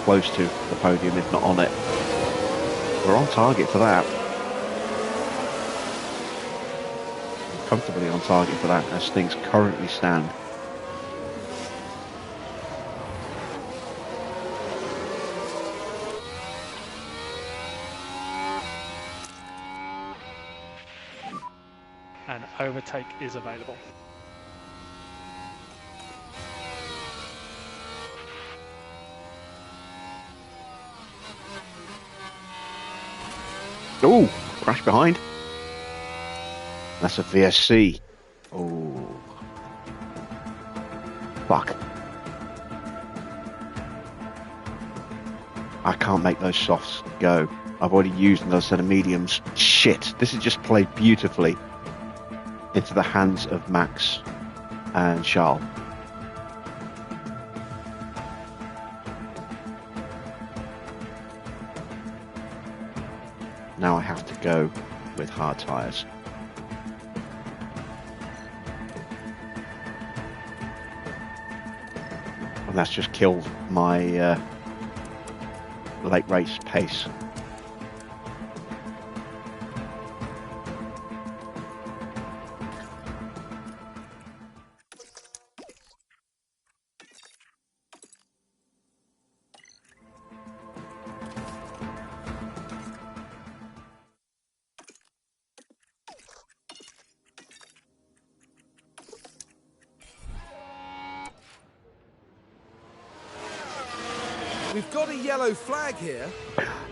close to the podium, if not on it. We're on target for that. Comfortably on target for that as things currently stand. and overtake is available. Oh, crash behind. That's a VSC. Oh. Fuck. I can't make those softs go. I've already used another set of mediums. Shit. This has just played beautifully into the hands of Max and Charles. Now I have to go with hard tyres. And that's just killed my late race pace. We've got a yellow flag here.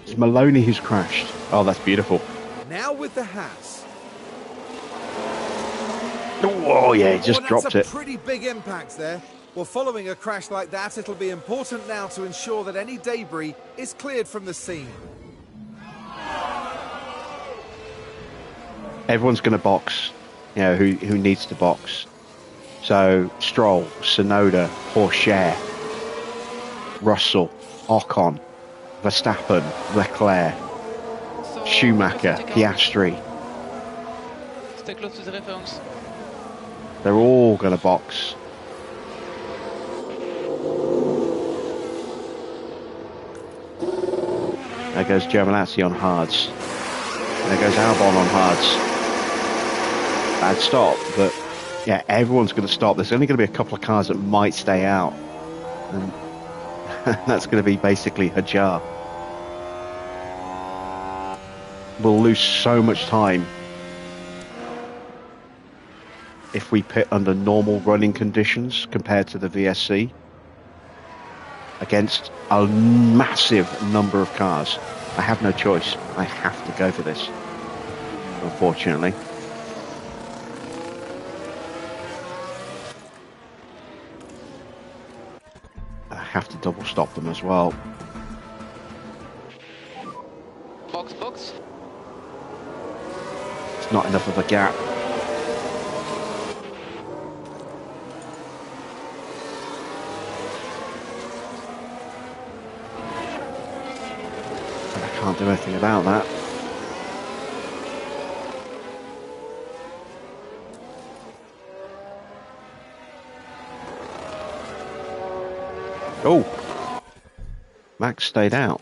It's Maloney who's crashed. Oh, that's beautiful. Now with the Haas. Oh, yeah, he just dropped it. That's a pretty big impact there. Well, following a crash like that, it'll be important now to ensure that any debris is cleared from the scene. Everyone's going to box, you know, who needs to box. So, Stroll, Tsunoda, Porsche, Russell, Ocon, Verstappen, Leclerc, Schumacher, Piastri. Stay close to the reference. They're all going to box. There goes Giovinazzi on hards. There goes Albon on hards. Bad stop, but yeah, everyone's going to stop. There's only going to be a couple of cars that might stay out. And that's going to be basically Hajar. We'll lose so much time if we pit under normal running conditions compared to the VSC against a massive number of cars. I have no choice. I have to go for this, unfortunately. I have to double stop them as well. Box, box. It's not enough of a gap. I can't do anything about that. Oh, Max stayed out.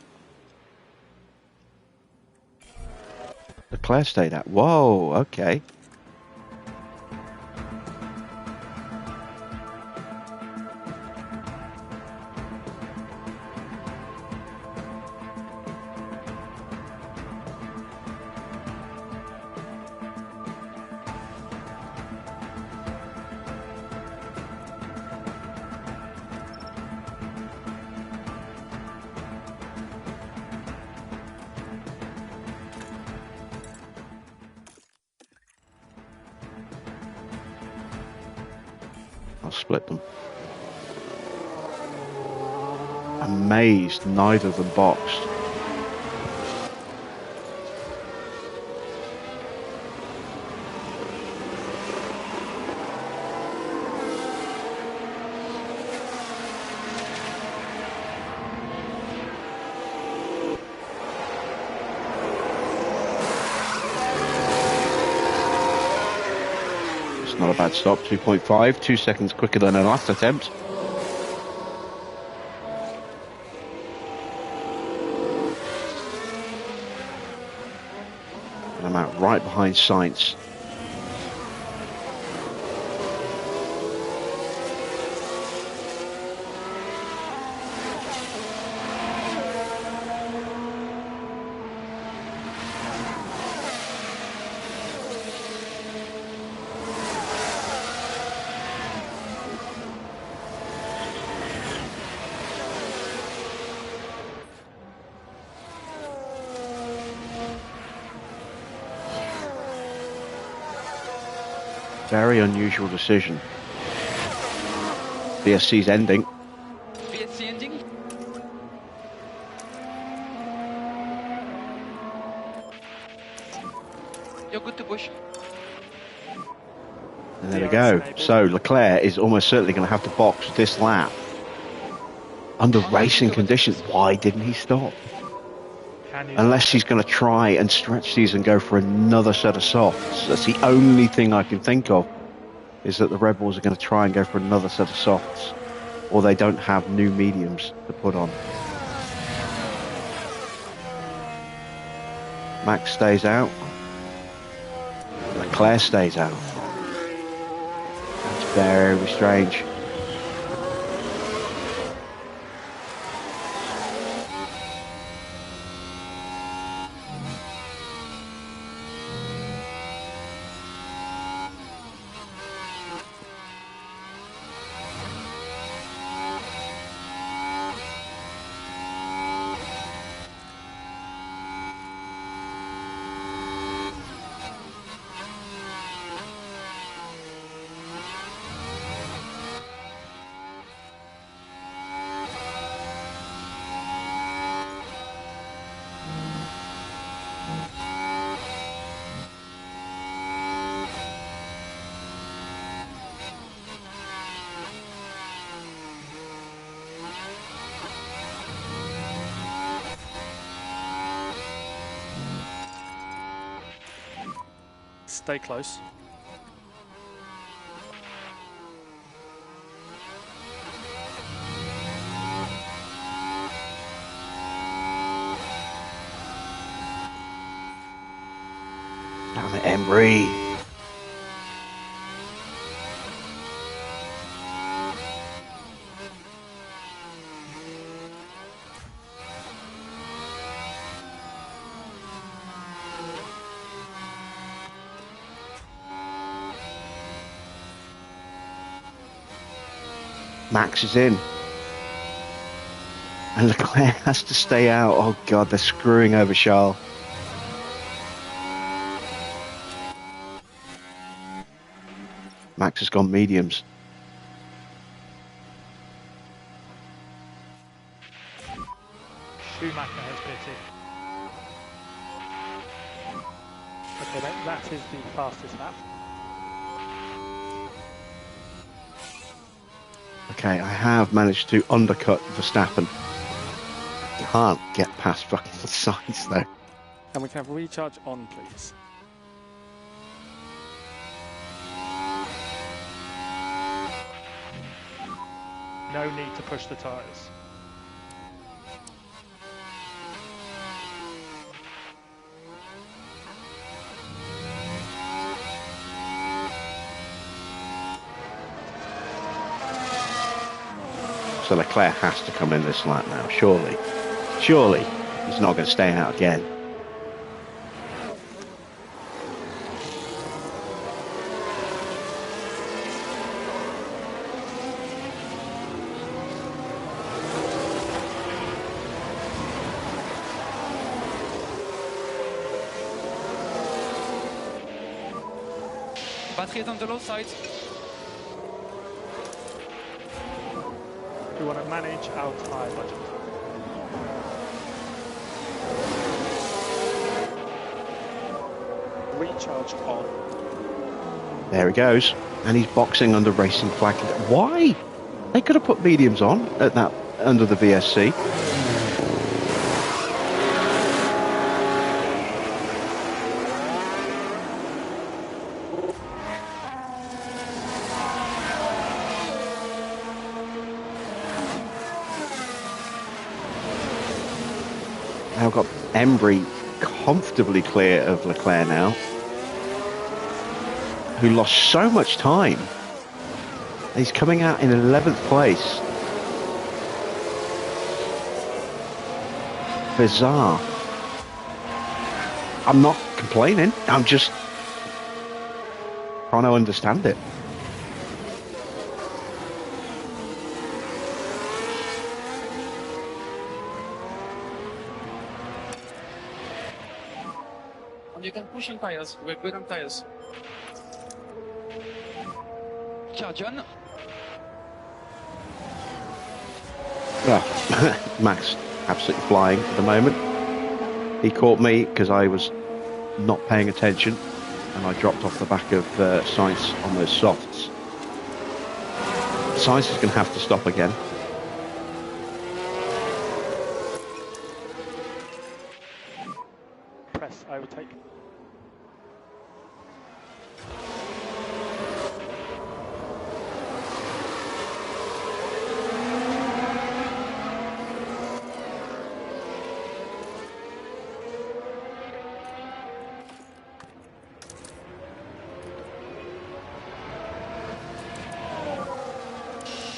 Leclerc stayed out. Whoa, okay. Split them. Amazed neither of them boxed. Not a bad stop, 2.5, 2 seconds quicker than our last attempt. And I'm out right behind Sainz. Very unusual decision. VSC's ending. VSC ending. You're good to push. And there we go. So Leclerc is almost certainly going to have to box this lap. Under racing conditions, why didn't he stop? Unless he's going to try and stretch these and go for another set of softs. That's the only thing I can think of, is that the Red Bulls are going to try and go for another set of softs, or they don't have new mediums to put on. Max stays out. Leclerc stays out. That's very strange. Stay close. Damn it, Embry. Max is in. And Leclerc has to stay out. Oh God, they're screwing over Charles. Max has gone mediums. Schumacher has pitted. Okay, that is the fastest lap. Okay, I have managed to undercut Verstappen. Can't get past fucking the sides though. And we can have recharge on, please. No need to push the tyres. So Leclerc has to come in this lap now, surely. Surely he's not going to stay out again. Battery is on the low side. We want to manage our tyre budget. Recharge on. There he goes. And he's boxing under racing flag. Why? They could have put mediums on at that under the VSC. Now got Embry comfortably clear of Leclerc now, who lost so much time. He's coming out in 11th place. Bizarre. I'm not complaining, I'm just trying to understand it. You can push in tires. We're good on tires. Charge on. Well, Max absolutely flying at the moment. He caught me because I was not paying attention and I dropped off the back of Science on those softs. Science is going to have to stop again. Press, overtake.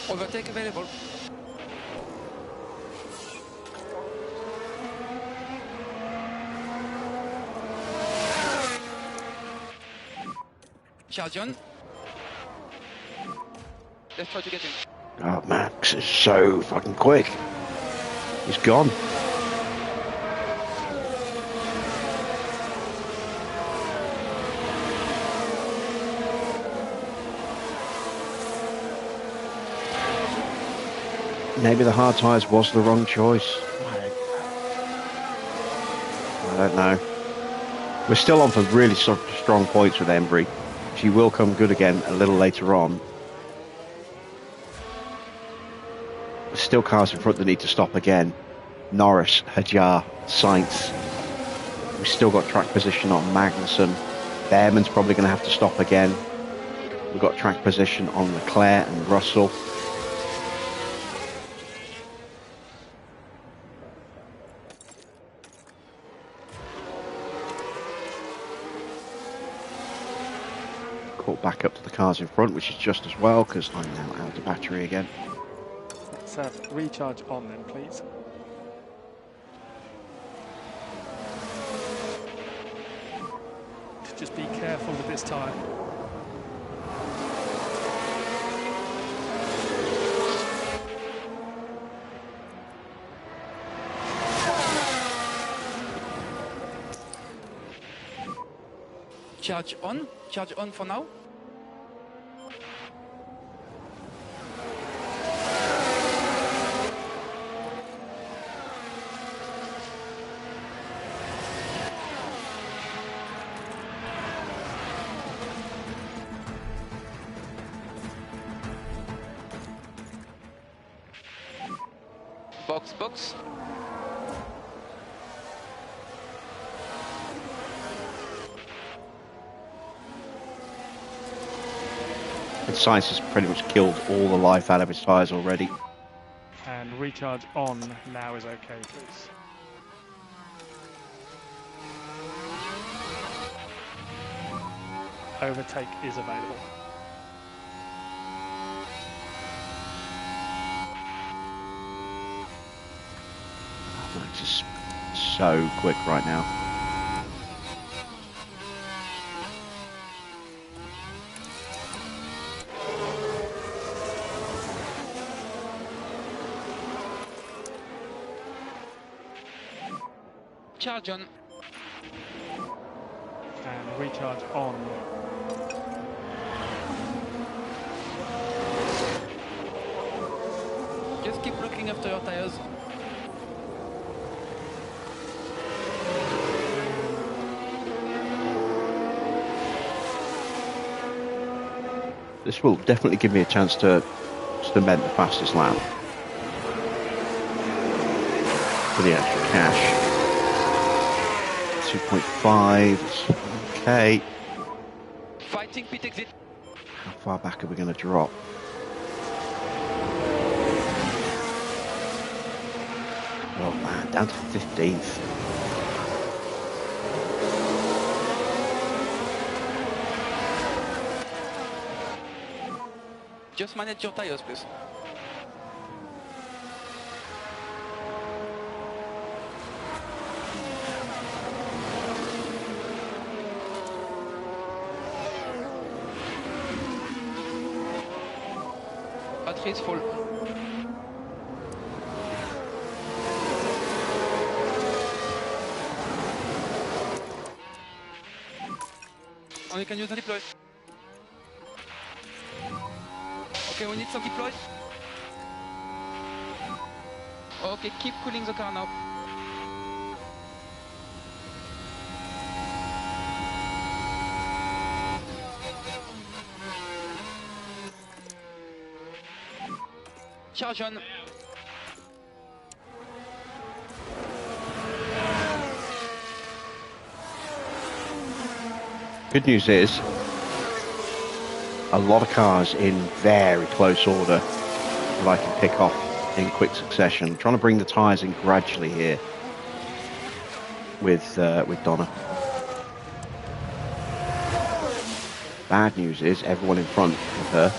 Overtake available. Charge on. Let's try to get him. Oh, Max is so fucking quick. He's gone. Maybe the hard tyres was the wrong choice. I don't know. We're still on for really strong points with Embry. She will come good again a little later on. There's still cars in front that need to stop again. Norris, Hajar, Sainz. We've still got track position on Magnussen. Behrman's probably going to have to stop again. We've got track position on Leclerc and Russell. Caught back up to the cars in front, which is just as well because I'm now out of battery again. Let's have recharge on then, please. Just be careful with this tyre. Charge on for now. Box. And Sainz has pretty much killed all the life out of his tyres already. And recharge on now is okay, please. Overtake is available. Max is so quick right now. Charge on. And recharge on. Just keep looking after your tires. This will definitely give me a chance to cement the fastest lap for the extra cash. 2.5, okay. Fighting pit exit. How far back are we going to drop? Oh man, down to 15th. Just manage your tires, please. Battery is full. And you can use the deploy. Okay, we need some deploy. Okay, keep cooling the car now. Charge on. Good news is, a lot of cars in very close order that I can pick off in quick succession. I'm trying to bring the tyres in gradually here with Donna. Bad news is everyone in front of her,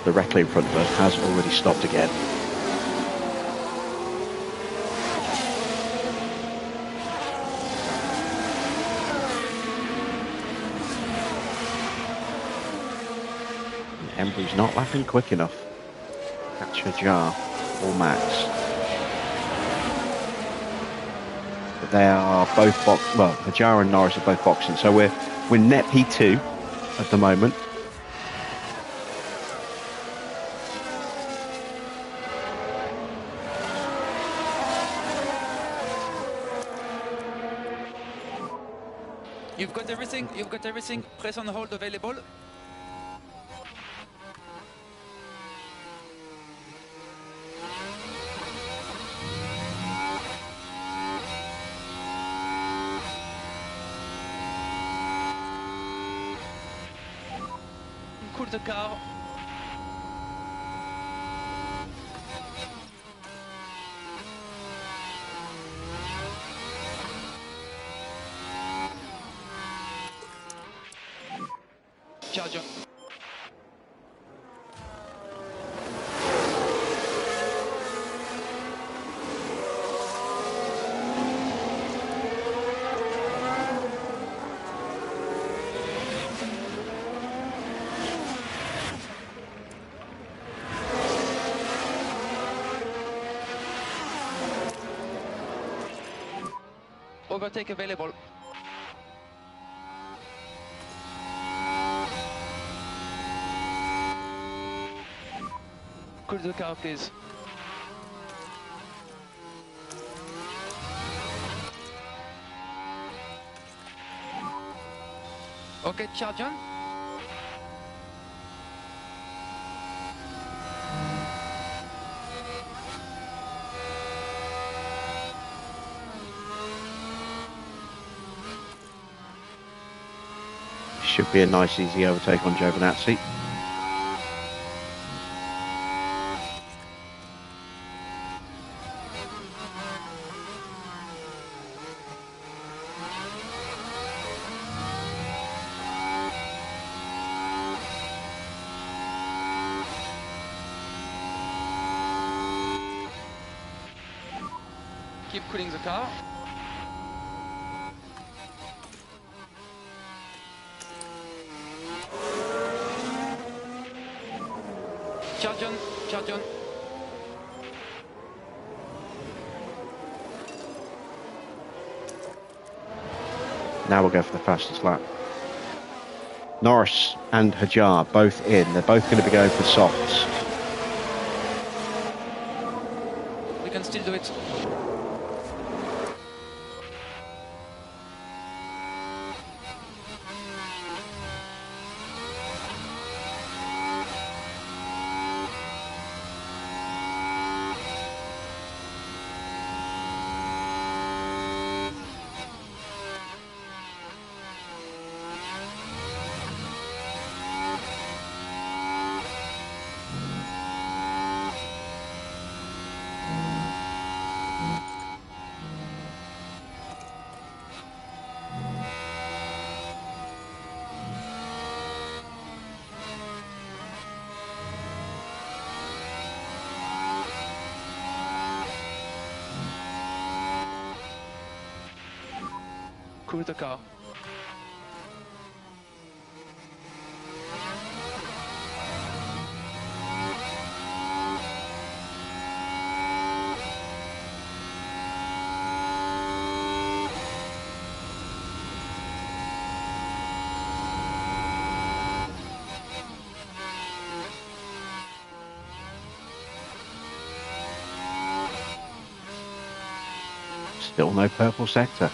directly in front of her, has already stopped again. Embry's not lapping quick enough. Catch Hajar or Max. But they are both Hajar and Norris are both boxing. So we're net P2 at the moment. You've got everything, press on hold available. Cool the car. Charge on. Overtake available. Cool the car, please. Okay, charge on. Should be a nice easy overtake on Giovinazzi. Keep cooling the car. Charge on, charge on. Now we'll go for the fastest lap. Norris and Hajar both in. They're both going to be going for softs. We can still do it. Cool the car. Still no purple sector.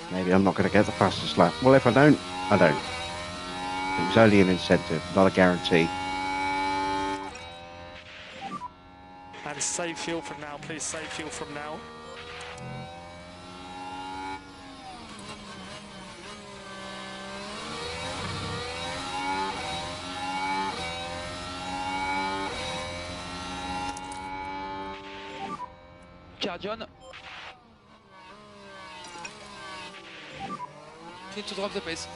Maybe I'm not going to get the fastest lap. Well, if I don't, I don't. It was only an incentive, not a guarantee. And save fuel from now, please. Save fuel from now. Cardion. Need to drop the pace.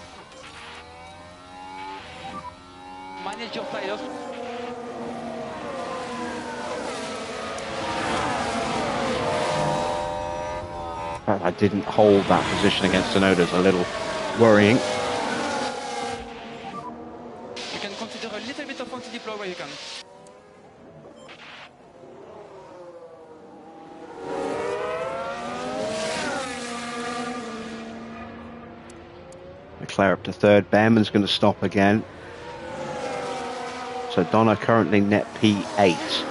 Manage your tires. I didn't hold that position against Tsunoda's a little worrying. You can consider a little bit of anti-deploy where you can. Leclerc up to third. Behrman's going to stop again. So Donna currently net P8.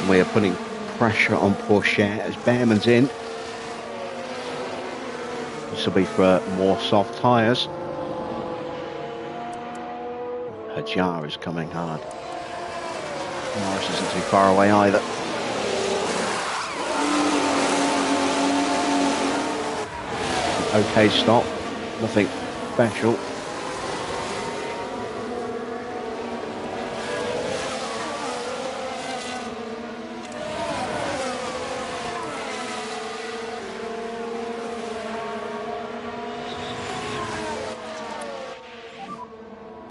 We are putting pressure on Porsche as Behrman's in. This will be for more soft tyres. Hajar is coming hard. Morris isn't too far away either. Okay stop, nothing special.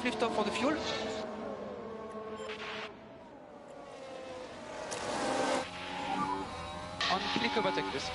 Flip top for the fuel. On click overtake this.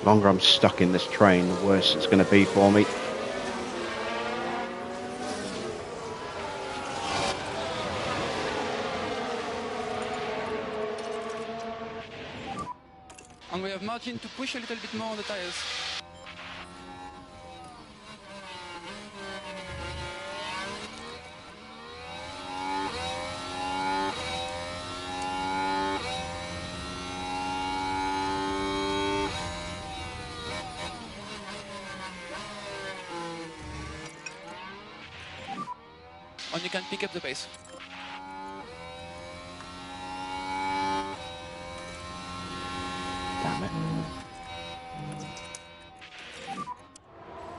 The longer I'm stuck in this train, the worse it's going to be for me. And we have margin to push a little bit more on the tires. And you can pick up the pace. Damn it.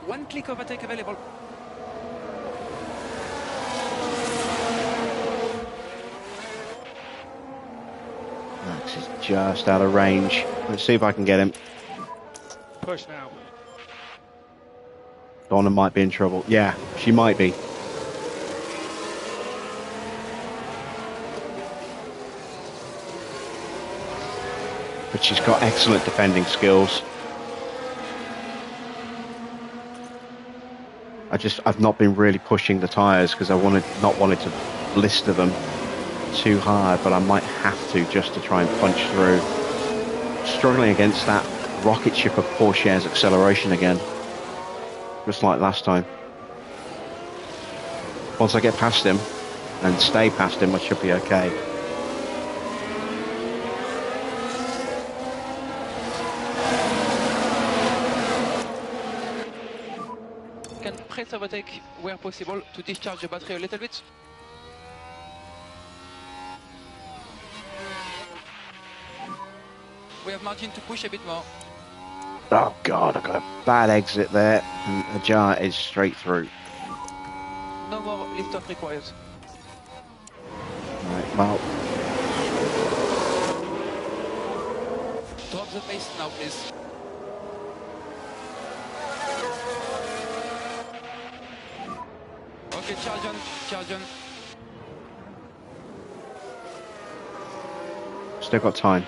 One click overtake available. Max is just out of range. Let's see if I can get him. Push now. Donna might be in trouble. Yeah, she might be. But she's got excellent defending skills. I've not been really pushing the tyres because I not wanted to blister them too hard, but I might have to just to try and punch through. Struggling against that rocket ship of Porsche's acceleration again, just like last time. Once I get past him and stay past him, I should be okay. press overtake where possible to discharge the battery a little bit. We have margin to push a bit more. Oh God, I got a bad exit there, and the jar is straight through. No more lift-off required. Right, well, Drop the pace now, please. Okay, charge on, charge on. still got time.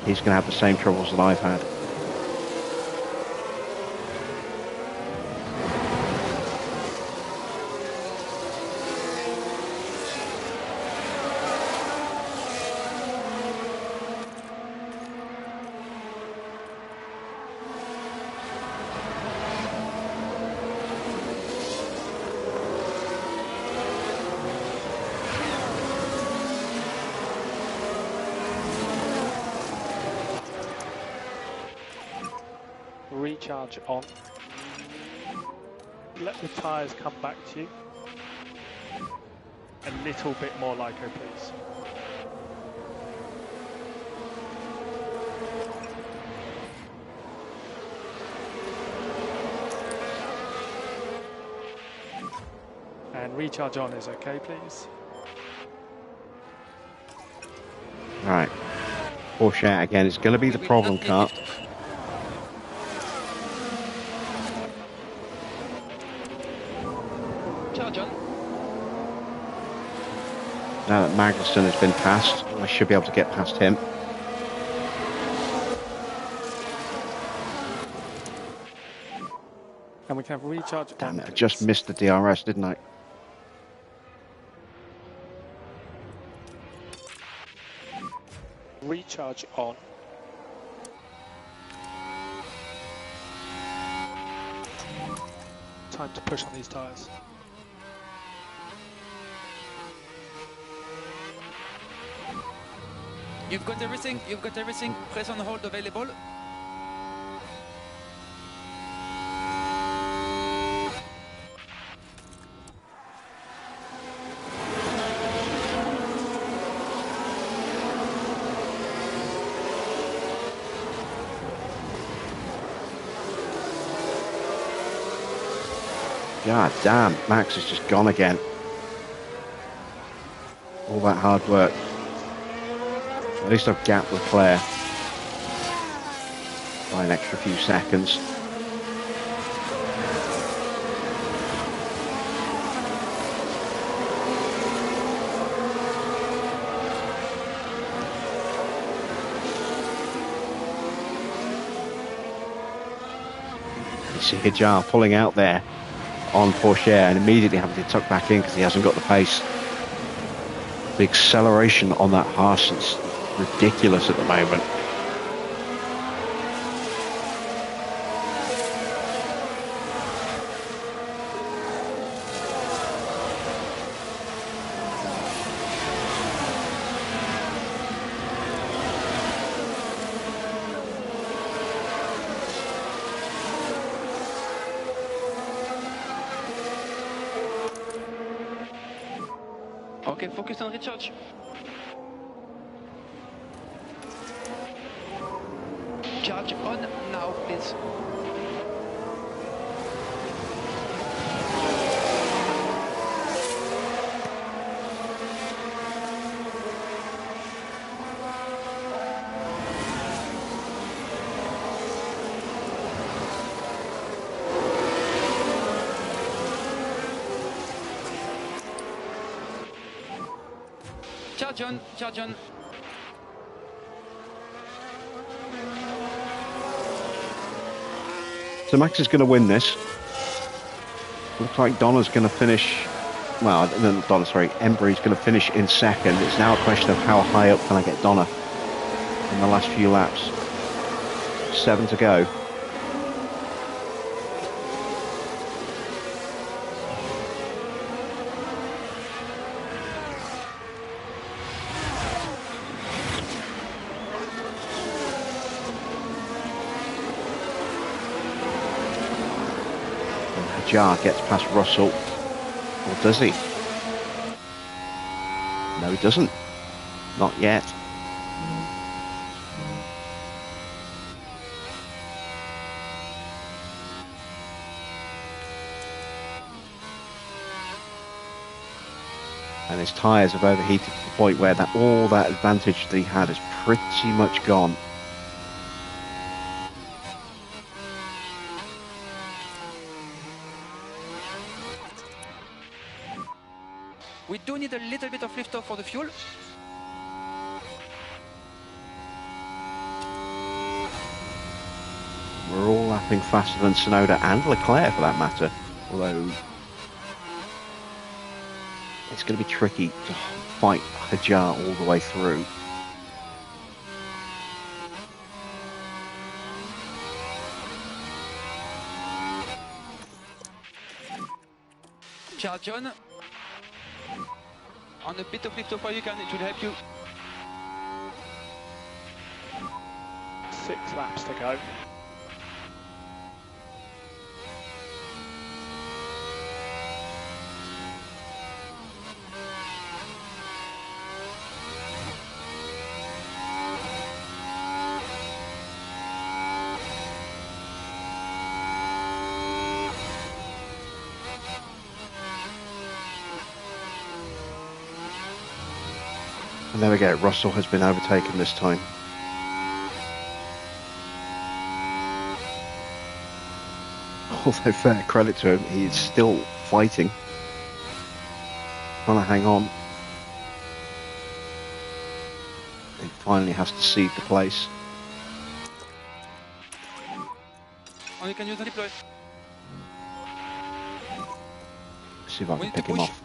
He's going to have the same troubles that I've had. Recharge on. Let the tyres come back to you. A little bit more Lyco, please. And recharge on is okay, please. Right. Porsche again, it's going to be the problem car. Charge on. Now that Magnussen has been passed, I should be able to get past him. And we can have recharge Damn on, it, I please. just missed the DRS, didn't I? Recharge on. Time to push on these tyres. You've got everything, you've got everything. Press on hold available. God damn, Max has just gone again. All that hard work. At least I've gapped Leclerc by an extra few seconds. You see Hijjar pulling out there on Porsche and immediately having to tuck back in because he hasn't got the pace. The acceleration on that Haas is ridiculous at the moment. Okay, focus on recharge. Charge on now, please. Charge on, charge on. So Max is going to win this. Looks like Donna's going to finish. Well, no, Donna, sorry, Embry's going to finish in second. It's now a question of how high up can I get Donna in the last few laps. 7 to go. Hajar gets past Russell, or does he? No, he doesn't. Not yet. And his tyres have overheated to the point where all that advantage that he had is pretty much gone. We do need a little bit of liftoff for the fuel. We're all lapping faster than Tsunoda and Leclerc for that matter, although it's going to be tricky to fight Hajar all the way through. Charles John. On a bit of liftoff for you, it will help you. 6 laps to go. And there we go, Russell has been overtaken this time. Although fair credit to him, he is still fighting. Trying to hang on. He finally has to cede the place. Oh, you can use the deploy. See if I can pick him off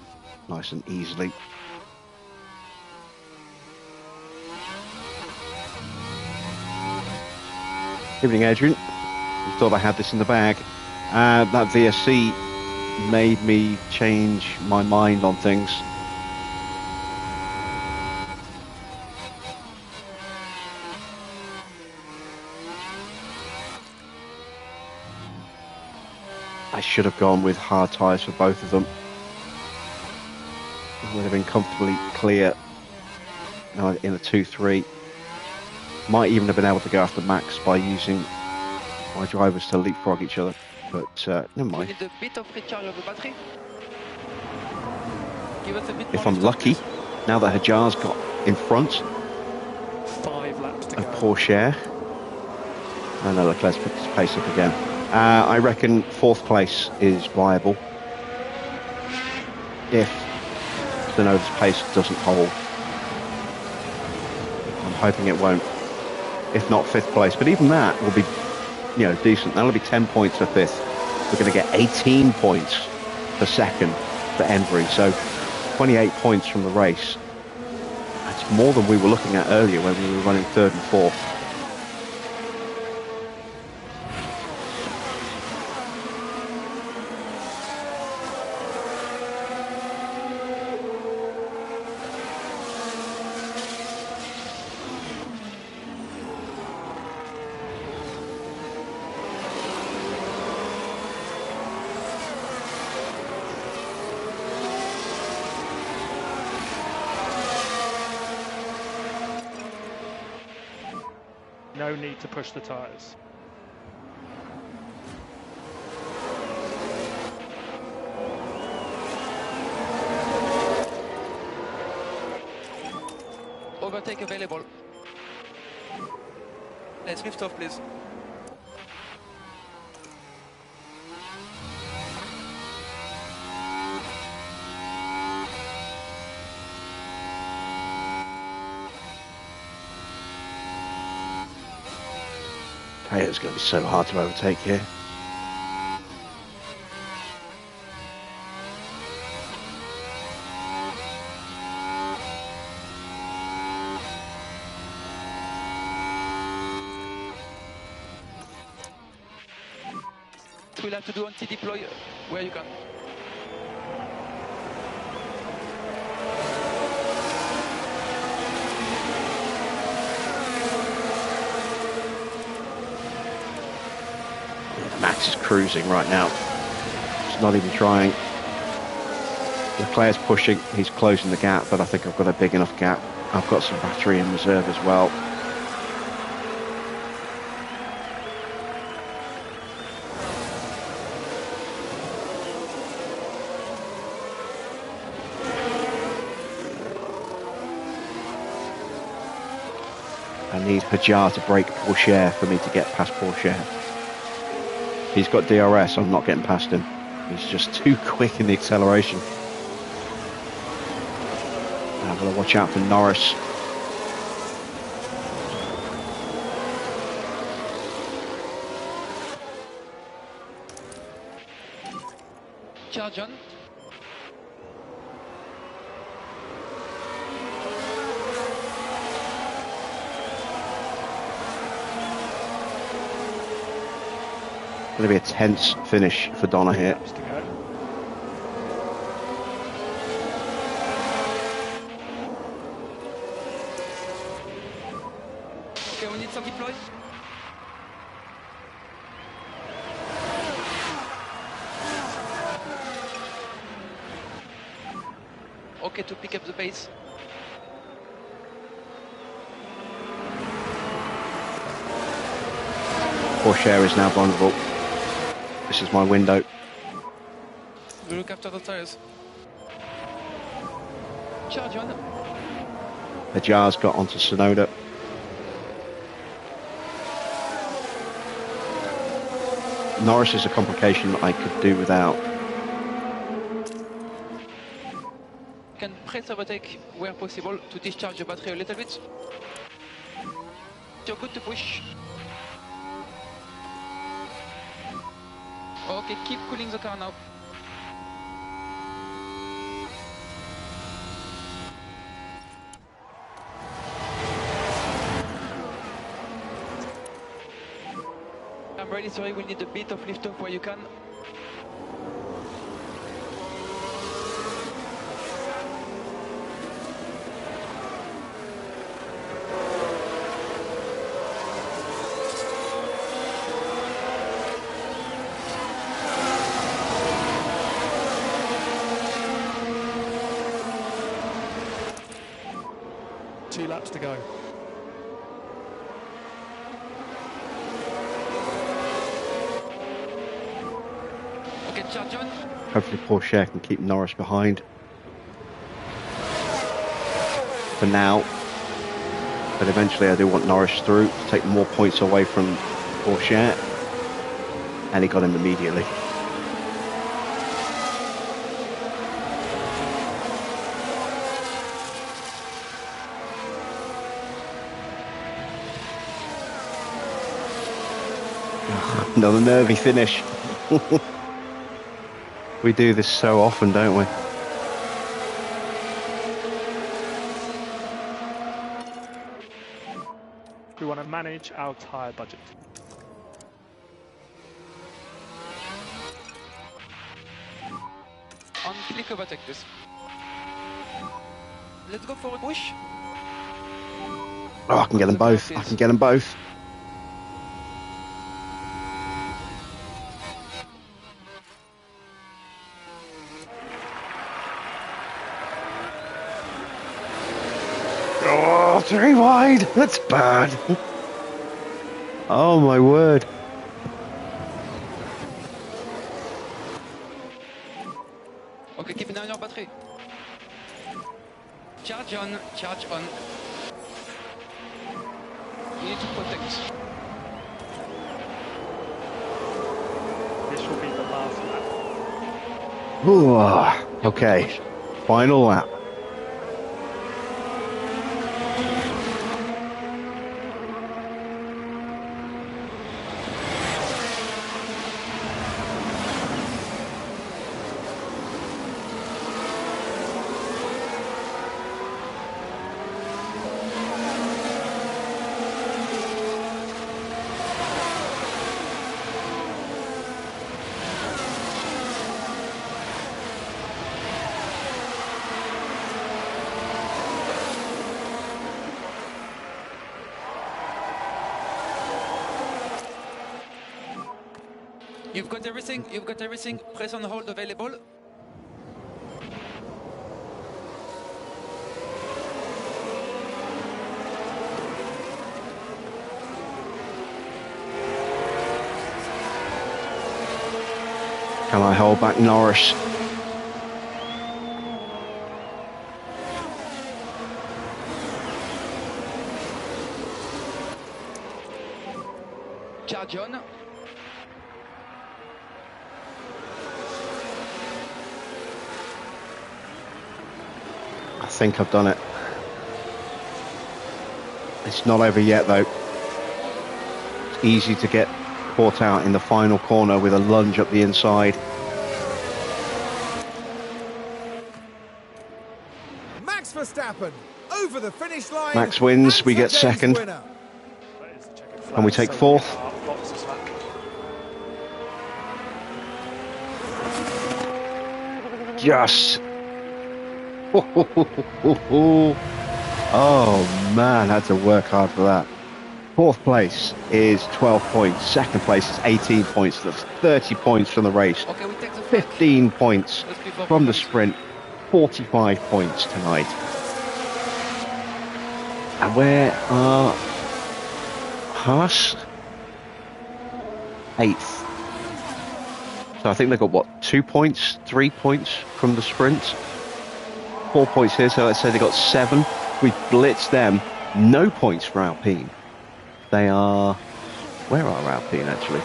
nice and easily. Evening, Adrian. You thought I had this in the bag. That VSC made me change my mind on things. I should have gone with hard tyres for both of them. It would have been comfortably clear in a 2-3. Might even have been able to go after Max by using my drivers to leapfrog each other, but never mind. We need a bit of recharge of the battery. Give us a bit If more I'm lucky, now that Hajar's got in front 5 laps to of go. Porsche, and Leclerc's picked his pace up again. I reckon 4th place is viable if Tsunoda's pace doesn't hold. I'm hoping it won't. If not 5th place, but even that will be, decent. That'll be 10 points for 5th. We're going to get 18 points for 2nd for Embry, so 28 points from the race. That's more than we were looking at earlier when we were running 3rd and 4th. No need to push the tyres. Overtake available. Let's lift off, please. Hey, it's going to be so hard to overtake here. We'll have to do anti-deploy where you can. Max is cruising right now. There's not even trying. Leclerc's pushing, he's closing the gap, but I think I've got a big enough gap. I've got some battery in reserve as well. I need Hajar to break Pourchaire for me to get past Pourchaire. He's got DRS, I'm not getting past him. He's just too quick in the acceleration. I've got to watch out for Norris. Charge on. Going to be a tense finish for Donna here. Laps to go. Okay, we need some deploy. Okay, to pick up the pace. Pourchaire is now vulnerable. This is my window. We look after the tires. Charge on. Hajar's got onto Sonoda. Norris is a complication I could do without. Can press overtake where possible to discharge the battery a little bit. You're good to push. Okay, keep cooling the car now. I'm really sorry, we need a bit of lift off where you can. Two laps to go. Okay, charge on. Hopefully Pourchaire can keep Norris behind. For now. But eventually I do want Norris through to take more points away from Pourchaire. And he got him immediately. Another nervy finish. We do this so often, don't we? We want to manage our tyre budget. On click overtake this. Let's go for a push. Oh, I can get them both. I can get them both. Oh, 3 wide. That's bad. Oh my word. Okay, keep an eye on your battery. Charge on, charge on. You need to protect. This will be the last lap. Ooh, okay. Final lap. You've got everything. You've got everything. Press on hold available. Can I hold back Norris? Charge on. I think I've done it. It's not over yet though. It's easy to get caught out in the final corner with a lunge up the inside. Max Verstappen over the finish line. Max wins, and we get today's second. winner. That is the checkered flag, And we take so fourth. are lots of slack. Just. Oh man, had to work hard for that. Fourth place is 12 points. Second place is 18 points. That's 30 points from the race. Okay, we take the flag. 15 points Let's be from the focused. sprint. 45 points tonight. And where are Haas? 8th. So I think they've got what, 2 points, 3 points from the sprint. 4 points here, so let's say they got 7. We've blitzed them. No points for Alpine. They are, where are Alpine actually?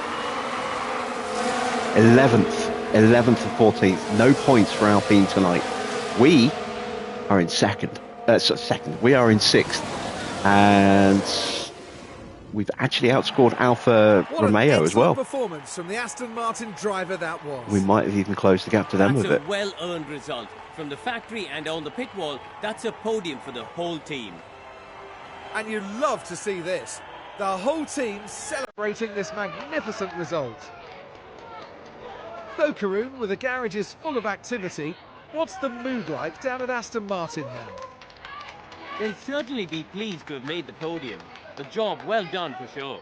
11th and 14th. No points for Alpine tonight. We are in second. We are in 6th. And we've actually outscored Alfa What Romeo an as well. excellent performance from the Aston Martin driver that was. We might have even closed the gap to them That's with a it. well-earned result. From the factory and on the pit wall, that's a podium for the whole team. And you love to see this. The whole team celebrating this magnificent result. So, Karun, with the garages full of activity, what's the mood like down at Aston Martin now? They'll certainly be pleased to have made the podium. The job well done for sure.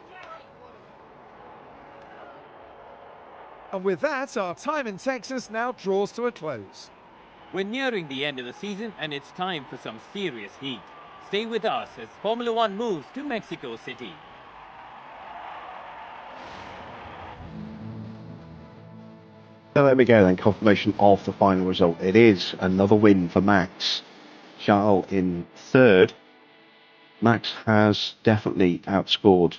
And with that, our time in Texas now draws to a close. We're nearing the end of the season and it's time for some serious heat. Stay with us as Formula One moves to Mexico City. So there we go then, confirmation of the final result. It is another win for Max. Charles in 3rd. Max has definitely outscored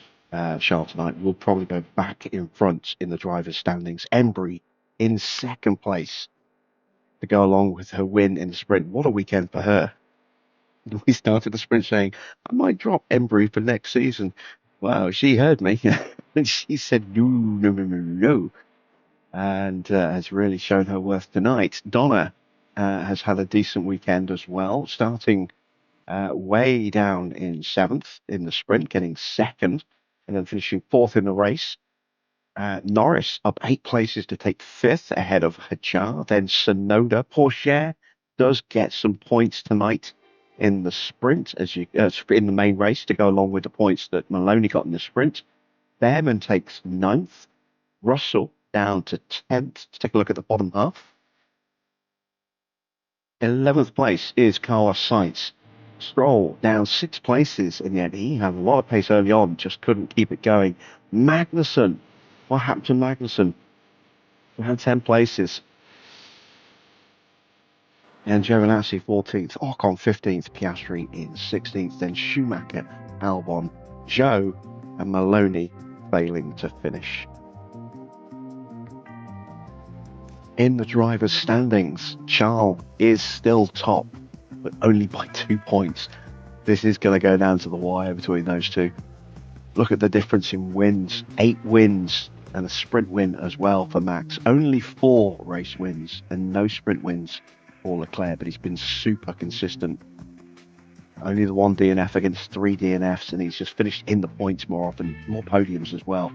Charles tonight. We'll probably go back in front in the driver's standings. Embry in 2nd place to go along with her win in the sprint. What a weekend for her. We started the sprint saying, I might drop Embry for next season. Well, she heard me and she said, no. And has really shown her worth tonight. Donna has had a decent weekend as well, starting way down in 7th in the sprint, getting 2nd, and then finishing 4th in the race. Norris up 8 places to take 5th ahead of Hajar. Then Sonoda. Pourchaire does get some points tonight in the sprint, in the main race, to go along with the points that Maloney got in the sprint. Behrman takes 9th. Russell down to 10th. Let's take a look at the bottom half. 11th place is Carlos Sainz. Stroll down 6 places in the end. He had a lot of pace early on, just couldn't keep it going. Magnussen. What happened to Magnussen? We had 10 places. And Giovinazzi 14th, Ocon 15th, Piastri in 16th, then Schumacher, Albon, Joe, and Maloney failing to finish. In the drivers' standings, Charles is still top, but only by 2 points. This is going to go down to the wire between those two. Look at the difference in wins. 8 wins and a sprint win as well for Max. Only 4 race wins and no sprint wins for Leclerc, but he's been super consistent. Only the 1 DNF against 3 DNFs, and he's just finished in the points more often, more podiums as well.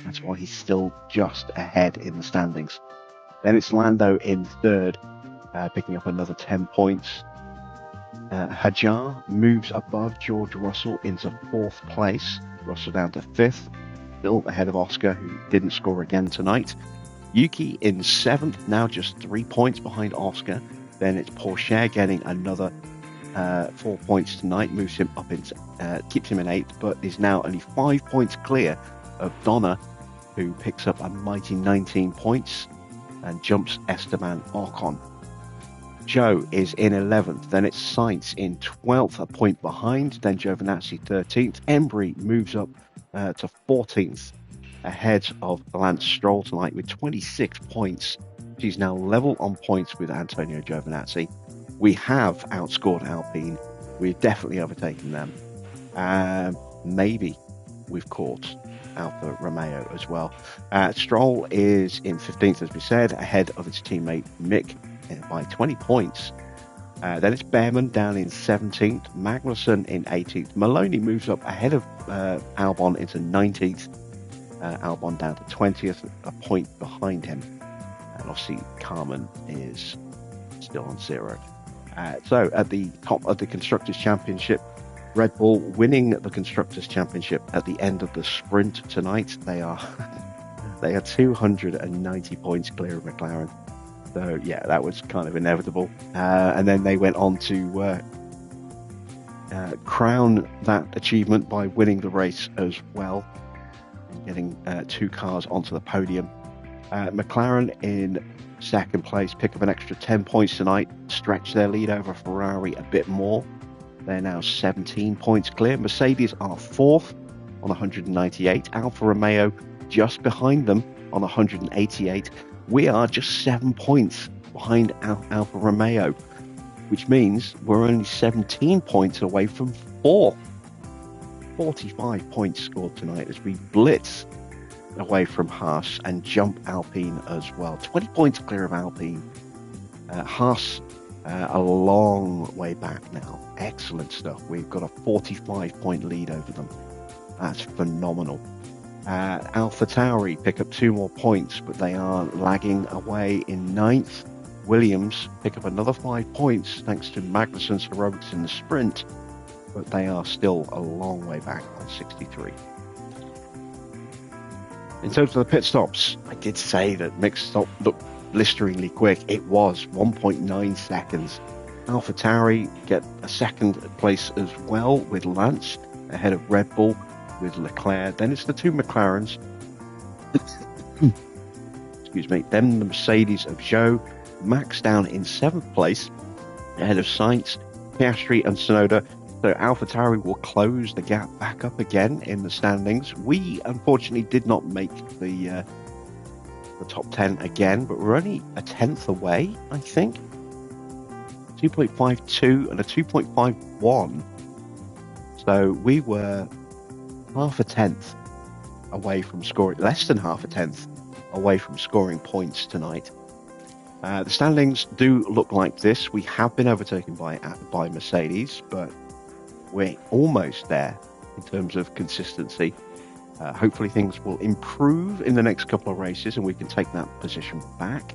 That's why he's still just ahead in the standings. Then it's Lando in 3rd, picking up another 10 points. Hajar moves above George Russell into 4th place. Russell down to 5th, still ahead of Oscar, who didn't score again tonight. Yuki in 7th, now just 3 points behind Oscar. Then it's Porsche getting another 4 points tonight, moves him up into, keeps him in 8th, but is now only 5 points clear of Donna, who picks up a mighty 19 points and jumps Esteban Ocon. Joe is in 11th, then it's Sainz in 12th, a point behind, then Giovinazzi 13th. Embry moves up to 14th, ahead of Lance Stroll tonight with 26 points. She's now level on points with Antonio Giovinazzi. We have outscored Alpine. We've definitely overtaken them. Maybe we've caught Alfa Romeo as well. Stroll is in 15th, as we said, ahead of its teammate Mick by 20 points. Then it's Behrman down in 17th, Magnussen in 18th. Maloney moves up ahead of Albon into 19th. Albon down to 20th, a point behind him. And obviously Carmen is still on 0. So at the top of the Constructors' Championship, Red Bull winning the Constructors' Championship at the end of the sprint tonight. They are 290 points clear of McLaren. So yeah, that was kind of inevitable. And then they went on to crown that achievement by winning the race as well, and getting 2 cars onto the podium. McLaren in 2nd place, pick up an extra 10 points tonight, stretch their lead over Ferrari a bit more. They're now 17 points clear. Mercedes are 4th on 198. Alfa Romeo just behind them on 188. We are just 7 points behind Alfa Romeo, which means we're only 17 points away from 4th. 45 points scored tonight as we blitz away from Haas and jump Alpine as well. 20 points clear of Alpine. Haas a long way back now. Excellent stuff. We've got a 45-point lead over them. That's phenomenal. AlphaTauri pick up 2 more points, but they are lagging away in 9th. Williams pick up another 5 points thanks to Magnussen's heroics in the sprint, but they are still a long way back on 63. In terms of the pit stops, I did say that mixed stop looked blisteringly quick. It was 1.9 seconds. AlphaTauri get a 2nd place as well with Lance ahead of Red Bull with Leclerc. Then it's the 2 McLarens. Excuse me. Then the Mercedes of Zhou. Max down in 7th place ahead of Sainz, Piastri and Tsunoda. So AlphaTauri will close the gap back up again in the standings. We unfortunately did not make the top 10 again, but we're only a 10th away, I think. 2.52 and a 2.51. So we were half a tenth away from scoring, less than half a tenth away from scoring points tonight. The standings do look like this. We have been overtaken by Mercedes, but we're almost there in terms of consistency. Hopefully things will improve in the next couple of races and we can take that position back.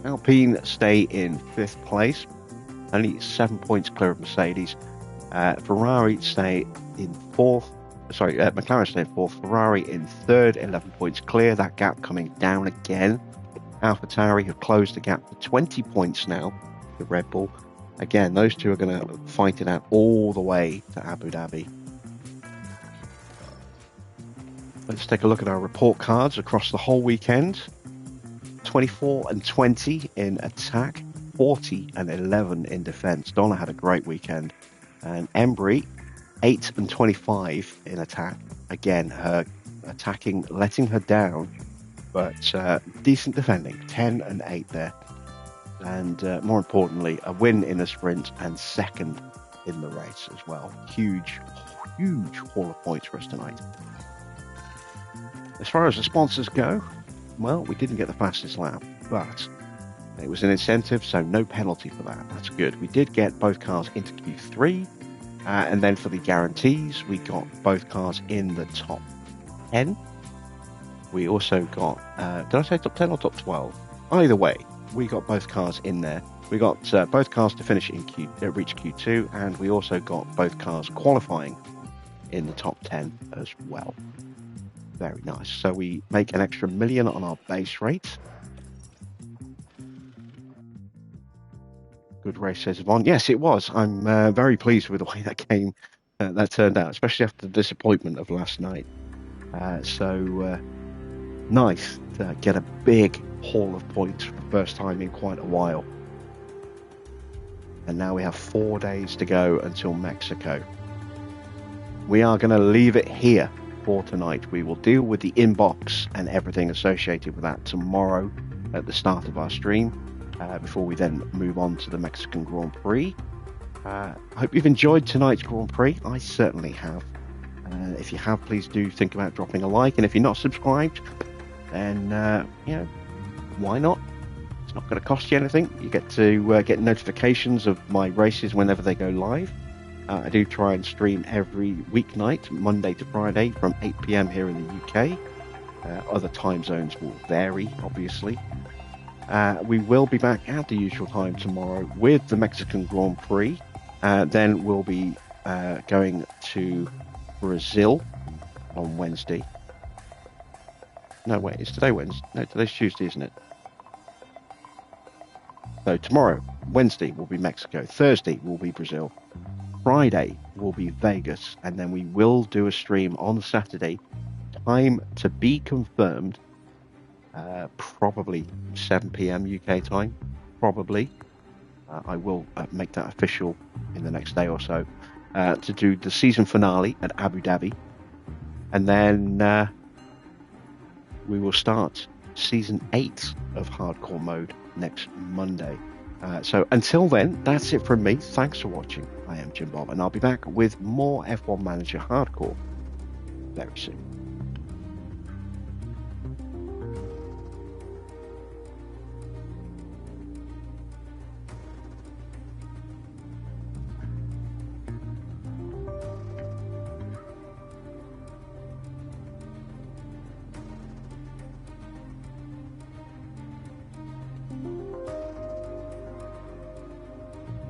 Alpine stay in 5th place, only 7 points clear of Mercedes. Ferrari stay in 4th. McLaren stay in 4th. Ferrari in 3rd, 11 points clear. That gap coming down again. AlphaTauri have closed the gap to 20 points now to Red Bull. Again, those two are going to fight it out all the way to Abu Dhabi. Let's take a look at our report cards across the whole weekend. 24 and 20 in attack, 40 and 11 in defence. Donna had a great weekend. And Embry, 8 and 25 in attack. Again, her attacking, letting her down, but decent defending. 10 and 8 there. And more importantly, a win in the sprint and 2nd in the race as well. Huge haul of points for us tonight. As far as the sponsors go, well, we didn't get the fastest lap, but it was an incentive, so no penalty for that. That's good. We did get both cars into Q3, and then for the guarantees, we got both cars in the top 10. We also got, did I say top 10 or top 12? Either way, we got both cars in there. We got both cars to finish in reach Q2, and we also got both cars qualifying in the top 10 as well. Very nice. So we make an extra $1 million on our base rate. Good race, says Yvonne. Yes, it was. I'm very pleased with the way that game that turned out, especially after the disappointment of last night. So nice to get a big haul of points for the first time in quite a while. And now we have 4 days to go until Mexico. We are going to leave it here for tonight. We will deal with the inbox and everything associated with that tomorrow at the start of our stream, before we then move on to the Mexican Grand Prix. I hope you've enjoyed tonight's Grand Prix. I certainly have. If you have, please do think about dropping a like. And if you're not subscribed, then, why not? It's not going to cost you anything. You get to get notifications of my races whenever they go live. I do try and stream every weeknight, Monday to Friday, from 8 p.m. here in the UK. Other time zones will vary, obviously. We will be back at the usual time tomorrow with the Mexican Grand Prix. Then we'll be going to Brazil on Wednesday. No, wait, is today Wednesday? No, today's Tuesday, isn't it? So tomorrow, Wednesday, will be Mexico. Thursday will be Brazil. Friday will be Vegas. And then we will do a stream on Saturday. Time to be confirmed. Probably 7 p.m. UK time. Probably. I will make that official in the next day or so. To do the season finale at Abu Dhabi. And then we will start season 8 of Hardcore Mode next Monday. So until then, that's it from me. Thanks for watching. I am Jim Bob, and I'll be back with more F1 Manager Hardcore very soon.